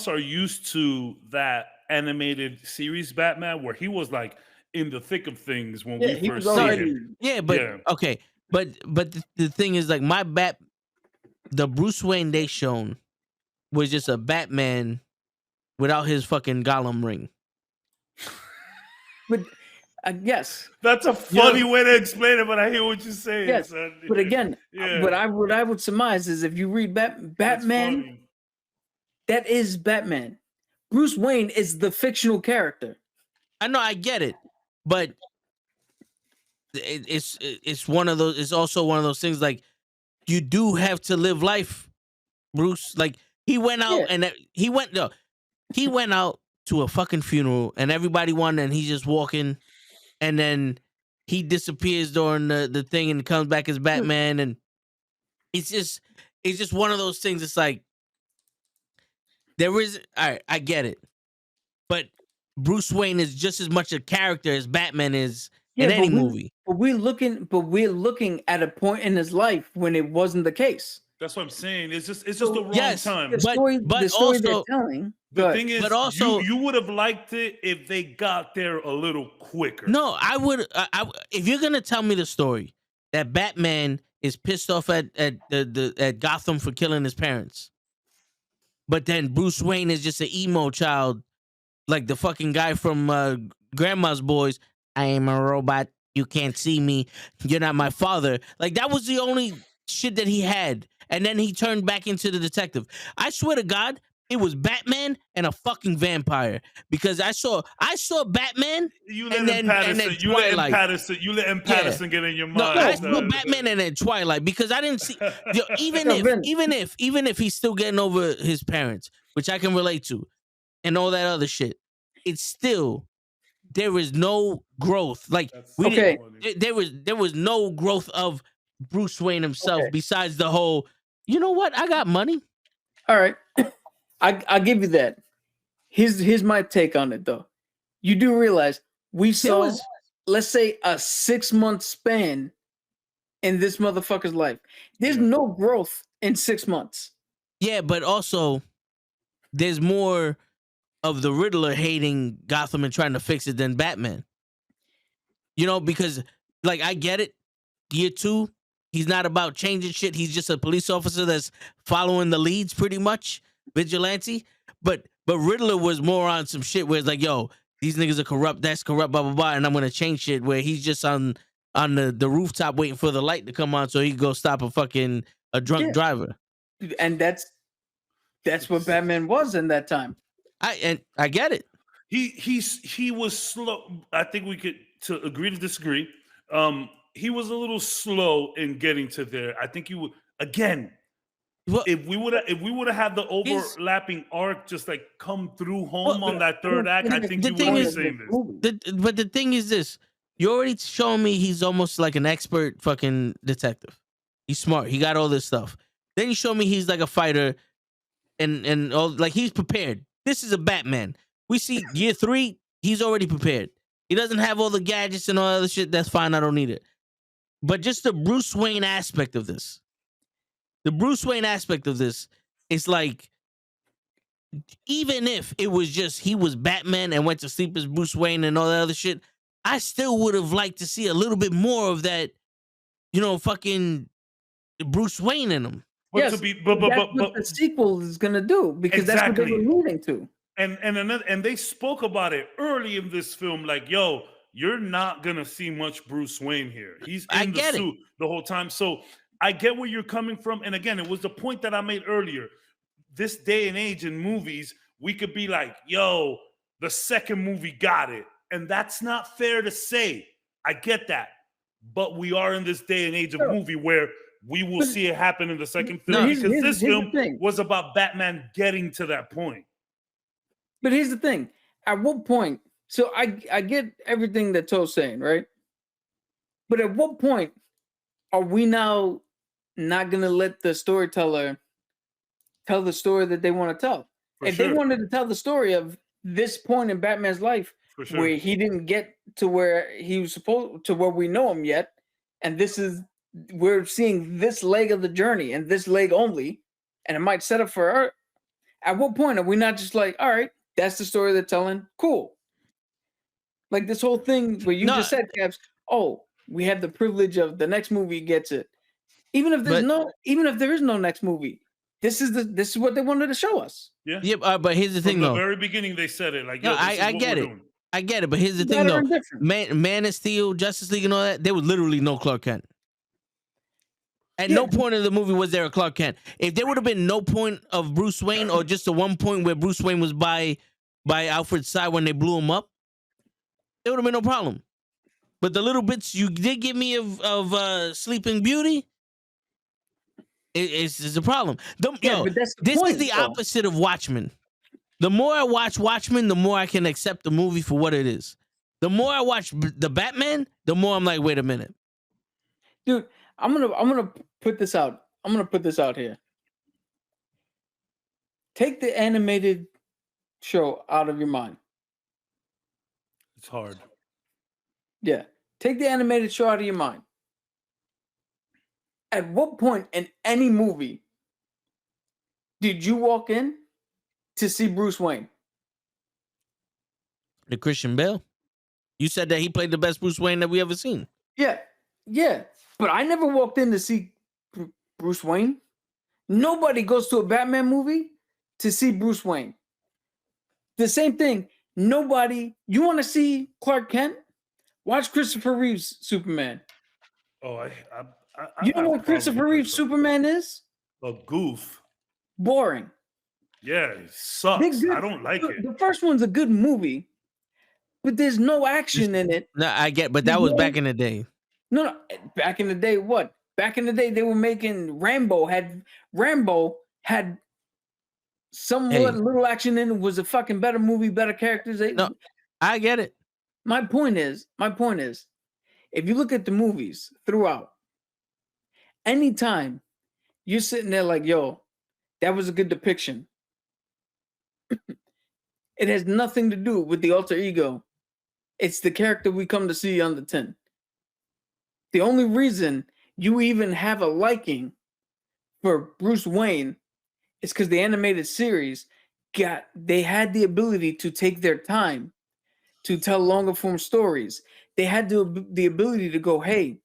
C: are used to that animated series Batman where he was like in the thick of things when
B: Yeah,
C: we
B: he
C: first
B: was
C: see
B: already.
C: him.
A: Yeah, but
C: Yeah.
A: okay, but the thing is, like, the Bruce Wayne they shown was just a Batman without his fucking Gollum ring.
B: But yes,
C: That's a funny way to explain it, but I hear what you're saying.
B: yes.
C: Son.
B: But again,
C: Yeah.
B: what I would surmise is if you read
C: That's
B: Batman,
C: funny.
B: that is Batman. Bruce Wayne is the fictional character.
A: I know, I get it, but it's one of those. It's also one of those things, like, you do have to live life, Bruce. Like, he went out and he went out to a fucking funeral and everybody won, and he's just walking, and then he disappears during the thing and comes back as Batman, and it's just one of those things. It's like, there is, all right, I get it, but Bruce Wayne is just as much a character as Batman is in any movie.
B: But we're looking at a point in his life when it wasn't the case.
C: That's what I'm saying. It's just the wrong
A: Yes,
C: time.
B: The story they're telling.
C: The thing is,
A: but also,
C: you would have liked it if they got there a little quicker.
A: No, I would. If you're gonna tell me the story that Batman is pissed off at Gotham for killing his parents, but then Bruce Wayne is just an emo child, like the fucking guy from Grandma's Boys. I am a robot. You can't see me. You're not my father. Like, that was the only shit that he had, and then he turned back into the detective. I swear to God, it was Batman and a fucking vampire, because I saw Batman and then Twilight.
C: You let him Patterson get in your mind.
A: No, I saw Batman and then Twilight, because I didn't see even if he's still getting over his parents, which I can relate to, and all that other shit, it's still, there is no growth. Like, there was no growth of Bruce Wayne himself besides the whole, you know what, I got money.
B: All right. I'll give you that. Here's my take on it, though. You do realize we saw, let's say, a 6-month span in this motherfucker's life. There's no growth in 6 months.
A: Yeah, but also there's more of the Riddler hating Gotham and trying to fix it than Batman. You know, because, like, I get it. Year 2, he's not about changing shit. He's just a police officer that's following the leads, pretty much. Vigilante. But Riddler was more on some shit where it's like, yo, these niggas are corrupt, that's corrupt, blah, blah, blah, and I'm going to change shit, where he's just on the rooftop waiting for the light to come on so he can go stop a drunk driver.
B: And that's what Batman was in that time.
A: I get it.
C: He was slow. I think we could to agree to disagree. He was a little slow in getting to there. I think he would, again, if we would have had the overlapping arc just like come through home on that third act, I think you would be saying this.
A: But the thing is this: you're already showing me he's almost like an expert fucking detective. He's smart. He got all this stuff. Then you show me he's like a fighter, and all, like, he's prepared. This is a Batman. We see year 3, he's already prepared. He doesn't have all the gadgets and all other shit. That's fine. I don't need it. But just the Bruce Wayne aspect of this. The Bruce Wayne aspect of this is like, even if it was just he was Batman and went to sleep as Bruce Wayne and all that other shit, I still would have liked to see a little bit more of that, you know, fucking Bruce Wayne in him.
C: But
B: yes,
C: to be,
B: but what the sequel is gonna do, because that's what they were alluding to.
C: And they spoke about it early in this film, like, yo, you're not gonna see much Bruce Wayne here. He's in the suit the whole time. So I get where you're coming from. And again, it was the point that I made earlier. This day and age in movies, we could be like, yo, the second movie got it. And that's not fair to say. I get that. But we are in this day and age of movie where we will see it happen in the second film, because this film was about Batman getting to that point.
B: But here's the thing. At what point? So I get everything that Toe's saying, right? But at what point are we now not going to let the storyteller tell the story that they want to tell? If they wanted to tell the story of this point in Batman's life where he didn't get to where he was supposed to, where we know him yet, and we're seeing this leg of the journey and this leg only, and it might set up for her. At what point are we not just like, all right, that's the story they're telling? Cool. Like this whole thing where you just said, Caps, oh, we have the privilege of the next movie gets it. Even if there is no next movie, this is what they wanted to show us.
C: Yeah.
A: Yeah, but here's the thing, though.
C: From the very beginning, they said it. Like,
A: no, I get it. Doing. I get it, but here's the thing, though. Man of Steel, Justice League, and all that, there was literally no Clark Kent. At no point in the movie was there a Clark Kent. If there would have been no point of Bruce Wayne, or just the one point where Bruce Wayne was by Alfred's side when they blew him up, there would have been no problem. But the little bits you did give me of Sleeping Beauty, it's a problem. This is the opposite of Watchmen. The more I watch Watchmen, the more I can accept the movie for what it is. The more I watch the Batman, the more I'm like, wait a minute,
B: dude. I'm gonna put this out. I'm gonna put this out here. Take the animated show out of your mind.
C: It's hard.
B: Yeah. Take the animated show out of your mind. At what point in any movie did you walk in to see Bruce Wayne?
A: The Christian Bale. You said that he played the best Bruce Wayne that we ever seen.
B: Yeah. But I never walked in to see Bruce Wayne. Nobody goes to a Batman movie to see Bruce Wayne. The same thing. Nobody. You want to see Clark Kent? Watch Christopher Reeve's Superman.
C: Oh,
B: you know what Christopher Reeve's Superman is?
C: A goof.
B: Boring.
C: Yeah, it sucks. I don't like it.
B: The first one's a good movie, but there's no action in it.
A: No, I get, but that was back in the day.
B: No, back in the day, what? Back in the day, they were making Rambo had somewhat little action in it. Was a fucking better movie, better characters.
A: No, I get it.
B: My point is, if you look at the movies throughout, anytime you're sitting there like, yo, that was a good depiction. It has nothing to do with the alter ego. It's the character we come to see on the tin. The only reason you even have a liking for Bruce Wayne is because the animated series they had the ability to take their time to tell longer form stories. They had the ability to go, hey,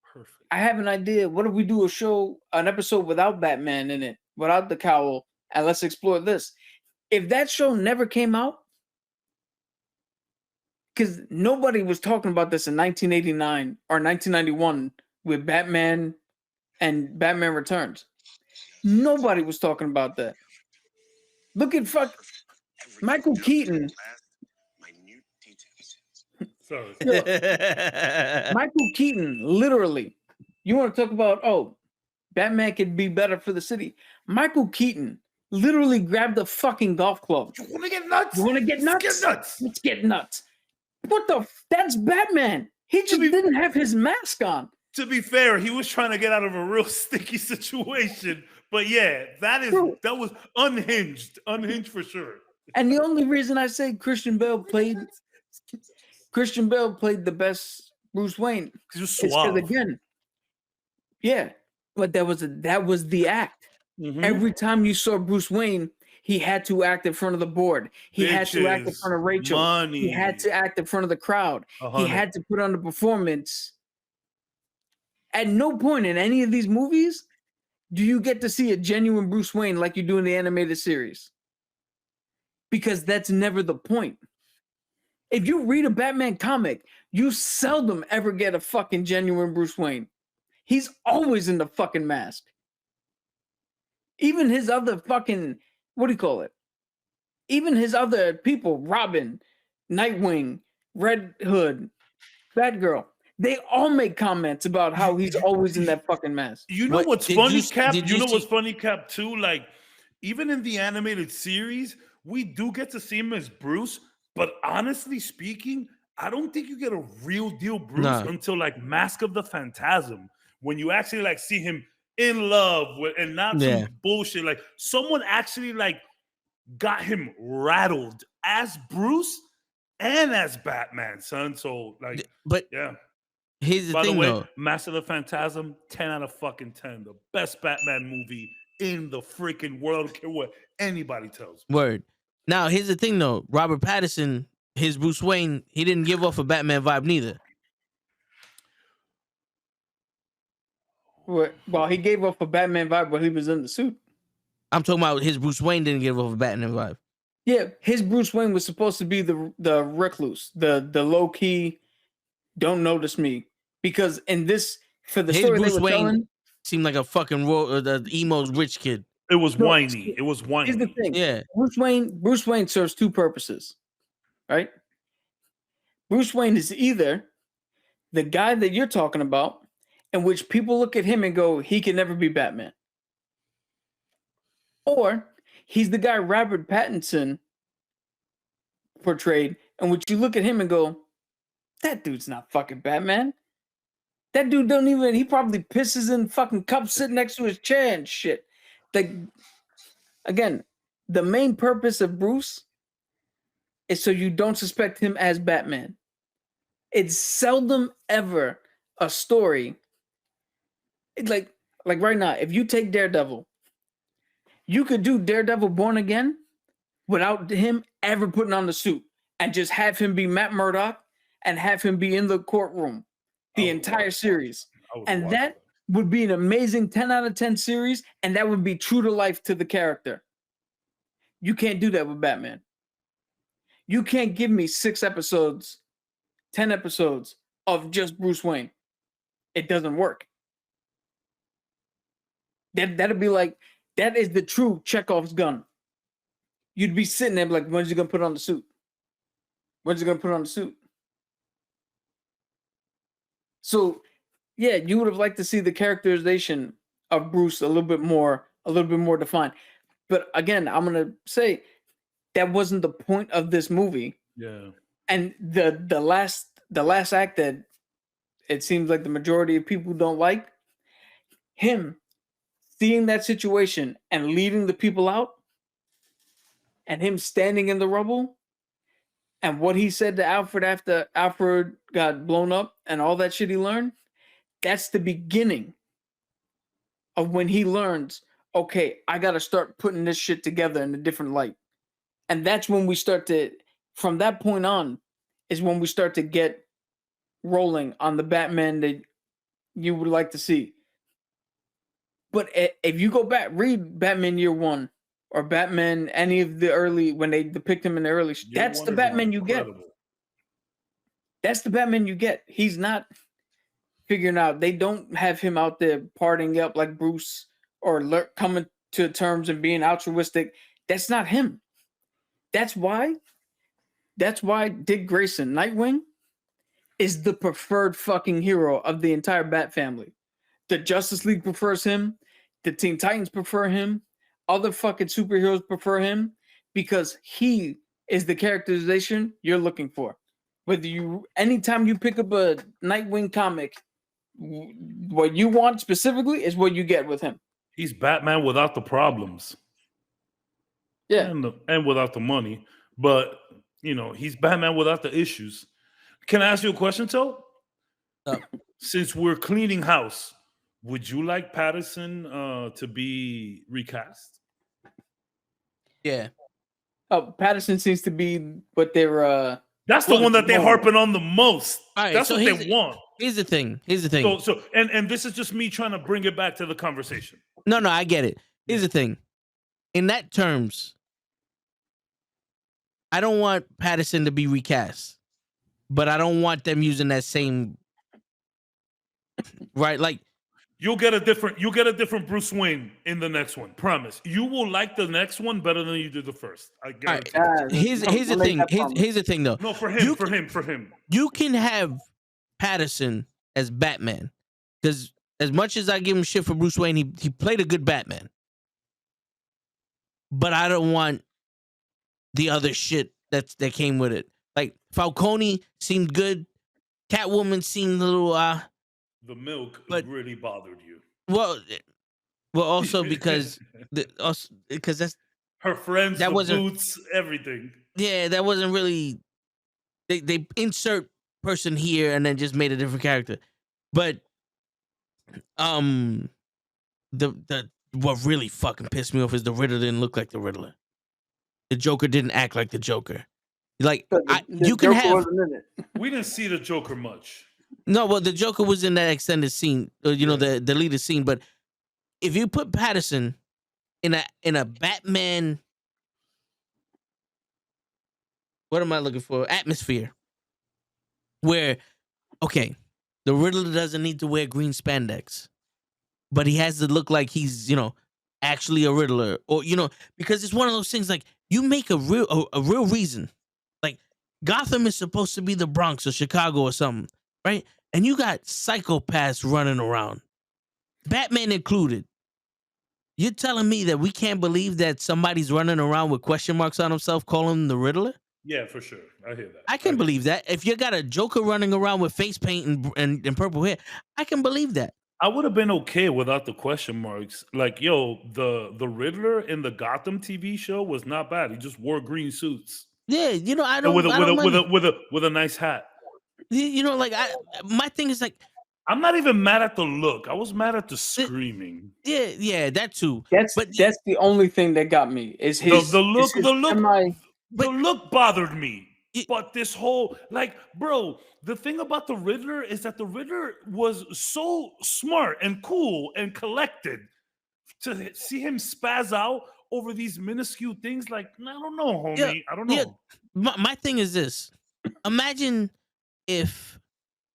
B: perfect. I have an idea. What if we do an episode without Batman in it, without the cowl, and let's explore this. If that show never came out, because nobody was talking about this in 1989 or 1991 with Batman and Batman Returns. Nobody was talking about that. Look at Michael Keaton. Michael Keaton, literally. You want to talk about, Batman could be better for the city. Michael Keaton literally grabbed a fucking golf club.
C: You want to get nuts?
B: Let's get nuts. That's Batman. He just didn't have his mask on.
C: To be fair, he was trying to get out of a real sticky situation. But yeah, that was unhinged for sure.
B: And the only reason I say Christian Bale played the best Bruce Wayne
C: is because
B: again, yeah, but that was the act. Mm-hmm. Every time you saw Bruce Wayne, he had to act in front of the board. He had to act in front of Rachel.
C: Money.
B: He had to act in front of the crowd.
C: 100.
B: He had to put on the performance. At no point in any of these movies do you get to see a genuine Bruce Wayne like you do in the animated series. Because that's never the point. If you read a Batman comic, you seldom ever get a fucking genuine Bruce Wayne. He's always in the fucking mask. Even his other fucking, even his other people, Robin, Nightwing, Red Hood, Batgirl, they all make comments about how he's always in that fucking mask.
C: You know what's funny, Cap? You know what's funny, Cap, too? Like, even in the animated series, we do get to see him as Bruce, but honestly speaking, I don't think you get a real deal Bruce until like Mask of the Phantasm, when you actually like see him in love with, and not some bullshit. Like someone actually like got him rattled as Bruce and as Batman, son. So like,
A: but
C: yeah.
A: here's the
C: By
A: thing,
C: the way,
A: though.
C: Master of the Phantasm, 10 out of fucking 10. The best Batman movie in the freaking world. I don't care what anybody tells me.
A: Word. Now, here's the thing, though. Robert Pattinson, his Bruce Wayne, he didn't give off a Batman vibe neither.
B: Well, he gave off a Batman vibe when he was in the suit.
A: I'm talking about his Bruce Wayne didn't give off a Batman vibe.
B: Yeah, his Bruce Wayne was supposed to be the recluse, the low key, don't notice me, because in this for the
A: His
B: story
A: Bruce
B: they were
A: Wayne
B: telling,
A: seemed like a fucking the emo rich kid.
C: It was whiny. It was whiny.
B: Here's the thing.
A: Yeah.
B: Bruce Wayne serves two purposes, right? Bruce Wayne is either the guy that you're talking about, in which people look at him and go, he can never be Batman. Or he's the guy Robert Pattinson portrayed, in which you look at him and go, that dude's not fucking Batman. That dude don't even, he probably pisses in fucking cups sitting next to his chair and shit. Again, the main purpose of Bruce is so you don't suspect him as Batman. It's seldom ever a story. It's like right now, if you take Daredevil, you could do Daredevil Born Again without him ever putting on the suit and just have him be Matt Murdock and have him be in the courtroom the entire series. And that would be an amazing 10 out of 10 series, and that would be true to life to the character. You can't do that with Batman. You can't give me 6 episodes, 10 episodes of just Bruce Wayne. It doesn't work. That'd be like, that is the true Chekhov's gun. You'd be sitting there like, when's he gonna put on the suit? When's he gonna put on the suit? So, yeah, you would have liked to see the characterization of Bruce a little bit more defined. But again, I'm gonna say that wasn't the point of this movie.
C: Yeah.
B: And the last act that it seems like the majority of people don't like, him seeing that situation and leading the people out, and him standing in the rubble, and what he said to Alfred after Alfred got blown up and all that shit he learned, that's the beginning of when he learns, okay, I got to start putting this shit together in a different light. And that's when we start to, from that point on, is when we start to get rolling on the Batman that you would like to see. But if you go back, read Batman Year One or Batman, any of the early, when they depict him in the early, that's the Batman you get. That's the Batman you get. He's not figuring out, they don't have him out there partying up like Bruce or coming to terms and being altruistic. That's not him. That's why Dick Grayson, Nightwing, is the preferred fucking hero of the entire Bat family. The Justice League prefers him. The Teen Titans prefer him. Other fucking superheroes prefer him because he is the characterization you're looking for. Anytime you pick up a Nightwing comic, what you want specifically is what you get with him.
C: He's Batman without the problems.
B: Yeah.
C: And without the money. But, he's Batman without the issues. Can I ask you a question, Toe? Since we're cleaning house, would you like Pattinson to be recast?
A: Yeah.
B: Oh, Pattinson seems to be what they're...
C: That's the one that they're harping on the most.
A: Right,
C: that's what they want.
A: Here's the thing.
C: So and this is just me trying to bring it back to the conversation.
A: No, I get it. Here's the thing. In that terms, I don't want Pattinson to be recast, but I don't want them using that same, right? Like,
C: you'll get a different Bruce Wayne in the next one. Promise. You will like the next one better than you did the first. I guarantee.
A: Right. Here's the thing. Here's the thing, though.
C: No, for him.
A: You can have Pattinson as Batman, because as much as I give him shit for Bruce Wayne, he played a good Batman. But I don't want the other shit that came with it. Like, Falcone seemed good. Catwoman seemed a little
C: The milk
A: But
C: really bothered you.
A: well, also because that's
C: Her friends,
A: that
C: the
A: wasn't
C: boots, everything.
A: that wasn't really they insert person here and then just made a different character. But the what really fucking pissed me off is the Riddler didn't look like the Riddler. The Joker didn't act like the Joker. Like you can
B: Joker
A: have
B: wasn't in it.
C: We didn't see the Joker much.
A: no, well the Joker was in that extended scene, the deleted scene. But if you put Patterson in a Batman, what am I looking for? Atmosphere, where okay, the Riddler doesn't need to wear green spandex, but he has to look like he's actually a Riddler, or because it's one of those things like you make a real reason. Like Gotham is supposed to be the Bronx or Chicago or something, right? And you got psychopaths running around, Batman included. You're telling me that we can't believe that somebody's running around with question marks on himself, calling him the Riddler?
C: Yeah, for sure. I hear that.
A: I can believe that. If you got a Joker running around with face paint and purple hair, I can believe that.
C: I would have been okay without the question marks. Like, yo, the Riddler in the Gotham TV show was not bad. He just wore green suits.
A: Yeah, I don't
C: with a nice hat.
A: My thing is like,
C: I'm not even mad at the look. I was mad at the screaming.
A: Yeah, that too.
B: That's the only thing that got me is his
C: the look.
B: The
C: look bothered me. But this whole bro, the thing about the Riddler is that the Riddler was so smart and cool and collected. To see him spaz out over these minuscule things, I don't know, homie.
A: Yeah,
C: I don't know.
A: Yeah. My thing is this: imagine if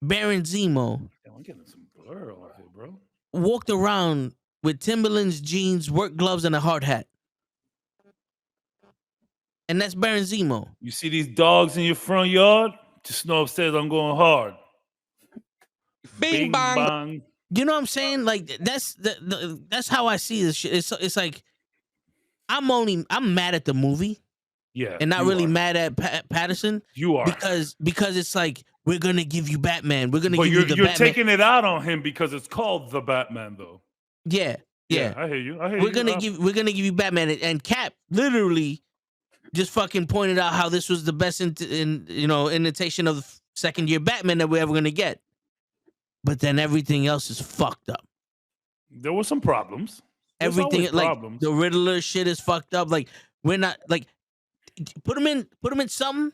A: Baron Zemo
C: I'm getting some blur off here, bro.
A: Walked around with Timberlands, jeans, work gloves, and a hard hat. And that's Baron Zemo.
C: You see these dogs in your front yard? Just know upstairs I'm going hard.
A: Bing bang. You know what I'm saying? Like that's how I see this shit. It's like I'm mad at the movie.
C: Yeah.
A: And not really mad at Patterson.
C: You are.
A: Because it's like we're gonna give you Batman. We're gonna give you the Batman.
C: You're taking it out on him because it's called the Batman though.
A: Yeah.
C: I hear you.
A: We're gonna give you Batman, and Cap literally just fucking pointed out how this was the best imitation of the second year Batman that we're ever gonna get. But then everything else is fucked up.
C: There were some problems.
A: Everything problems. The Riddler shit is fucked up. Like we're not put him in something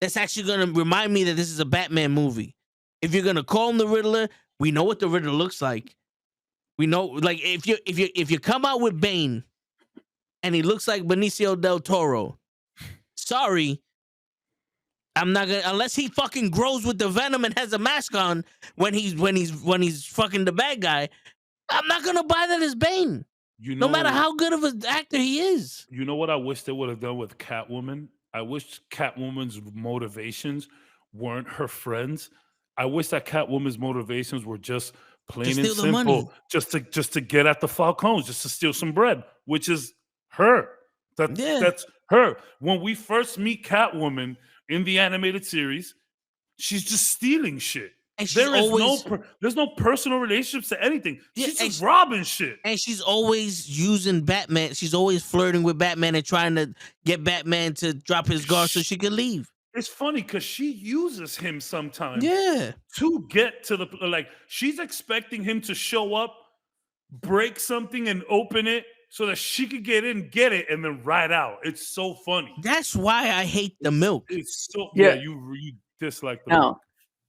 A: that's actually gonna remind me that this is a Batman movie. If you're gonna call him the Riddler, we know what the Riddler looks like. We know, if you come out with Bane and he looks like Benicio del Toro, sorry, I'm not gonna, unless he fucking grows with the venom and has a mask on when he's fucking the bad guy. I'm not gonna buy that as Bane. No matter how good of an actor he is.
C: You know what I wish they would have done with Catwoman? I wish Catwoman's motivations weren't her friends. I wish that Catwoman's motivations were just plain and simple, just to get at the Falcons, just to steal some bread, which is her. That's her. When we first meet Catwoman in the animated series, she's just stealing shit.
A: And
C: there's no personal relationships to anything. She's just robbing shit.
A: And she's always using Batman. She's always flirting with Batman and trying to get Batman to drop his guard so she can leave.
C: It's funny because she uses him sometimes.
A: Yeah.
C: To get to she's expecting him to show up, break something, and open it so that she could get in, get it, and then ride out. It's so funny.
A: That's why I hate the milk.
C: It's so you dislike the milk.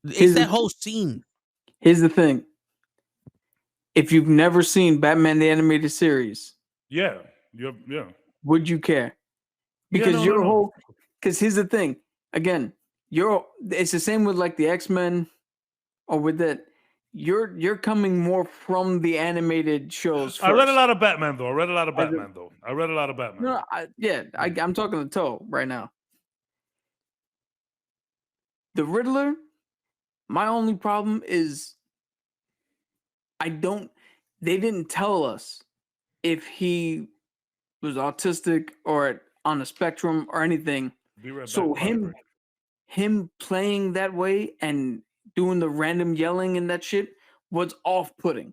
A: It's that whole scene.
B: Here's the thing. If you've never seen Batman the Animated Series, would you care? Because because here's the thing. Again, it's the same with the X-Men or with that. You're coming more from the animated shows first.
C: I read a lot of Batman though. No,
B: I'm talking to Toe right now. The Riddler, my only problem is they didn't tell us if he was autistic or on a spectrum or anything. So him playing that way and doing the random yelling and that shit was off-putting.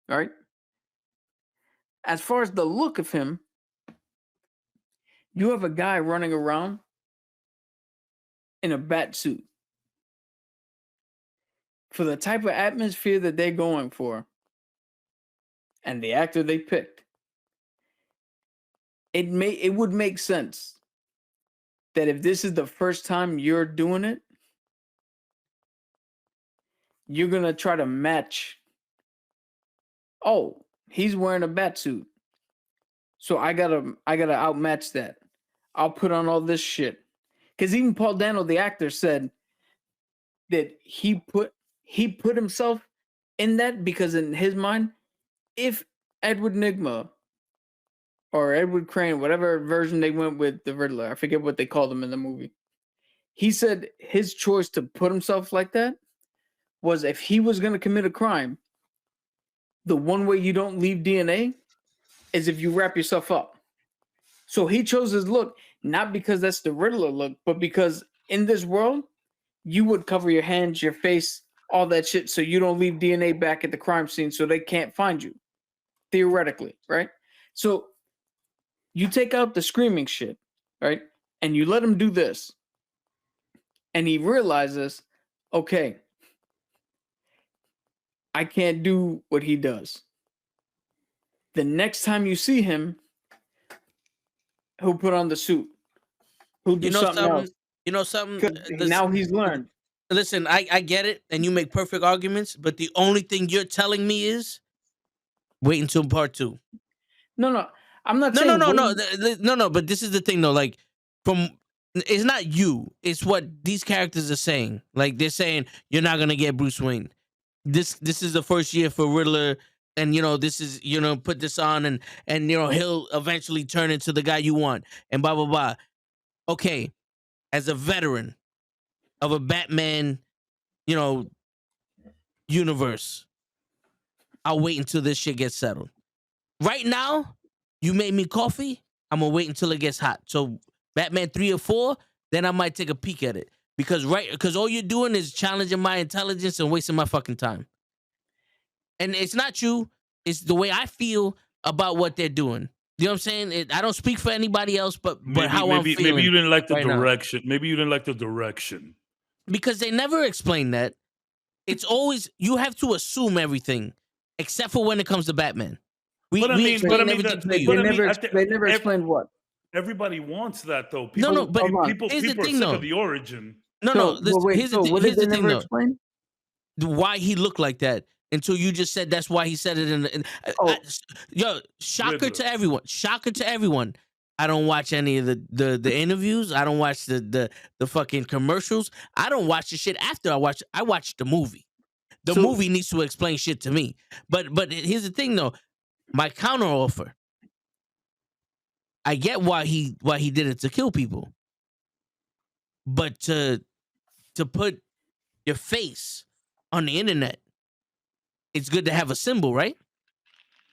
B: Right? As far as the look of him, you have a guy running around in a bat suit. For the type of atmosphere that they're going for and the actor they picked, it would make sense that if this is the first time you're doing it, you're gonna try to match. Oh, he's wearing a bat suit, so I gotta outmatch that. I'll put on all this shit. Because even Paul Dano, the actor, said that he put himself in that because in his mind, if Edward Nygma or Edward Crane, whatever version they went with the Riddler, I forget what they called him in the movie, he said his choice to put himself like that was if he was going to commit a crime, the one way you don't leave DNA is if you wrap yourself up. So he chose his look, not because that's the Riddler look, but because in this world, you would cover your hands, your face, all that shit, so you don't leave DNA back at the crime scene so they can't find you. Theoretically, right? So you take out the screaming shit, right? And you let him do this. And he realizes, okay, I can't do what he does. The next time you see him, he'll put on the suit. He'll do something else.
A: You know something?
B: Now he's learned.
A: Listen, I get it, and you make perfect arguments, but the only thing you're telling me is wait until part 2.
B: No. I'm not saying
A: no. But this is the thing, though. Like, it's not you. It's what these characters are saying. Like, they're saying you're not gonna get Bruce Wayne. This is the first year for Riddler, and this is put this on, and he'll eventually turn into the guy you want, and blah blah blah. Okay, as a veteran of a Batman, universe, I'll wait until this shit gets settled. Right now, you made me coffee. I'm gonna wait until it gets hot. So Batman 3 or 4, then I might take a peek at it because all you're doing is challenging my intelligence and wasting my fucking time. And it's not you. It's the way I feel about what they're doing. You know what I'm saying? I don't speak for anybody else, but how I'm feeling.
C: Maybe you didn't like the
A: right
C: direction.
A: Now.
C: Maybe you didn't like the direction.
A: Because they never explain that. It's always, you have to assume everything, except for when it comes to Batman. They
B: never explained what.
C: Everybody wants that, though.
A: People
C: are
A: sick
C: of the origin.
A: Here's the thing, though.
B: Explain?
A: Why he looked like that. Until you just said that's why he said it shocker to everyone. I don't watch any of the interviews. I don't watch the fucking commercials. I don't watch the shit after I watch the movie. The movie needs to explain shit to me. But here's the thing, though. My counter offer. I get why he did it to kill people. But to put your face on the internet, it's good to have a symbol, right?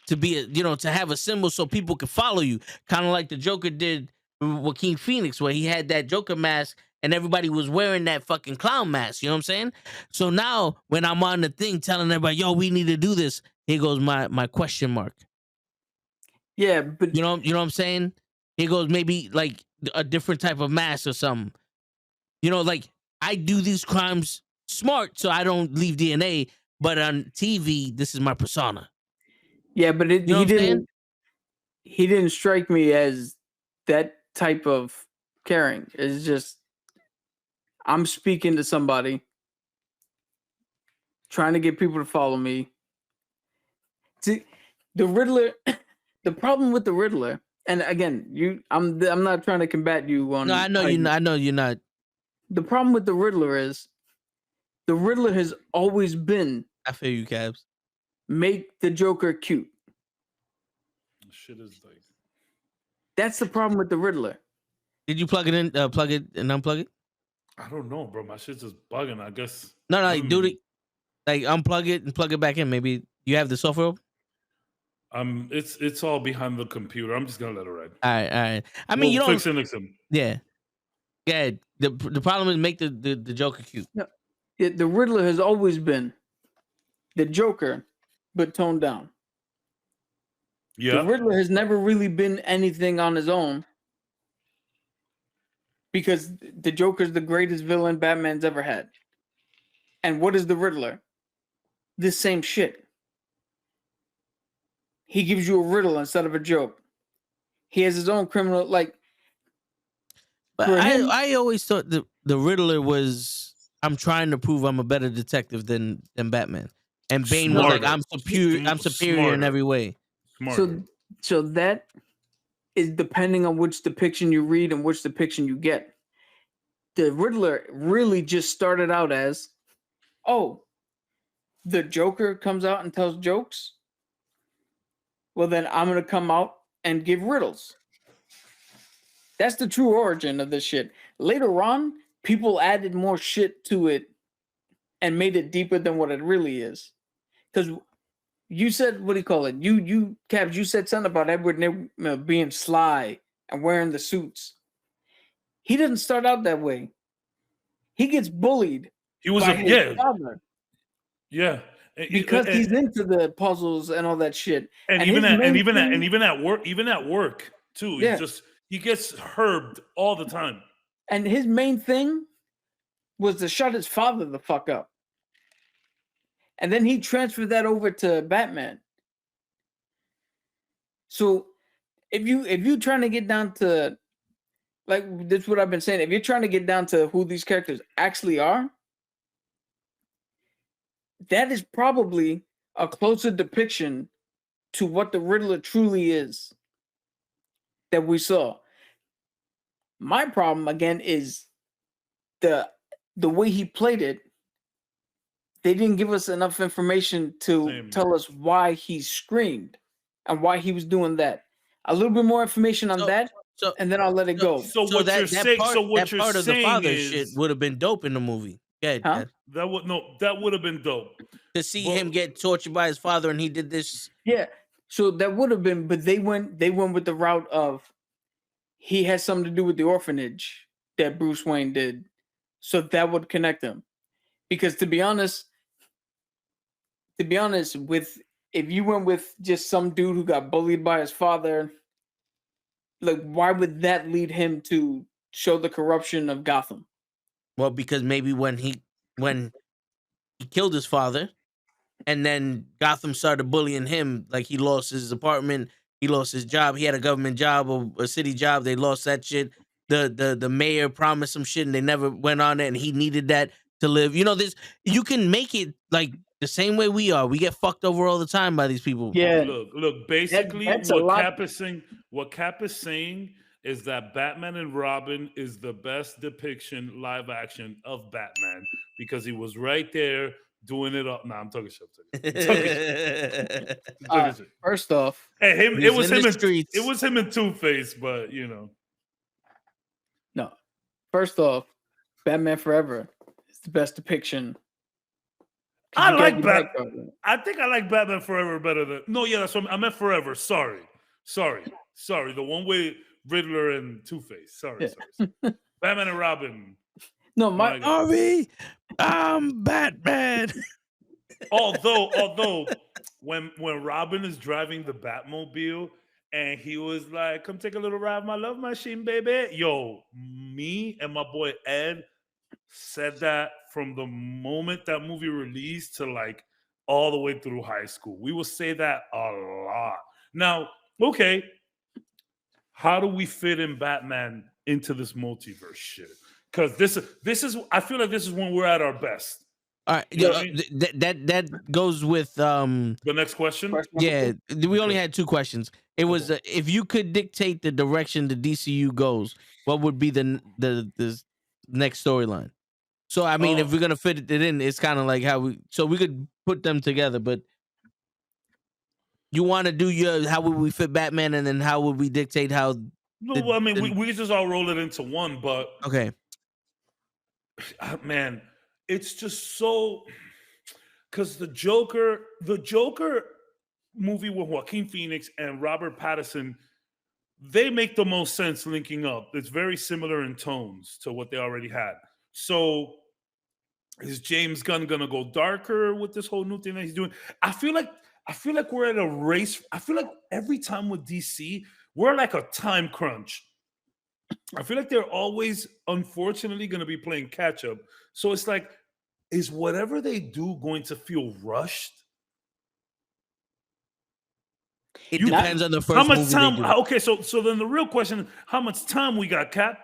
A: To be to have a symbol so people can follow you. Kind of like the Joker did with Joaquin Phoenix, where he had that Joker mask and everybody was wearing that fucking clown mask. You know what I'm saying? So now when I'm on the thing telling everybody, yo, we need to do this, here goes my question mark.
B: Yeah, but
A: you know what I'm saying? Here goes maybe like a different type of mask or something. Like I do these crimes smart so I don't leave DNA. But on TV, this is my persona.
B: Yeah, but he didn't strike me as that type of caring. It's just I'm speaking to somebody, trying to get people to follow me. See, the Riddler. The problem with the Riddler, and again, I'm not trying to combat you on.
A: No, I know you're not. I know you're not.
B: The problem with the Riddler is, the Riddler has always been.
A: I feel you, Cabs.
B: Make the Joker cute.
C: Shit is like.
B: That's the problem with the Riddler.
A: Did you plug it in, plug it and unplug it?
C: I don't know, bro. My shit's just bugging. I guess.
A: No, do it. Like unplug it and plug it back in. Maybe you have the software.
C: It's all behind the computer. I'm just gonna let it ride.
A: All right. I mean, you don't
C: fix it.
A: Yeah. Yeah. The problem is make the Joker cute.
B: No. The Riddler has always been the Joker, but toned down.
C: Yeah.
B: The Riddler has never really been anything on his own because the Joker's the greatest villain Batman's ever had. And what is the Riddler? This same shit. He gives you a riddle instead of a joke. He has his own criminal, like.
A: But
B: For him-
A: I always thought the Riddler was, I'm trying to prove I'm a better detective than Batman. And Bane was like, I'm superior in
C: Smarter.
A: every way.
C: Smarter.
B: So that is depending on which depiction you read and which depiction you get. The Riddler really just started out as, oh, the Joker comes out and tells jokes. Well, then I'm going to come out and give riddles. That's the true origin of this shit. Later on, people added more shit to it and made it deeper than what it really is. Because you said, what do you call it? You Cabs, you said something about Edward Nygma being sly and wearing the suits. He didn't start out that way. He gets bullied.
C: He was
B: by his father.
C: Yeah.
B: Because he's into the puzzles and all that shit.
C: And even at work too.
B: Yeah.
C: He gets herbed all the time.
B: And his main thing was to shut his father the fuck up. And then he transferred that over to Batman. So if you're trying to get down to, like, that's what I've been saying, if you're trying to get down to who these characters actually are, that is probably a closer depiction to what the Riddler truly is that we saw. My problem, again, is the way he played it. They didn't give us enough information to tell us why he screamed and why he was doing that. A little bit more information on that, and then I'll let it go.
C: So what you're saying
A: of the father shit would have been dope in the movie. Yeah,
B: huh?
C: That would have been dope
A: to see him get tortured by his father, and he did this.
B: Yeah, so that would have been, but they went with the route of he has something to do with the orphanage that Bruce Wayne did, so that would connect them. Because to be honest, if you went with just some dude who got bullied by his father, like, why would that lead him to show the corruption of Gotham?
A: Well, because maybe when he killed his father, and then Gotham started bullying him, like he lost his apartment, he lost his job, he had a government job or a city job, they lost that shit. The mayor promised some shit and they never went on it, and he needed that to live. You know, this, you can make it like the same way we are. We get fucked over all the time by these people.
B: Yeah.
C: Look. Basically, what Cap is saying is that Batman and Robin is the best depiction live action of Batman because he was right there doing it up. Nah, I'm talking shit.
B: First off,
C: it was him and Two-Face, but you know.
B: No. First off, Batman Forever is the best depiction.
C: I like Batman. I think I like Batman Forever better than. No, yeah, that's what I meant. Forever. Sorry. The one with Riddler and Two-Face. Sorry. Batman and Robin.
B: No,
A: Harvey, I'm Batman.
C: Although, when Robin is driving the Batmobile and he was like, "Come take a little ride, my love machine, baby." Yo, me and my boy Ed said that from the moment that movie released to like all the way through high school. We will say that a lot. Now, okay, how do we fit in Batman into this multiverse shit? Because this is I feel like this is when we're at our best.
A: All right, that goes with
C: the next question.
A: Yeah, we only had two questions. It was if you could dictate the direction the DCU goes, what would be the next storyline? So I mean, if we're gonna fit it in, it's kind of like how we could put them together. But you want to do how would we fit Batman, and then how would we dictate how?
C: No, I mean we just all roll it into one, but
A: okay,
C: man, it's just so because the Joker movie with Joaquin Phoenix and Robert Pattinson, they make the most sense linking up. It's very similar in tones to what they already had. So Is James Gunn gonna go darker with this whole new thing that he's doing? I feel like we're at a race. I feel like every time with DC, we're like a time crunch. I feel like they're always, unfortunately, going to be playing catch up. So it's like, is whatever they do going to feel rushed?
A: It
C: You-
A: depends on the
C: How
A: first
C: much
A: movie
C: time?
A: they do.
C: Okay, so then the real question: how much time we got, Cap?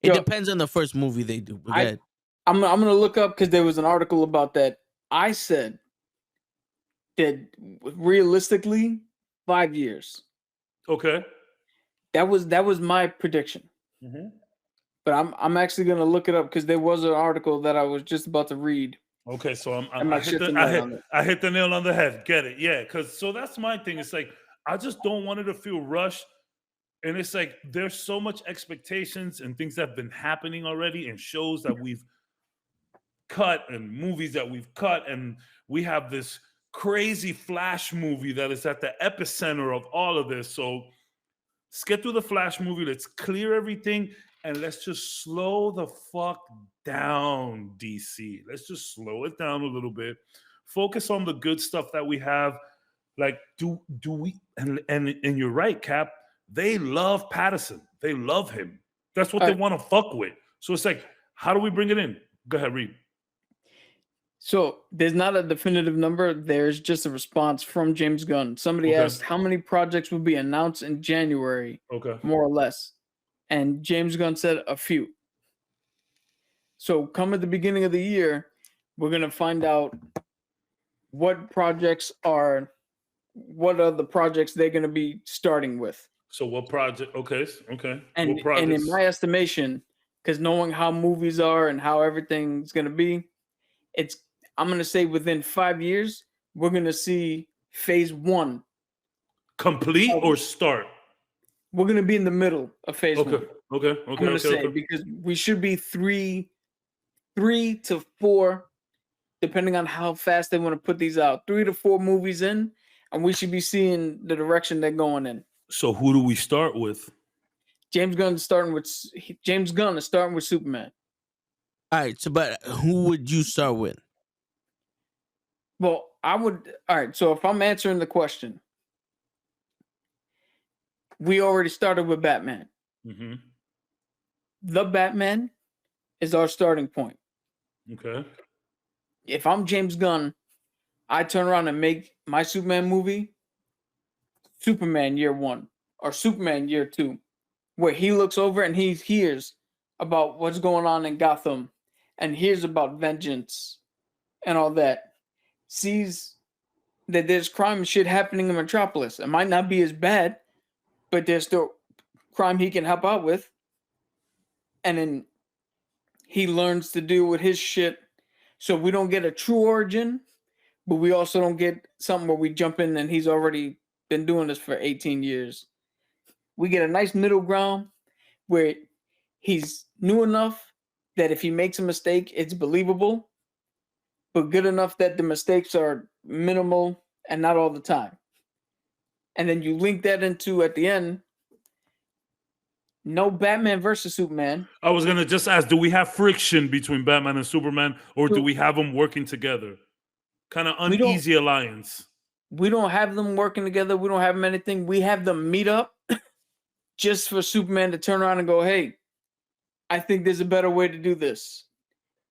A: It
B: Yo,
A: depends on the first movie they do. But go ahead.
B: I'm gonna look up because there was an article about that. I said that realistically, 5 years.
C: Okay.
B: That was my prediction.
C: Mhm.
B: But I'm actually gonna look it up because there was an article that I was just about to read.
C: Okay, so
B: Am I shifting light on it?
C: I hit the nail on the head. Get it? Yeah, because so that's my thing. It's like I just don't want it to feel rushed, and it's like there's so much expectations and things that have been happening already, and shows that we've cut and movies that we've cut, and we have this crazy Flash movie that is at the epicenter of all of this. So let's get through the Flash movie. Let's clear everything. And let's just slow the fuck down, DC. Let's just slow it down a little bit. Focus on the good stuff that we have. Like, do we? And you're right, Cap. They love Patterson. They love him. That's what they want to fuck with. So it's like, how do we bring it in? Go ahead, Reed.
B: So there's not a definitive number. There's just a response from James Gunn. Somebody
C: Okay.
B: asked how many projects will be announced in January,
C: Okay.
B: more or less. And James Gunn said a few. So come at the beginning of the year, we're gonna find out what are the projects they're gonna be starting with.
C: So what project? Okay. Okay.
B: And
C: what projects?
B: in my estimation, because knowing how movies are and how everything's gonna be, I'm gonna say within 5 years, we're gonna see phase 1
C: complete or start?
B: We're gonna be in the middle of phase 1.
C: Okay.
B: I'm gonna say because we should be three to 4, depending on how fast they want to put these out. 3 to 4 movies in, and we should be seeing the direction they're going in.
C: So who do we start with?
B: James Gunn is starting with Superman.
A: All right. So, but who would you start with?
B: Well, I would. All right. So if I'm answering the question, we already started with Batman.
C: Mm-hmm.
B: The Batman is our starting point.
C: Okay.
B: If I'm James Gunn, I turn around and make my Superman movie Superman Year 1 or Superman Year 2, where he looks over and he hears about what's going on in Gotham and hears about vengeance and all that. Sees that there's crime and shit happening in Metropolis. It might not be as bad, but there's still crime he can help out with. And then he learns to deal with his shit. So we don't get a true origin, but we also don't get something where we jump in and he's already been doing this for 18 years. We get a nice middle ground where he's new enough that if he makes a mistake, it's believable, but good enough that the mistakes are minimal and not all the time. And then you link that into, at the end, no Batman versus Superman.
C: I was going to just ask, do we have friction between Batman and Superman, or do we have them working together? Kind of uneasy alliance.
B: We don't have them working together. We don't have them anything. We have them meet up just for Superman to turn around and go, hey, I think there's a better way to do this.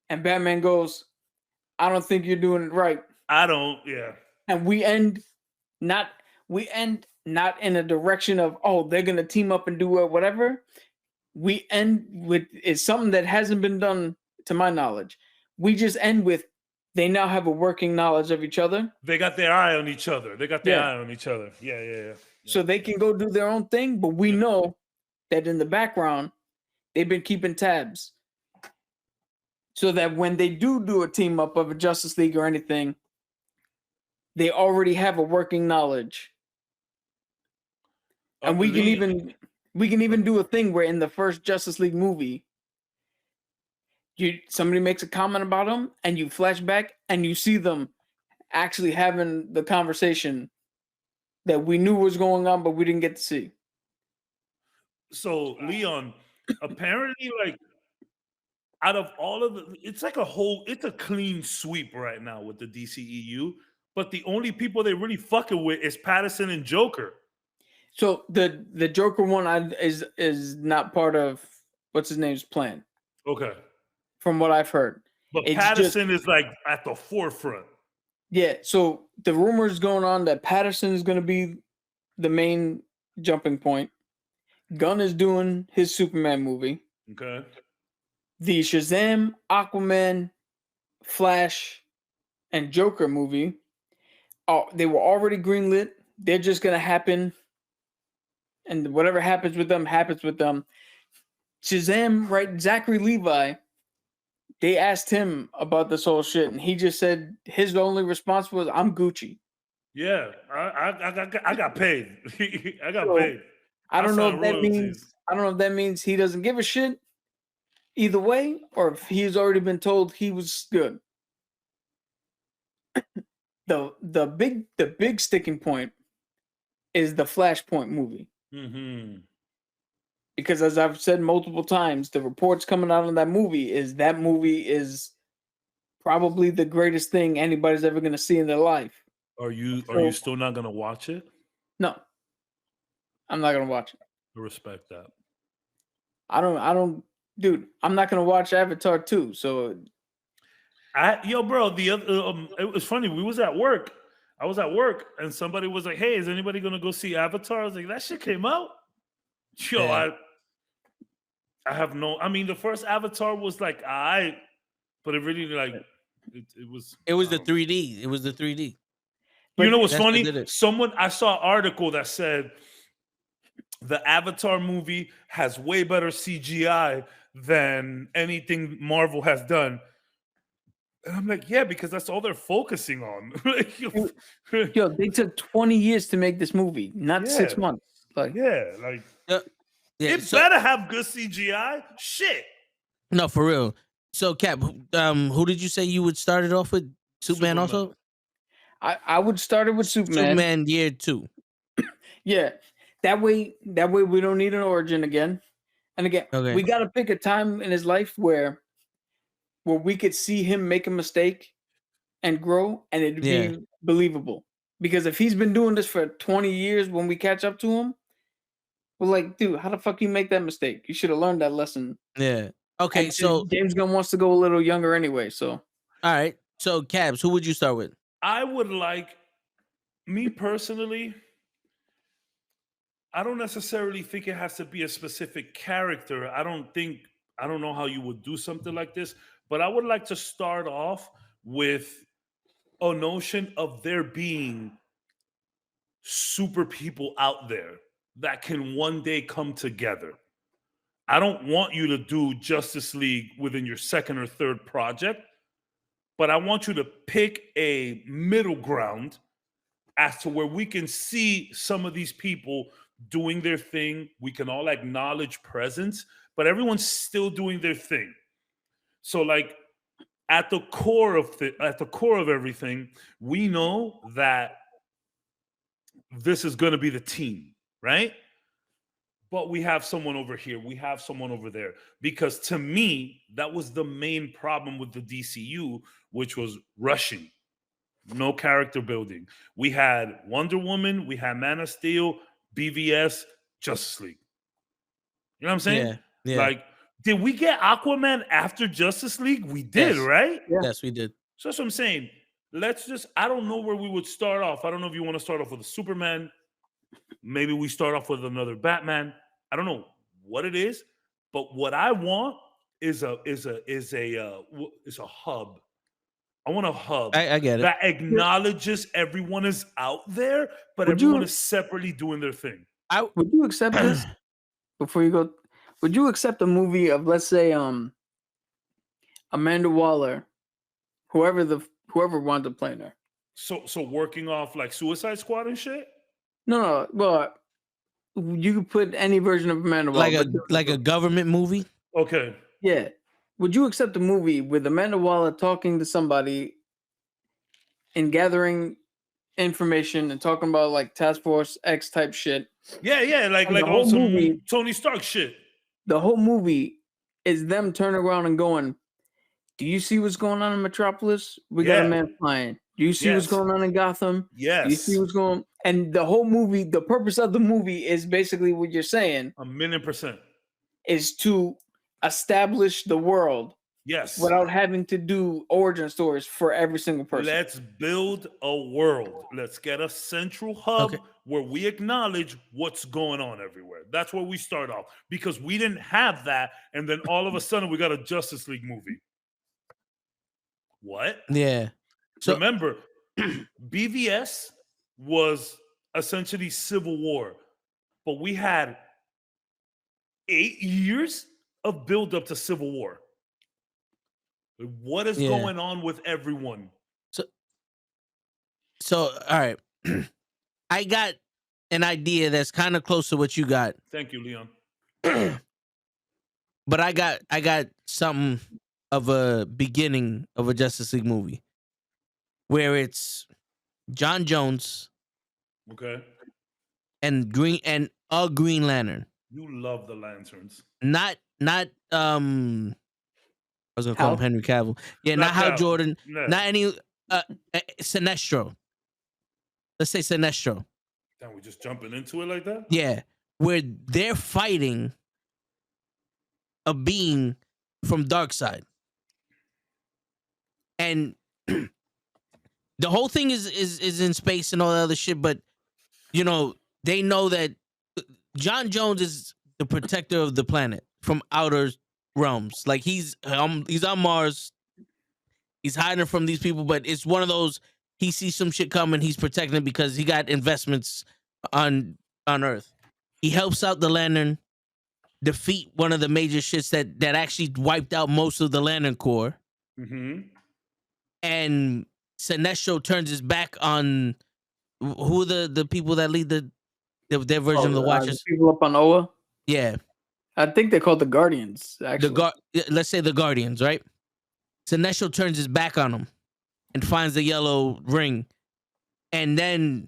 B: And Batman goes, I don't think you're doing it right.
C: I don't, yeah.
B: And we end not in a direction of, oh, they're going to team up and do whatever. We end with, it's something that hasn't been done to my knowledge. We just end with, they now have a working knowledge of each other.
C: They got their eye on each other. Yeah.
B: So they can go do their own thing, but we know that in the background, they've been keeping tabs. So that when they do a team up of a Justice League or anything, they already have a working knowledge. And we can even do a thing where in the first Justice League movie, somebody makes a comment about them and you flash back and you see them actually having the conversation that we knew was going on, but we didn't get to see.
C: So, Leon, apparently, like, out of all of it's a clean sweep right now with the DCEU. But the only people they really fucking with is Pattinson and Joker.
B: So the Joker one is not part of what's his name's plan,
C: Okay.
B: from what I've heard.
C: But
B: It's
C: Pattinson is like at the forefront.
B: Yeah, so the rumors going on that Patterson is going to be the main jumping point. Gunn is doing his Superman movie.
C: Okay.
B: The Shazam, Aquaman, Flash, and Joker movie, they were already greenlit. They're just going to happen. And whatever happens with them, happens with them. Shazam, right? Zachary Levi, they asked him about this whole shit, and he just said his only response was, "I'm Gucci."
C: Yeah, I got paid. I got paid.
B: I don't know if that means he doesn't give a shit either way, or if he's already been told he was good. The big sticking point is the Flashpoint movie.
C: Mm-hmm.
B: Because as I've said multiple times, the reports coming out on that movie is probably the greatest thing anybody's ever going to see in their life.
C: Are you still not going to watch it?
B: No. I'm not going to watch it.
C: I respect that.
B: I don't dude, I'm not going to watch Avatar 2. So
C: bro, the other it was funny. I was at work and somebody was like, "Hey, is anybody going to go see Avatar?" I was like, "That shit came out?" Yo, yeah. I have no. I mean, the first Avatar was like, but it really like it was.
A: It was the 3D. It was the 3D.
C: You know what's funny? I saw an article that said the Avatar movie has way better CGI than anything Marvel has done. And I'm like, yeah, because that's all they're focusing on.
B: Yo, they took 20 years to make this movie, not 6 months. Like,
C: it better have good CGI. Shit.
A: No, for real. So, Cap, who did you say you would start it off with? Superman. Also?
B: I would start it with Superman.
A: Superman year 2.
B: Yeah. That way we don't need an origin again. And again, we got to pick a time in his life where we could see him make a mistake and grow, and it'd be believable. Because if he's been doing this for 20 years, when we catch up to him, we're like, dude, how the fuck you make that mistake? You should have learned that lesson.
A: Yeah. Okay,
B: and
A: so
B: James Gunn wants to go a little younger anyway, so.
A: All right. So, Cabs, who would you start with?
C: I would like, me personally, I don't necessarily think it has to be a specific character. I don't know how you would do something like this, but I would like to start off with a notion of there being super people out there that can one day come together. I don't want you to do Justice League within your second or third project, but I want you to pick a middle ground as to where we can see some of these people doing their thing. We can all acknowledge presence, but everyone's still doing their thing. So, like, at the core of everything, we know that this is going to be the team, right? But we have someone over here, we have someone over there. Because to me, that was the main problem with the DCU, which was rushing. No character building. We had Wonder Woman, we had Man of Steel, BVS, Justice League. You know what I'm saying?
A: Yeah.
C: Like, did we get Aquaman after Justice League? We did, right?
A: Yeah. Yes, we did.
C: So that's what I'm saying. I don't know where we would start off. I don't know if you want to start off with a Superman. Maybe we start off with another Batman. I don't know what it is, but what I want is a hub. I want a hub.
A: I get it.
C: That acknowledges everyone is out there, but everyone is separately doing their thing.
B: Would you accept this before you go? Would you accept a movie of, let's say, Amanda Waller, whoever wanted to play her?
C: So working off like Suicide Squad and shit?
B: No. Well, you could put any version of Amanda Waller,
A: like a government movie.
C: Okay.
B: Yeah. Would you accept a movie with Amanda Waller talking to somebody and gathering information and talking about like Task Force X type shit?
C: Yeah, like on some Tony Stark shit.
B: The whole movie is them turning around and going, do you see what's going on in Metropolis? We got a man flying. Do you see what's going on in Gotham?
C: Yes.
B: Do you see what's going on? And the whole movie, the purpose of the movie is basically what you're saying.
C: 1,000,000%.
B: Is to establish the world.
C: Yes.
B: Without having to do origin stories for every single person.
C: Let's build a world. Let's get a central hub where we acknowledge what's going on everywhere. That's where we start off. Because we didn't have that. And then all of a sudden we got a Justice League movie. What?
A: Yeah.
C: So remember, BVS was essentially Civil War. But we had 8 years of build up to Civil War. What is going on with everyone?
A: So all right. I got an idea that's kind of close to what you got.
C: Thank you, Leon.
A: But I got something of a beginning of a Justice League movie where it's John Jones, and a Green Lantern.
C: You love the Lanterns.
A: Not I was gonna call him Henry Cavill. Yeah, not Hal Jordan. No. Not any Sinestro. Let's say Sinestro.
C: Damn, we just jumping into it like that?
A: Yeah. Where they're fighting a being from Darkseid. And the whole thing is in space and all that other shit, but you know, they know that John Jones is the protector of the planet from outer realms. Like he's on Mars. He's hiding from these people, but it's one of those, he sees some shit coming, he's protecting it because he got investments on Earth. He helps out the Lantern defeat one of the major shits that actually wiped out most of the Lantern Corps.
C: Mm-hmm.
A: And Sinestro turns his back on who are the people that lead their version of the Watchers.
B: The people up on Oa?
A: Yeah.
B: I think they're called the Guardians, actually.
A: Let's say the Guardians, right? Sinestro turns his back on them and finds the yellow ring. And then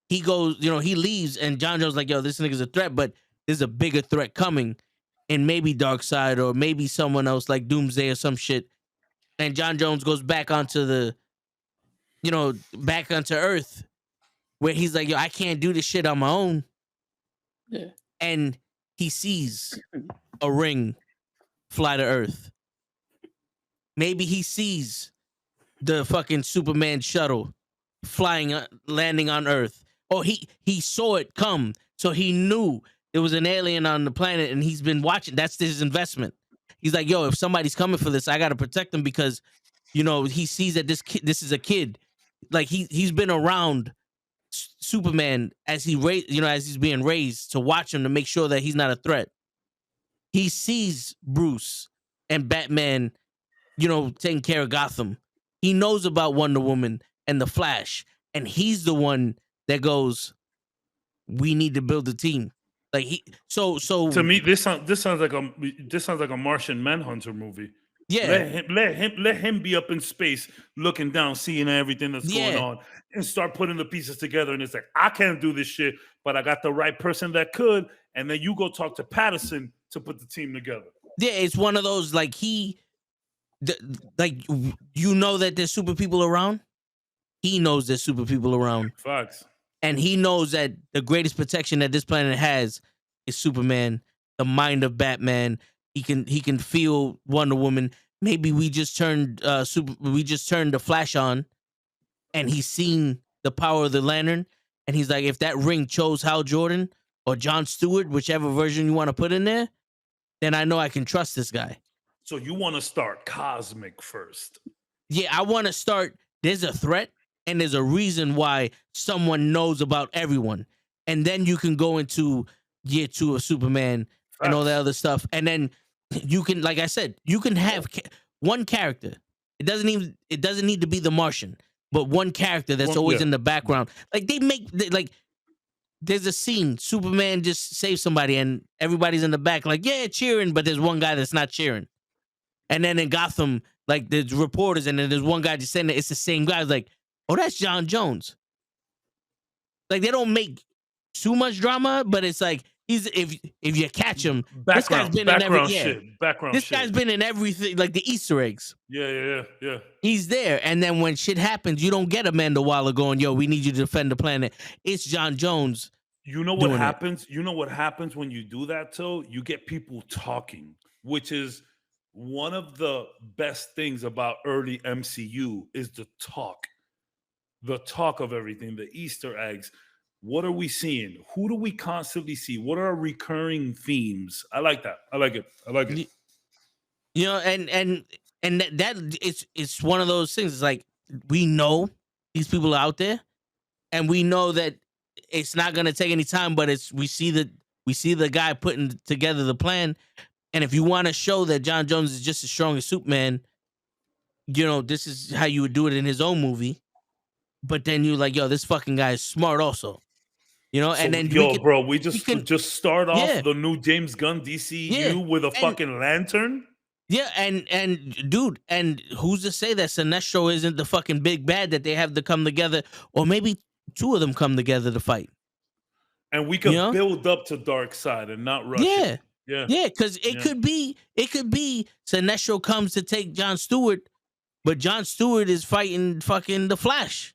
A: he goes, he leaves, and John Jones like, yo, this nigga's a threat, but there's a bigger threat coming. And maybe Darkseid or maybe someone else like Doomsday or some shit. And John Jones goes back onto back onto Earth, where he's like, yo, I can't do this shit on my own.
B: Yeah.
A: And he sees a ring fly to Earth. Maybe he sees the fucking Superman shuttle landing on Earth. Or he saw it come, so he knew there was an alien on the planet, and he's been watching. That's his investment. He's like, yo, if somebody's coming for this, I got to protect them because, he sees that this is a kid. Like he's been around Superman as as he's being raised to watch him to make sure that he's not a threat. He sees Bruce and Batman, taking care of Gotham. He knows about Wonder Woman and the Flash, and he's the one that goes, we need to build a team. Like so
C: to me, this sounds like a Martian Manhunter movie.
A: Yeah,
C: let him be up in space, looking down, seeing everything that's going on, and start putting the pieces together. And it's like, I can't do this shit, but I got the right person that could. And then you go talk to Patterson to put the team together.
A: Yeah, it's one of those like that there's super people around. He knows there's super people around.
C: Facts.
A: And he knows that the greatest protection that this planet has is Superman, the mind of Batman. He can feel Wonder Woman. Maybe we just turned the Flash on, and he's seen the power of the Lantern, and he's like, if that ring chose Hal Jordan or John Stewart, whichever version you want to put in there, then I know I can trust this guy.
C: So you want to start cosmic first? Yeah,
A: I want to start. There's a threat. And there's a reason why someone knows about everyone. And then you can go into year 2 of Superman and all that other stuff. And then you can, like I said, you can have one character. It doesn't need to be the Martian, but one character that's always in the background. Like there's a scene, Superman just saves somebody and everybody's in the back like, yeah, cheering, but there's one guy that's not cheering. And then in Gotham, like there's reporters and then there's one guy just saying that it's the same guy. It's like, oh, that's John Jones. Like, they don't make too much drama, but it's like, He's if you catch him, this guy's
C: Background
A: been in every
C: shit. Background
A: This
C: shit.
A: guy's been in everything, like the Easter eggs.
C: Yeah.
A: He's there, and then when shit happens, you don't get Amanda Waller going, "Yo, we need you to defend the planet." It's John Jones.
C: You know what
A: doing it.
C: happens? You know what happens when you do that, Till? You get people talking, which is one of the best things about early MCU is the talk. The talk of everything, the Easter eggs. What are we seeing? Who do we constantly see? What are our recurring themes? I like that. I like it.
A: You know, and that it's one of those things. It's like we know these people are out there, and we know that it's not gonna take any time. But we see the guy putting together the plan. And if you want to show that John Jones is just as strong as Superman, you know, this is how you would do it in his own movie. But then you're like, yo, this fucking guy is smart also. You know,
C: So,
A: and then
C: we just start off the new James Gunn DCU with a fucking lantern.
A: Yeah, and dude, and who's to say that Sinestro isn't the fucking big bad that they have to come together, or maybe two of them come together to fight.
C: And we could build up to Darkseid and not rush it.
A: Yeah, because it could be Sinestro comes to take John Stewart, but John Stewart is fighting fucking the Flash.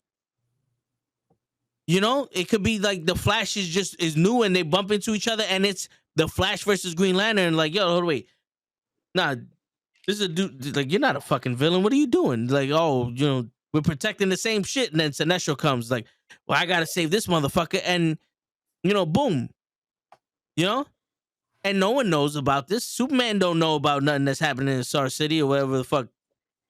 A: You know, it could be like the Flash is new and they bump into each other, and it's the Flash versus Green Lantern. Like, yo, hold on, wait, nah, this is a dude. Like, you're not a fucking villain. What are you doing? Like, oh, you know, we're protecting the same shit, and then Sinestro comes. Like, well, I gotta save this motherfucker, and you know, boom, you know, and no one knows about this. Superman don't know about nothing that's happening in Star City or whatever the fuck,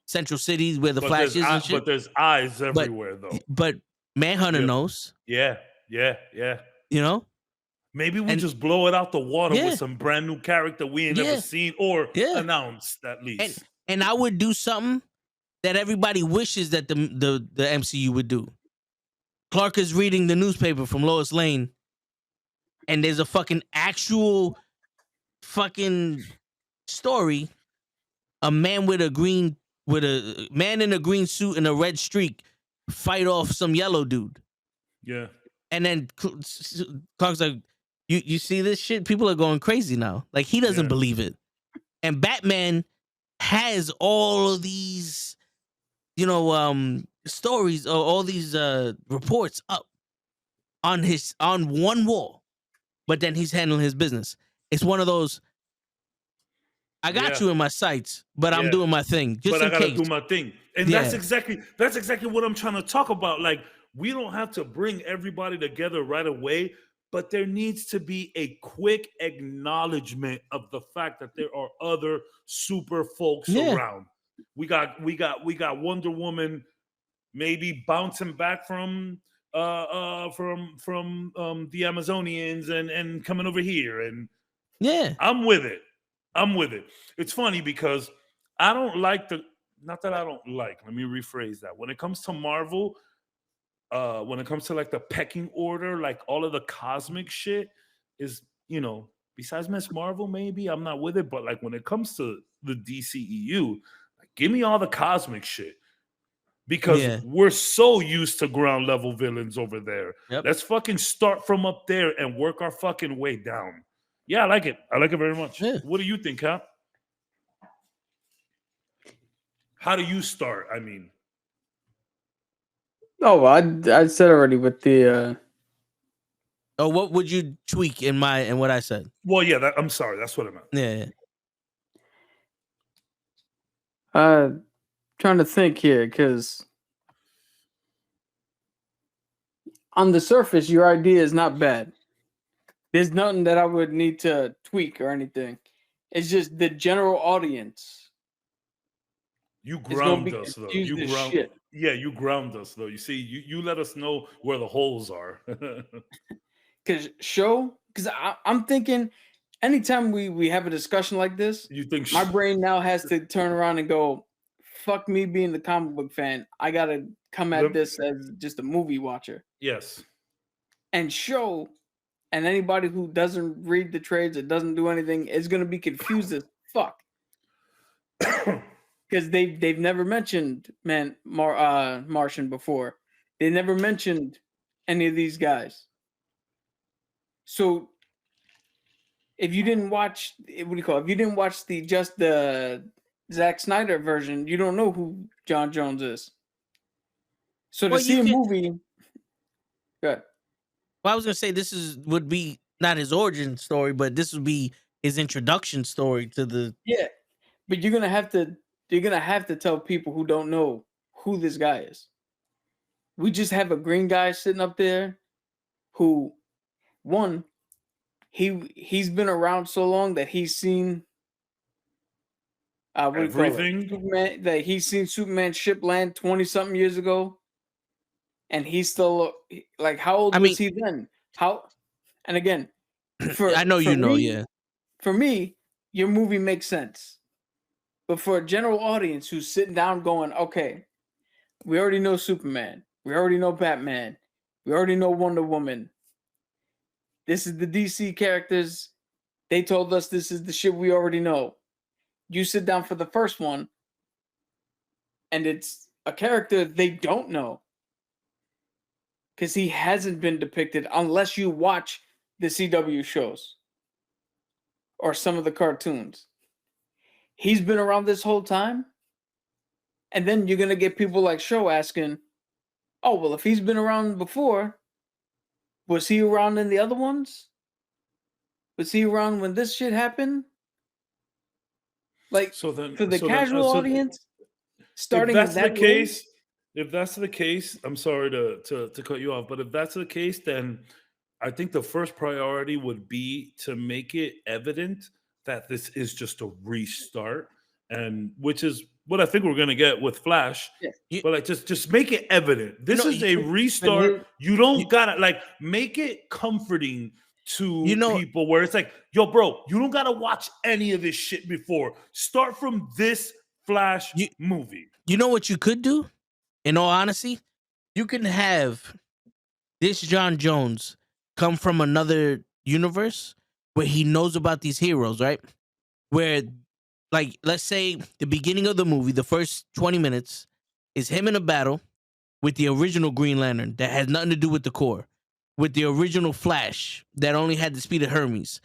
A: Central City where the Flash is and shit.
C: But there's eyes everywhere, though.
A: But Manhunter knows.
C: Yeah.
A: You know?
C: Maybe we just blow it out the water with some brand new character we ain't never seen or announced, at least.
A: And I would do something that everybody wishes that the MCU would do. Clark is reading the newspaper from Lois Lane, and there's a fucking actual fucking story. A man in a green suit and a red streak fight off some yellow dude.
C: Yeah.
A: And then Clark's like, you see this shit? People are going crazy now. Like, he doesn't believe it. And Batman has all of these, you know, stories or all these reports up on one wall. But then he's handling his business. It's one of those, I got you in my sights, but I'm doing my thing. Just
C: I gotta do my thing. And that's exactly what I'm trying to talk about. Like, we don't have to bring everybody together right away, but there needs to be a quick acknowledgement of the fact that there are other super folks around. We got Wonder Woman maybe bouncing back from the Amazonians and coming over here. And I'm with it. It's funny because I don't like not that I don't like, let me rephrase that. When it comes to Marvel, when it comes to like the pecking order, like all of the cosmic shit is, you know, besides Miss Marvel, maybe I'm not with it. But like when it comes to the DCEU, like, give me all the cosmic shit. Because we're so used to ground level villains over there. Let's fucking start from up there and work our fucking way down. Yeah, I like it. I like it very much. What do you think, Cap? How do you start? I mean,
B: I said already with the.
A: What would you tweak in what I said?
C: Well, yeah, I'm sorry. That's what I meant.
B: Yeah. Trying to think here, because on the surface, your idea is not bad. There's nothing that I would need to tweak or anything. It's just the general audience.
C: You ground us, though. You ground us, though. You see, you let us know where the holes are.
B: Because I'm thinking, anytime we have a discussion like this,
C: you think
B: my brain now has to turn around and go, fuck me being the comic book fan. I gotta come at this as just a movie watcher.
C: Yes.
B: And anybody who doesn't read the trades or doesn't do anything is gonna be confused as fuck. Because they've never mentioned Martian before. They never mentioned any of these guys. So if you didn't watch, what do you call it? If you didn't watch the Zack Snyder version, you don't know who John Jones is. So to
A: Well,
B: see
A: you
B: a
A: could.
B: movie, good.
A: Well, I was gonna say would be not his origin story, but this would be his introduction story to the.
B: Yeah, but you're gonna have to tell people who don't know who this guy is. We just have a green guy sitting up there who, one, he's been around so long that he's seen what do you call it?
C: Everything.
B: Superman, that he's seen Superman ship land 20-something years ago, and he's still like, how old
A: I
B: was
A: mean-
B: he then? How? And again,
A: I know you know,
B: me,
A: yeah.
B: For me, your movie makes sense, but for a general audience who's sitting down going, okay, we already know Superman, we already know Batman, we already know Wonder Woman. This is the DC characters. They told us this is the shit we already know. You sit down for the first one, and it's a character they don't know because he hasn't been depicted unless you watch the CW shows or some of the cartoons. He's been around this whole time, and then you're gonna get people like Show asking, "Oh, well, if he's been around before, was he around in the other ones? Was he around when this shit happened?" Like,
C: So then,
B: for the
C: so then,
B: casual
C: so
B: audience,
C: if
B: starting
C: that's
B: in
C: the
B: that
C: case, if that's the case, I'm sorry to cut you off, but if that's the case, then I think the first priority would be to make it evident that this is just a restart, and which is what I think we're gonna get with Flash.
B: Yeah.
A: You-
C: But like, just make it evident. This
A: know,
C: is a
A: you-
C: restart. You don't
A: you-
C: gotta like make it comforting to
A: You know-
C: people where it's like, yo, bro, you don't gotta watch any of this shit before. Start from this Flash movie.
A: You know what you could do? In all honesty, you can have this John Jones come from another universe where he knows about these heroes, right? Where, like, let's say the beginning of the movie, the first 20 minutes, is him in a battle with the original Green Lantern that has nothing to do with the core, with the original Flash that only had the speed of Hermes,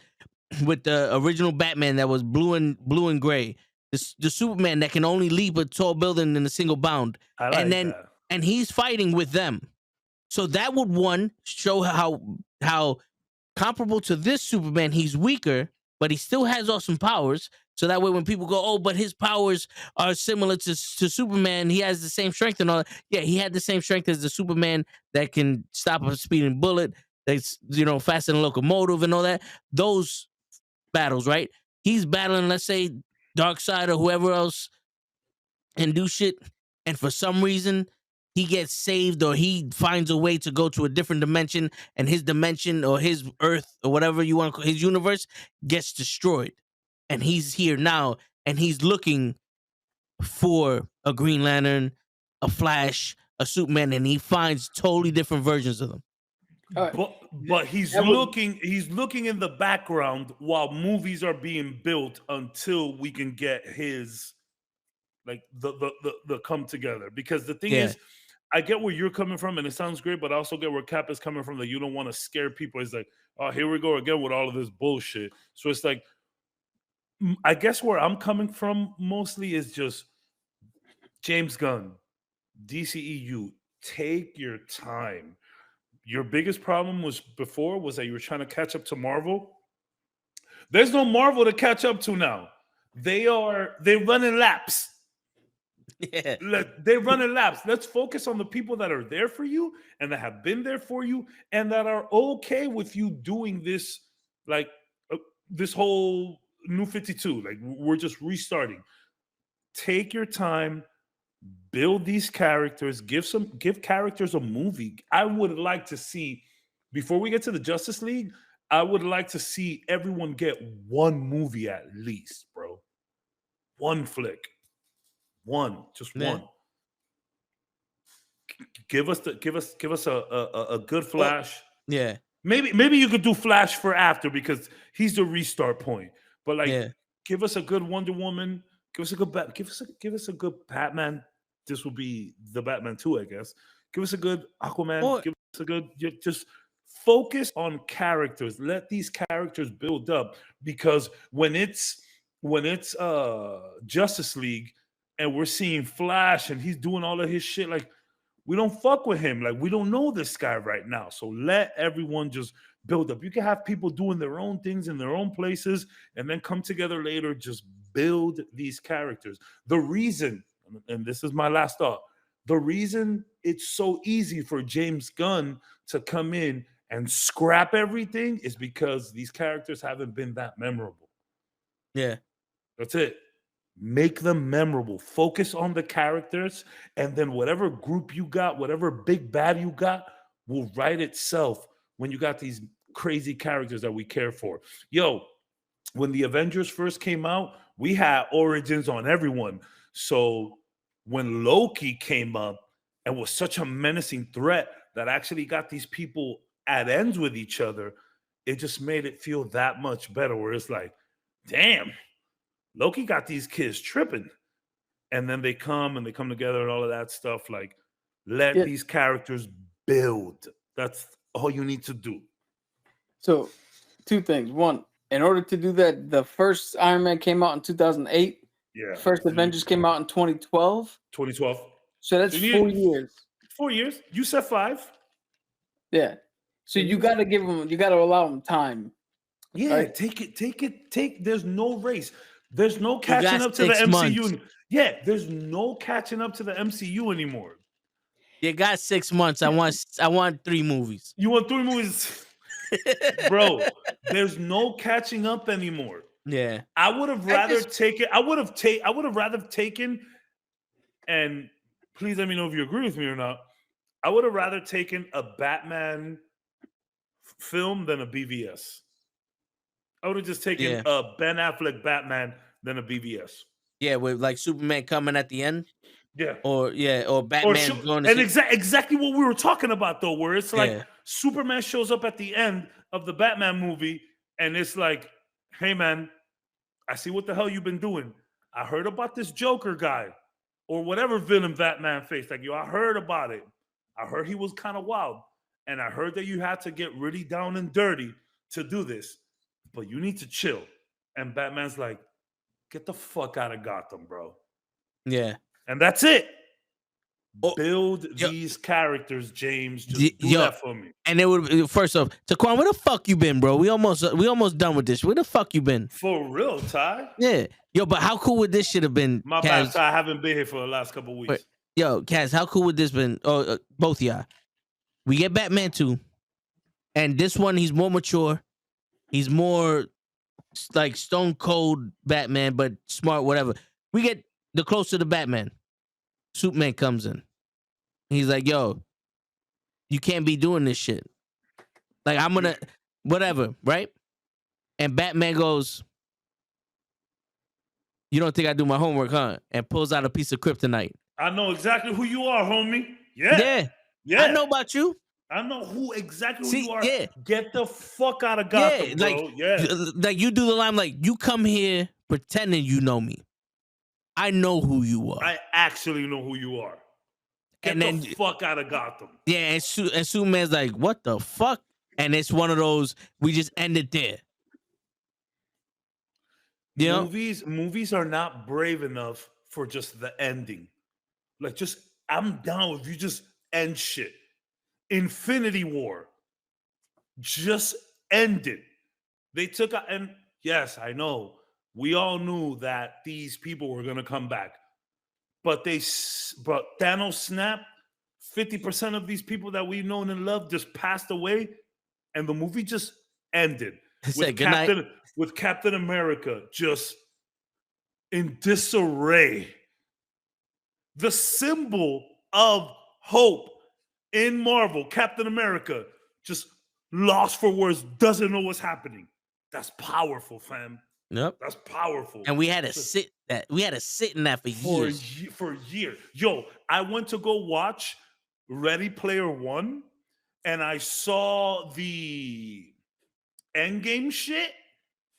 A: with the original Batman that was blue and gray, the Superman that can only leap a tall building in a single bound,
C: I like that.
A: and he's fighting with them. So that would, one, show how comparable to this Superman, he's weaker, but he still has awesome powers. So that way, when people go, "Oh, but his powers are similar to Superman, he has the same strength and all that." Yeah, he had the same strength as the Superman that can stop a speeding bullet, that's, faster than a locomotive and all that. Those battles, right? He's battling, let's say, Darkseid or whoever else, and do shit, and for some reason he gets saved, or he finds a way to go to a different dimension, and his dimension or his Earth or whatever you want to call his universe gets destroyed, and he's here now, and he's looking for a Green Lantern, a Flash, a Superman, and he finds totally different versions of them.
C: But he's looking in the background while movies are being built until we can get his, like, the come together. Because the thing is, I get where you're coming from, and it sounds great, but I also get where Cap is coming from, that you don't want to scare people. It's like, oh, here we go again with all of this bullshit. So it's like, I guess where I'm coming from mostly is just, James Gunn, DCEU, take your time. Your biggest problem was that you were trying to catch up to Marvel. There's no Marvel to catch up to now. They're running laps.
A: Yeah.
C: They're running laps. Let's focus on the people that are there for you and that have been there for you and that are okay with you doing this, like, this whole New 52. Like, we're just restarting. Take your time. Build these characters, give characters a movie. I would like to see, before we get to the Justice League, I would like to see everyone get one movie at least, bro. One flick. Just one. Give us a good Flash.
A: Yeah.
C: Maybe you could do Flash for after, because he's the restart point. But like, give us a good Wonder Woman. Give us a good Batman. This will be the Batman 2, I guess. Give us a good Aquaman. Give us a good, just Focus on characters. Let these characters build up, because when it's Justice League and we're seeing Flash and he's doing all of his shit, like, we don't fuck with him. Like, we don't know this guy right now. So let everyone just build up. You can have people doing their own things in their own places and then come together later. Just build these characters. The reason, and this is my last thought, the reason it's so easy for James Gunn to come in and scrap everything is because these characters haven't been that memorable.
A: Yeah.
C: That's it. Make them memorable. Focus on the characters, and then whatever group you got, whatever big bad you got, will write itself when you got these crazy characters that we care for. Yo, when the Avengers first came out, we had origins on everyone. So when Loki came up and was such a menacing threat that actually got these people at ends with each other, it just made it feel that much better, where it's like, damn, Loki got these kids tripping. And then they come together and all of that stuff. Like, let these characters build. That's all you need to do.
B: So, two things. One, in order to do that, the first Iron Man came out in 2008.
C: Yeah.
B: First Avengers came out in 2012.
C: 2012.
B: So that's 4 years.
C: 4 years. You said 5.
B: Yeah. So you got to allow them time.
C: Yeah,
B: right?
C: Take. There's no race. There's no catching up to the MCU. Months. Yeah, there's no catching up to the MCU anymore.
A: You got 6 months. I want 3 movies.
C: You want 3 movies? Bro, there's no catching up anymore.
A: Yeah.
C: I would have rather taken, and please let me know if you agree with me or not. I would have rather taken a Batman film than a BVS. I would have just taken a Ben Affleck Batman than a BVS.
A: Yeah, with like Superman coming at the end.
C: Yeah.
A: Or Batman going to
C: and exactly what we were talking about, though, where it's like Superman shows up at the end of the Batman movie and it's like, hey man, I see what the hell you've been doing. I heard about this Joker guy or whatever villain Batman faced. Like, yo, I heard about it. I heard he was kind of wild. And I heard that you had to get really down and dirty to do this. But you need to chill. And Batman's like, get the fuck out of Gotham, bro.
A: Yeah.
C: And that's it. Build these characters, James. Just do that for me.
A: And it would, first off, Taquan, where the fuck you been, bro? We almost done with this. Where the fuck you been?
C: For real, Ty?
A: Yeah. Yo, but how cool would this shit have been?
C: My bad, Ty. I haven't been here for the last couple of weeks.
A: But, yo, Kaz, how cool would this been? Oh, both of y'all. We get Batman 2. And this one, he's more mature. He's more like stone cold Batman, but smart, whatever. We get the closer to Batman. Superman comes in. He's like, yo, you can't be doing this shit. Like, I'm gonna, whatever, right? And Batman goes, you don't think I do my homework, huh? And pulls out a piece of kryptonite.
C: I know exactly who you are, homie. Yeah.
A: I know about you.
C: I know who you are. Yeah. Get the fuck out of Gotham, bro.
A: Like you do the line, like, you come here pretending you know me. I know who you are.
C: I actually know who you are. Get the fuck out of Gotham.
A: Yeah, and Superman's like, what the fuck? And it's one of those, we just end it there. You know?
C: Movies are not brave enough for just the ending. Like, I'm down if you just end shit. Infinity War. Just end it. They took out, and yes, I know. We all knew that these people were going to come back. But Thanos snapped. 50% of these people that we've known and loved just passed away. And the movie just ended. With Captain America just in disarray. The symbol of hope in Marvel, Captain America, just lost for words, doesn't know what's happening. That's powerful, fam.
A: Yep.
C: That's powerful.
A: And we had to sit in that for years.
C: For years. Yo, I went to go watch Ready Player One, and I saw the Endgame shit.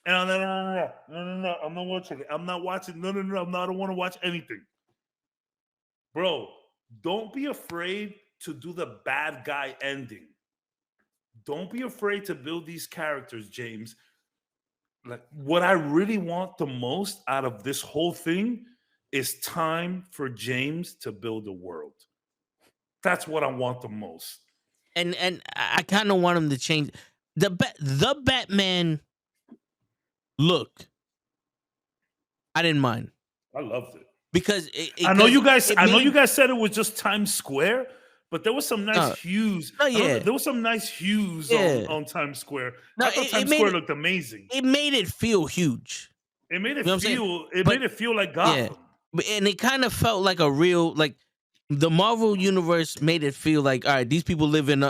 C: And I'm like, no, I'm not watching it. I'm not watching. No, I don't want to watch anything. Bro, don't be afraid to do the bad guy ending. don't be afraid to build these characters, James. Like, what I really want the most out of this whole thing is time for James to build a world. That's what I want the most.
A: And I kind of want him to change the Batman look. I didn't mind.
C: I loved it
A: because
C: I know you guys said it was just Times Square, but there was some nice hues. There was some nice hues on Times Square. I thought Times Square looked amazing.
A: It made it feel huge.
C: It made it made it feel like Gotham.
A: Yeah. And it kind of felt like a real, like, the Marvel universe made it feel like, all right, these people live in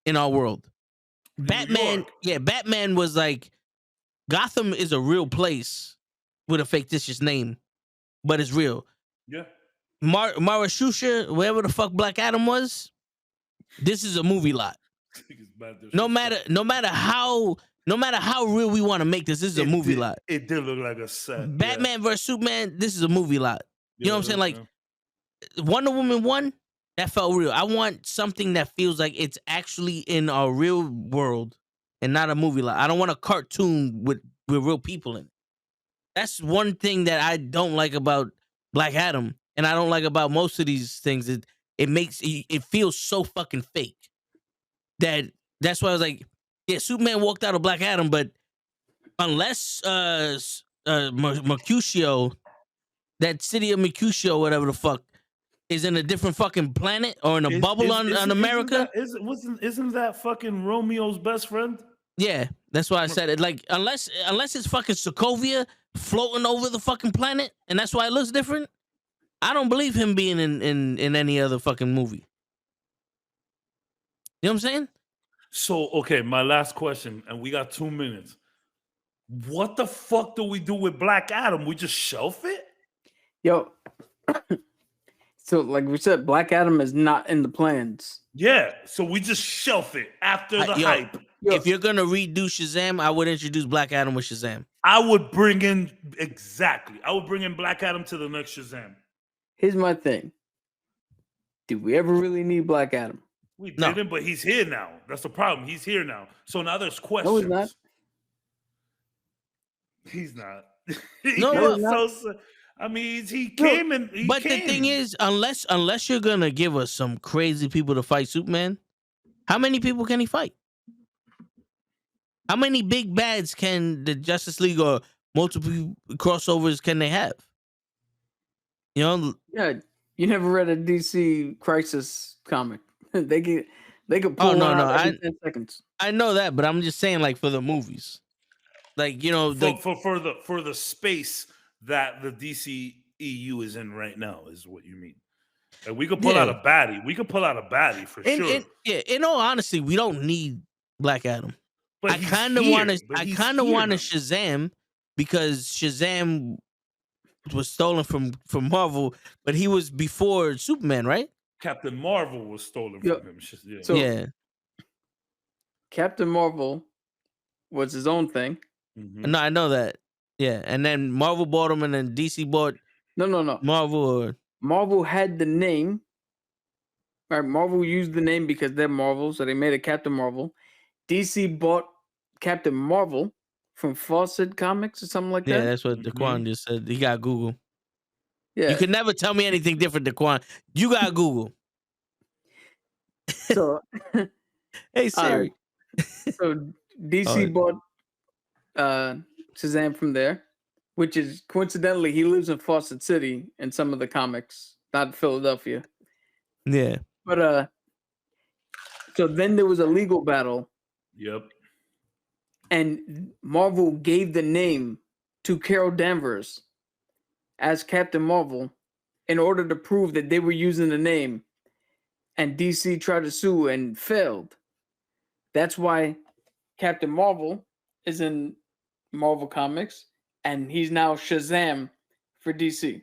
A: in our world. Batman was like, Gotham is a real place with a fictitious name, but it's real.
C: Yeah.
A: Marashusha, wherever the fuck Black Adam was, this is a movie lot. No matter how real we want to make this is a movie lot.
C: It did look like a set.
A: Batman versus Superman, this is a movie lot. You know what I'm saying? Like, Wonder Woman 1, that felt real. I want something that feels like it's actually in our real world and not a movie lot. I don't want a cartoon with real people in it. That's one thing that I don't like about Black Adam, and I don't like about most of these things. It makes it feels so fucking fake. That's why I was like, yeah, Superman walked out of Black Adam, but unless Mercutio, that city of Mercutio, whatever the fuck, is in a different fucking planet or in a bubble on America.
C: Isn't that fucking Romeo's best friend?
A: Yeah, that's why I said it. Like, unless it's fucking Sokovia floating over the fucking planet, and that's why it looks different, I don't believe him being in any other fucking movie. You know what I'm saying?
C: So, okay, my last question, and we got 2 minutes. What the fuck do we do with Black Adam? We just shelf it?
B: Yo. So, like we said, Black Adam is not in the plans.
C: Yeah, so we just shelf it after the hype.
A: If you're gonna redo Shazam, I would introduce Black Adam with Shazam.
C: I would bring in Black Adam to the next Shazam.
B: Here's my thing. Did we ever really need Black Adam?
C: We didn't, but he's here now. That's the problem. He's here now. So now there's questions.
B: No, he's not.
C: He's not.
A: No,
C: not. I mean, he came and he
A: But
C: came.
A: the thing is, unless you're gonna give us some crazy people to fight Superman, how many people can he fight? How many big bads can the Justice League or multiple crossovers can they have? You know?
B: Yeah, you never read a DC Crisis comic. they could pull out every 10 seconds.
A: I know that, but I'm just saying, like, for the movies, like, you know,
C: for the space that the DC EU is in right now is what you mean. Like, we could pull out a baddie. We could pull out a baddie for sure.
A: In all honesty, we don't need Black Adam.
C: But
A: I kind of want Shazam, because Shazam was stolen from Marvel, but he was before Superman, right?
C: Captain Marvel was stolen from him. Yeah.
B: So, Captain Marvel was his own thing.
C: Mm-hmm.
A: No, I know that. Yeah, and then Marvel bought him, and then DC bought.
B: No. Marvel had the name. Right, Marvel used the name because they're Marvel, so they made a Captain Marvel. DC bought Captain Marvel from Fawcett Comics or something like that.
A: Yeah, that's what Daquan just said. He got Google.
B: Yeah,
A: you can never tell me anything different, Daquan. You got Google.
B: So,
A: hey Siri.
B: So DC bought Shazam from there, which is coincidentally he lives in Fawcett City in some of the comics, not Philadelphia.
A: Yeah,
B: but so then there was a legal battle.
C: Yep.
B: And Marvel gave the name to Carol Danvers as Captain Marvel in order to prove that they were using the name, and DC tried to sue and failed. That's why Captain Marvel is in Marvel Comics, and he's now Shazam for DC.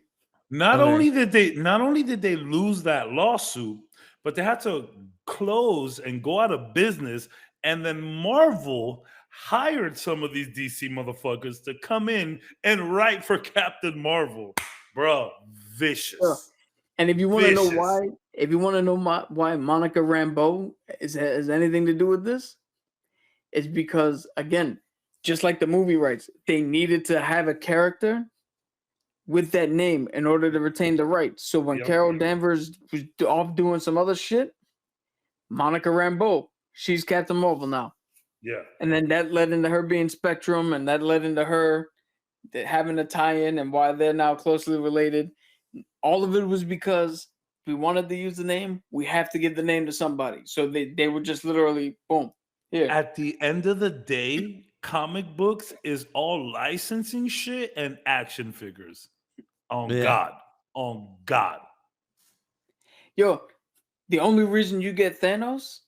C: Not only did they lose that lawsuit, but they had to close and go out of business. And then Marvel hired some of these DC motherfuckers to come in and write for Captain Marvel. Bro, vicious.
B: And if you want to know why If you want to know why Monica Rambeau has anything to do with this, it's because, again, just like the movie rights, they needed to have a character with that name in order to retain the rights. So when Carol Danvers was off doing some other shit, Monica Rambeau, she's Captain Marvel now.
C: Yeah.
B: And then that led into her being Spectrum, and that led into her having a tie-in and why they're now closely related. All of it was because we wanted to use the name. We have to give the name to somebody. So they were just literally, boom, here.
C: At the end of the day, comic books is all licensing shit and action figures. On God. On God.
B: Yo, the only reason you get Thanos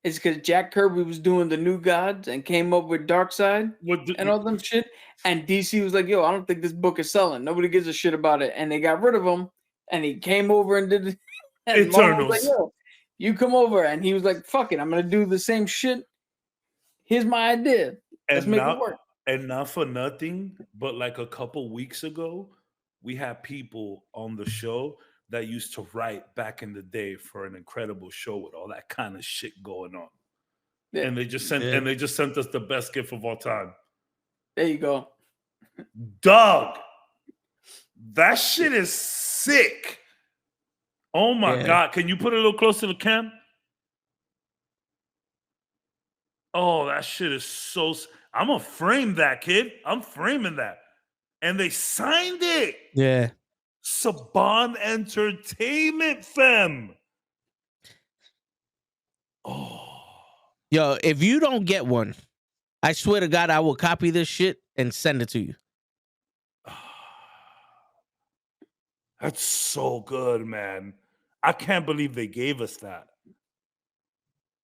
B: is because Jack Kirby was doing the New Gods and came up with Darkseid and all them shit. And DC was like, yo, I don't think this book is selling. Nobody gives a shit about it. And they got rid of him. And he came over and did it. And
C: Eternals.
B: was like, yo, you come over. And he was like, fuck it. I'm going to do the same shit. Here's my idea. Let's make it work.
C: And not for nothing, but like a couple weeks ago, we had people on the show that used to write back in the day for an incredible show with all that kind of shit going on. Yeah. And they just sent us the best gift of all time.
B: There you go.
C: Dog. That shit is sick. Oh my God. Can you put it a little closer to the cam? Oh, that shit is so... I'm going to frame that, kid. I'm framing that. And they signed it.
A: Yeah.
C: Saban Entertainment, fam. Oh.
A: Yo, if you don't get one, I swear to God, I will copy this shit and send it to you.
C: That's so good, man. I can't believe they gave us that.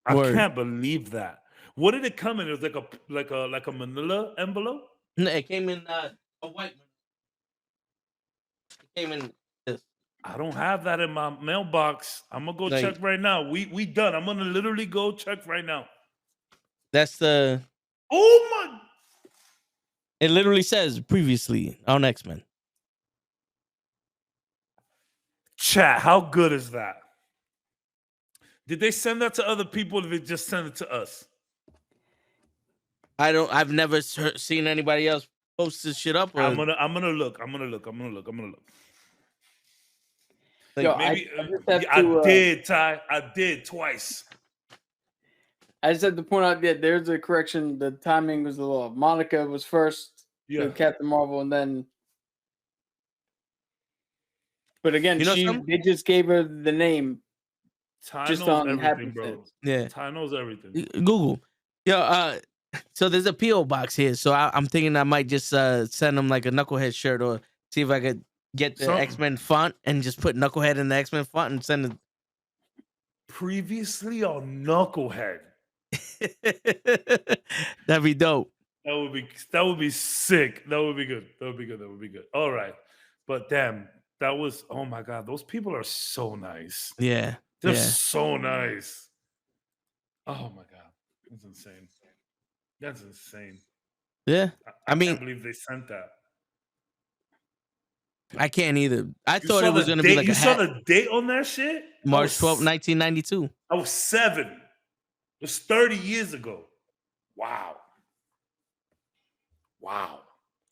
C: I can't believe that. What did it come in? It was like a manila envelope?
A: No, it came in a white one. It came in this.
C: I don't have that in my mailbox. I'm gonna go check right now. We done. I'm gonna literally go check right now.
A: That's the...
C: Oh my...
A: It literally says previously on X-Men.
C: Chat, how good is that? Did they send that to other people or did they just send it to us?
A: I've never seen anybody else post this shit up.
C: I'm gonna look.
B: Like, yo,
C: maybe I did, Ty. I did twice.
B: I just have to point out that there's a correction. The timing was a little off. Monica was first, Captain Marvel, and then. But again, they just gave her the name.
C: Ty
B: just
C: knows
B: on
C: everything, bro.
A: Yeah,
C: Ty knows everything.
A: Google. Yo, so there's a P.O. box here. So I'm thinking I might just send them like a Knucklehead shirt or see if I could get the X-Men font and just put Knucklehead in the X-Men font and send it.
C: Previously on Knucklehead.
A: That'd be dope.
C: That would be sick. That would be good. All right. But damn, that was, oh my God, those people are so nice.
A: Yeah.
C: They're so nice. Oh my God. That's insane.
A: Yeah.
C: I can't believe they sent that.
A: I can't either. I thought it was going to be like
C: you saw the date on that shit?
A: March 12th, 1992.
C: I was 7. It was 30 years ago. Wow.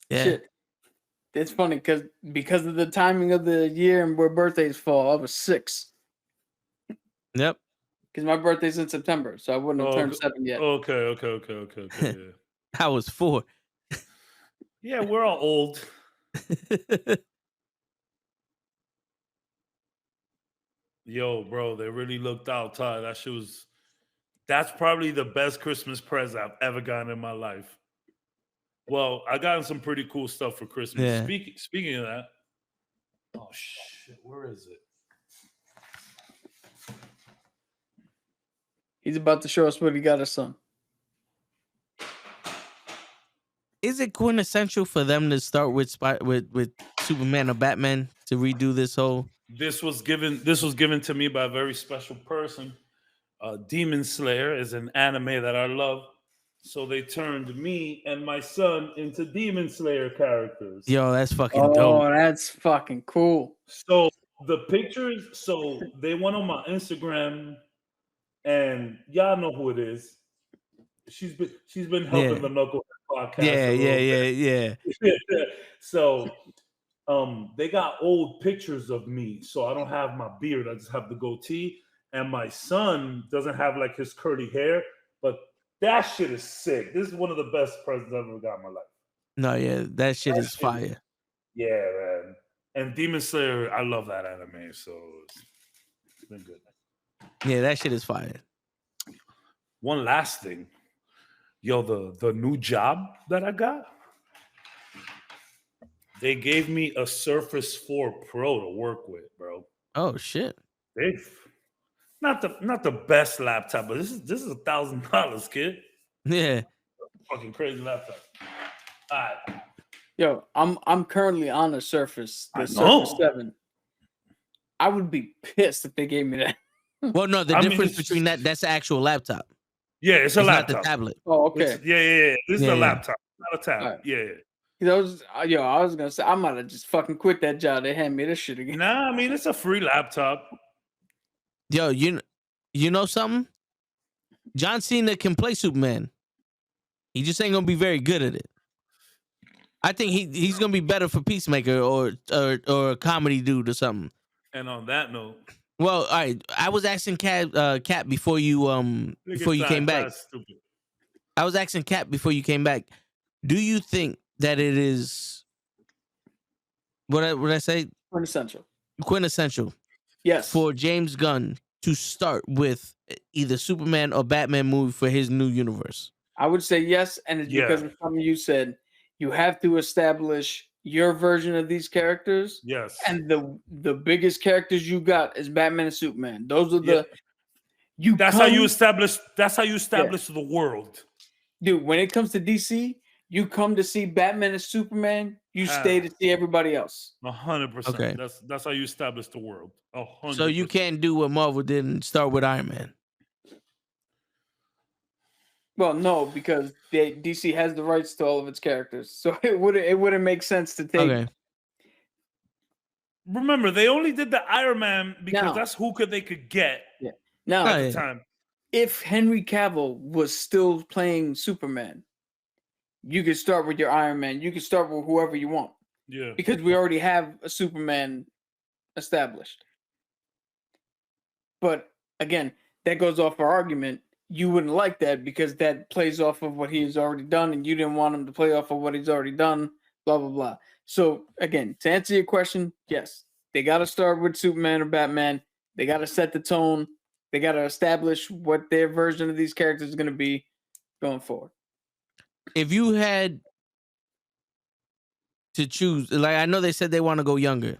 B: Yeah. Shit. It's funny because of the timing of the year and where birthdays fall, I was 6.
A: Yep.
B: Because my birthday's in September, so I wouldn't have turned 7 yet.
C: Okay. Yeah.
A: I was 4.
C: Yeah, we're all old. Yo, bro, they really looked out, Ty. That's probably the best Christmas present I've ever gotten in my life. Well, I gotten some pretty cool stuff for Christmas. Yeah. Speaking of that, oh shit, where is it?
B: He's about to show us what he got us son.
C: Is
A: it quintessential for them to start with Superman or Batman to redo this whole?
C: This was given to me by a very special person. Demon Slayer is an anime that I love. So they turned me and my son into Demon Slayer characters.
A: Yo, that's fucking dope.
B: Oh, that's fucking cool.
C: So the pictures. So they went on my Instagram, and y'all know who it is. She's been helping
A: Yeah.
C: the Nukkle podcast
A: Yeah,
C: a
A: yeah,
C: little
A: yeah, yeah.
C: bit. So they got old pictures of me, so I don't have my beard. I just have the goatee, and my son doesn't have like his curly hair. But that shit is sick. This is one of the best presents I've ever got in my life.
A: No, yeah, that shit is fire.
C: Yeah, man. And Demon Slayer, I love that anime, so it's been good.
A: Yeah, that shit is fire.
C: One last thing, yo, the new job that I got, they gave me a Surface 4 Pro to work with, bro.
A: Oh shit.
C: They've not the best laptop, but this is $1,000, kid.
A: Yeah.
C: Fucking crazy laptop. All right.
B: Yo, I'm currently on a Surface, the
C: I
B: Surface
C: know.
B: 7. I would be pissed if they gave me that.
A: Well, no, the
C: I mean,
A: difference
C: it's-
A: between that's the actual laptop.
C: Yeah, it's a
A: It's not
C: laptop.
A: the tablet.
B: Oh, okay.
C: Yeah. This is
A: Yeah,
C: a
A: yeah.
C: laptop, not a tab.
B: All right.
C: Yeah.
B: 'Cause I was gonna say I might have just fucking quit that job. They hand me this shit again.
C: Nah, I mean it's a free laptop.
A: Yo, you know something? John Cena can play Superman. He just ain't gonna be very good at it. I think he's gonna be better for Peacemaker or a comedy dude or something.
C: And on that note,
A: Well, all right. I was asking Cat before you came back.
C: That's stupid.
A: I was asking Cat before you came back. Do you think that it is what I say quintessential
B: Yes.
A: for James Gunn to start with either Superman or Batman movie for his new universe?
B: I would say yes, and it's because of something you said. You have to establish your version of these characters.
C: Yes.
B: And the biggest characters you got is Batman and Superman. Those are the
C: That's how you establish the world.
B: Dude, when it comes to DC, you come to see Batman and Superman, you stay to see everybody else.
C: 100%.
A: Okay.
C: That's how you establish the world. 100%.
A: So you can't do what Marvel did and start with Iron Man.
B: Well, no, because DC has the rights to all of its characters, so it wouldn't make sense to take.
A: Okay.
C: Remember, they only did the Iron Man because
B: Now-
C: that's who they could get
B: Now,
C: at the time.
B: if Henry Cavill was still playing Superman, you could start with your Iron Man. You could start with whoever you want.
C: Yeah.
B: Because we already have a Superman established. But again, that goes off our argument. You wouldn't like that because that plays off of what he's already done, and you didn't want him to play off of what he's already done, blah, blah, blah. So again, to answer your question, yes, they got to start with Superman or Batman. They got to set the tone. They got to establish what their version of these characters is going to be going forward.
A: If you had to choose, like I know they said they want to go younger,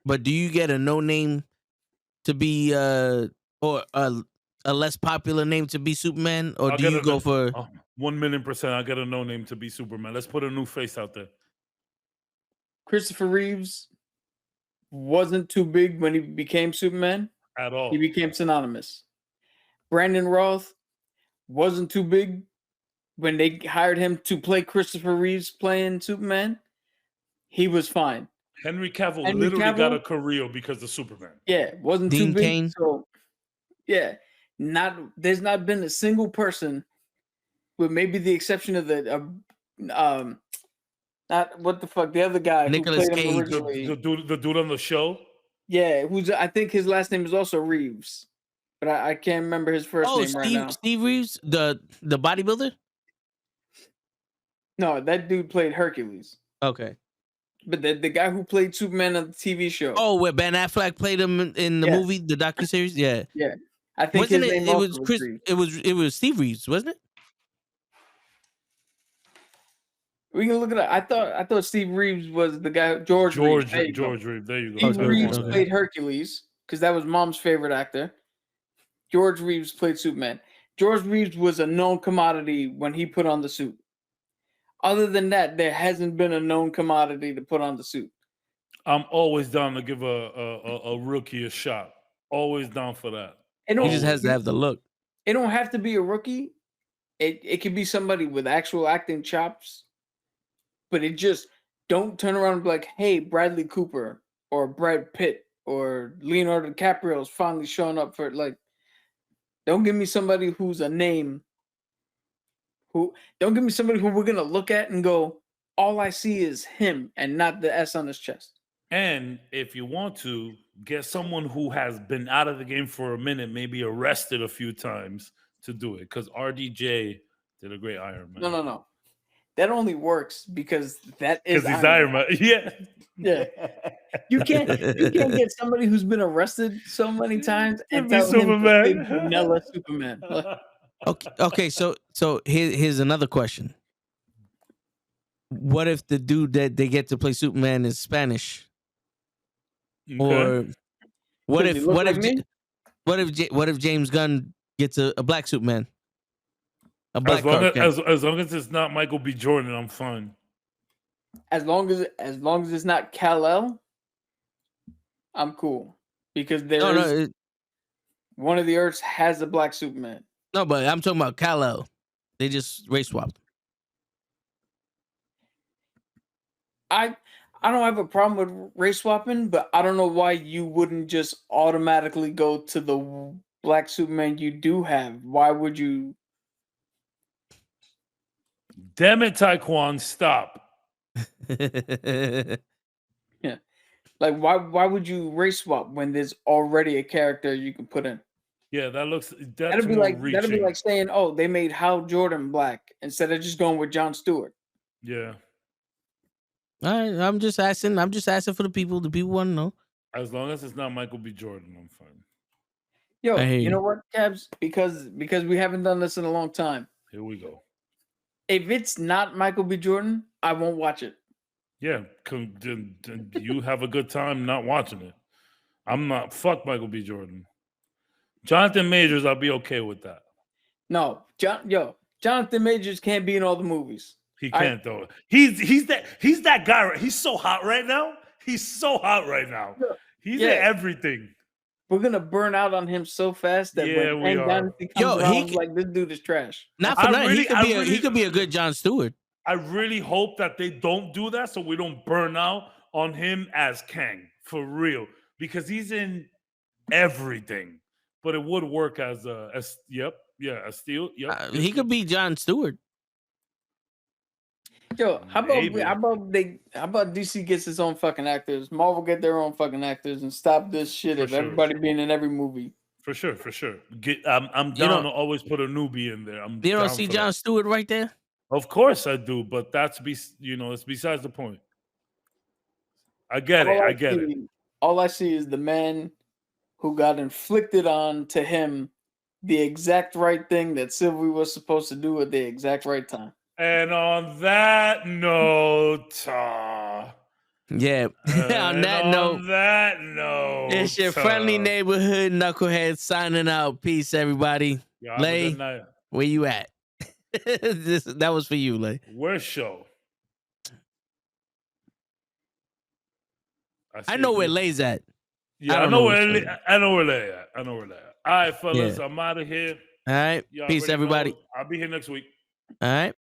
A: but do you get a no name to be or a less popular name to be Superman, or do you go for
C: 1,000,000%? I get a no name to be Superman. Let's put a new face out there.
B: Christopher Reeves wasn't too big when he became Superman.
C: At all.
B: He became synonymous. Brandon Roth wasn't too big when they hired him to play Christopher Reeves playing Superman. He was fine.
C: Henry Cavill literally got a career because of Superman.
B: Yeah, wasn't
A: Dean
B: too big.
A: Cain.
B: So yeah, there's not been a single person, with maybe the exception of not what the fuck, the other guy
A: Nicolas
B: who played him
A: Cage.
B: originally.
C: The dude on the show.
B: Yeah, I think his last name is also Reeves, but I can't remember his first name right now.
A: Steve Reeves, the bodybuilder.
B: No, that dude played Hercules.
A: Okay.
B: But the guy who played Superman on the TV show.
A: Oh, where Ben Affleck played him in the movie, the docuseries? Yeah.
B: Yeah. I think
A: Wasn't
B: his name
A: it
B: also
A: was
B: was
A: Chris
B: Reeves.
A: it was Steve Reeves, wasn't it?
B: We can look it up. I thought Steve Reeves was the guy. George Reeves. There you go.
C: Reeves. There you go.
B: Steve
A: Okay,
B: Reeves
A: okay.
B: played Hercules because that was Mom's favorite actor. George Reeves played Superman. George Reeves was a known commodity when he put on the suit. Other than that, there hasn't been a known commodity to put on the suit.
C: I'm always down to give a rookie a shot. Always down for that.
B: It
A: He
B: don't,
A: just has to have the look.
B: it don't have to be a rookie. It could be somebody with actual acting chops. But it just don't turn around and be like, hey, Bradley Cooper or Brad Pitt, or Leonardo DiCaprio is finally showing up for like. Don't give me somebody who's a name. Don't give me somebody who we're gonna look at and go, all I see is him and not the S on his chest.
C: And if you want to get someone who has been out of the game for a minute, maybe arrested a few times to do it, because RDJ did a great Iron Man.
B: No. That only works because that is
C: Because he's Iron Man. Yeah.
B: Yeah. You can't get somebody who's been arrested so many times and
C: be
B: tell him to
C: Superman.
B: play vanilla Superman.
A: Okay. So here's another question. What if the dude that they get to play Superman is Spanish?
C: Okay.
A: Or what
B: Does he
A: if
B: look
A: what
B: like
A: if
B: me?
A: what if James Gunn gets a black Superman? A black
C: As long as it's not Michael B. Jordan, I'm fine.
B: As long as it's not Kal-El, I'm cool. Because one of the Earths has a black Superman.
A: No, but I'm talking about Kal-El. They just race swapped.
B: I don't have a problem with race swapping, but I don't know why you wouldn't just automatically go to the black Superman you do have. Why would you?
C: Damn it, Taekwon, stop.
B: Yeah. Like why would you race swap when there's already a character you can put in?
C: Yeah,
B: That'd be like saying, oh, they made Hal Jordan black instead of just going with Jon Stewart.
C: Yeah.
A: All right, I'm just asking for the people. The people want to know.
C: As long as it's not Michael B. Jordan, I'm fine.
B: Yo, you know what, Cabs? Because we haven't done this in a long time.
C: Here we go.
B: If it's not Michael B. Jordan, I won't watch it.
C: Yeah, you have a good time not watching it. I'm not. Fuck Michael B. Jordan. Jonathan Majors, I'll be okay with that.
B: No, Jonathan Majors can't be in all the movies.
C: He can't though. He's that guy. Right? He's so hot right now. He's so hot right now. He's in everything.
B: We're gonna burn out on him so fast that when
C: we are.
B: Dynasty comes around, like this dude is trash.
A: Not for nothing. He could be a good Jon Stewart.
C: I really hope that they don't do that so we don't burn out on him as Kang for real, because he's in everything. But it would work as a Steel. Yep.
A: He could be Jon Stewart.
B: Yo, how about DC gets its own fucking actors, Marvel get their own fucking actors, and stop this shit of everybody being in every movie.
C: For sure. I'm down to always put a newbie in there.
A: You don't see Jon Stewart right there?
C: Of course I do, but it's besides the point. I get it.
B: All I see is the man who got inflicted on to him the exact right thing that Sylvie was supposed to do at the exact right time.
C: And on that note,
A: on that note, it's your friendly neighborhood knucklehead signing out. Peace, everybody. Lay, where you at? That was for you, Lay.
C: Where's show?
B: I know where
A: Lay's at.
C: Yeah, I know where Lay at. All right, fellas, I'm out of here.
A: All right. Peace, everybody.
C: I'll be here next week.
A: All right.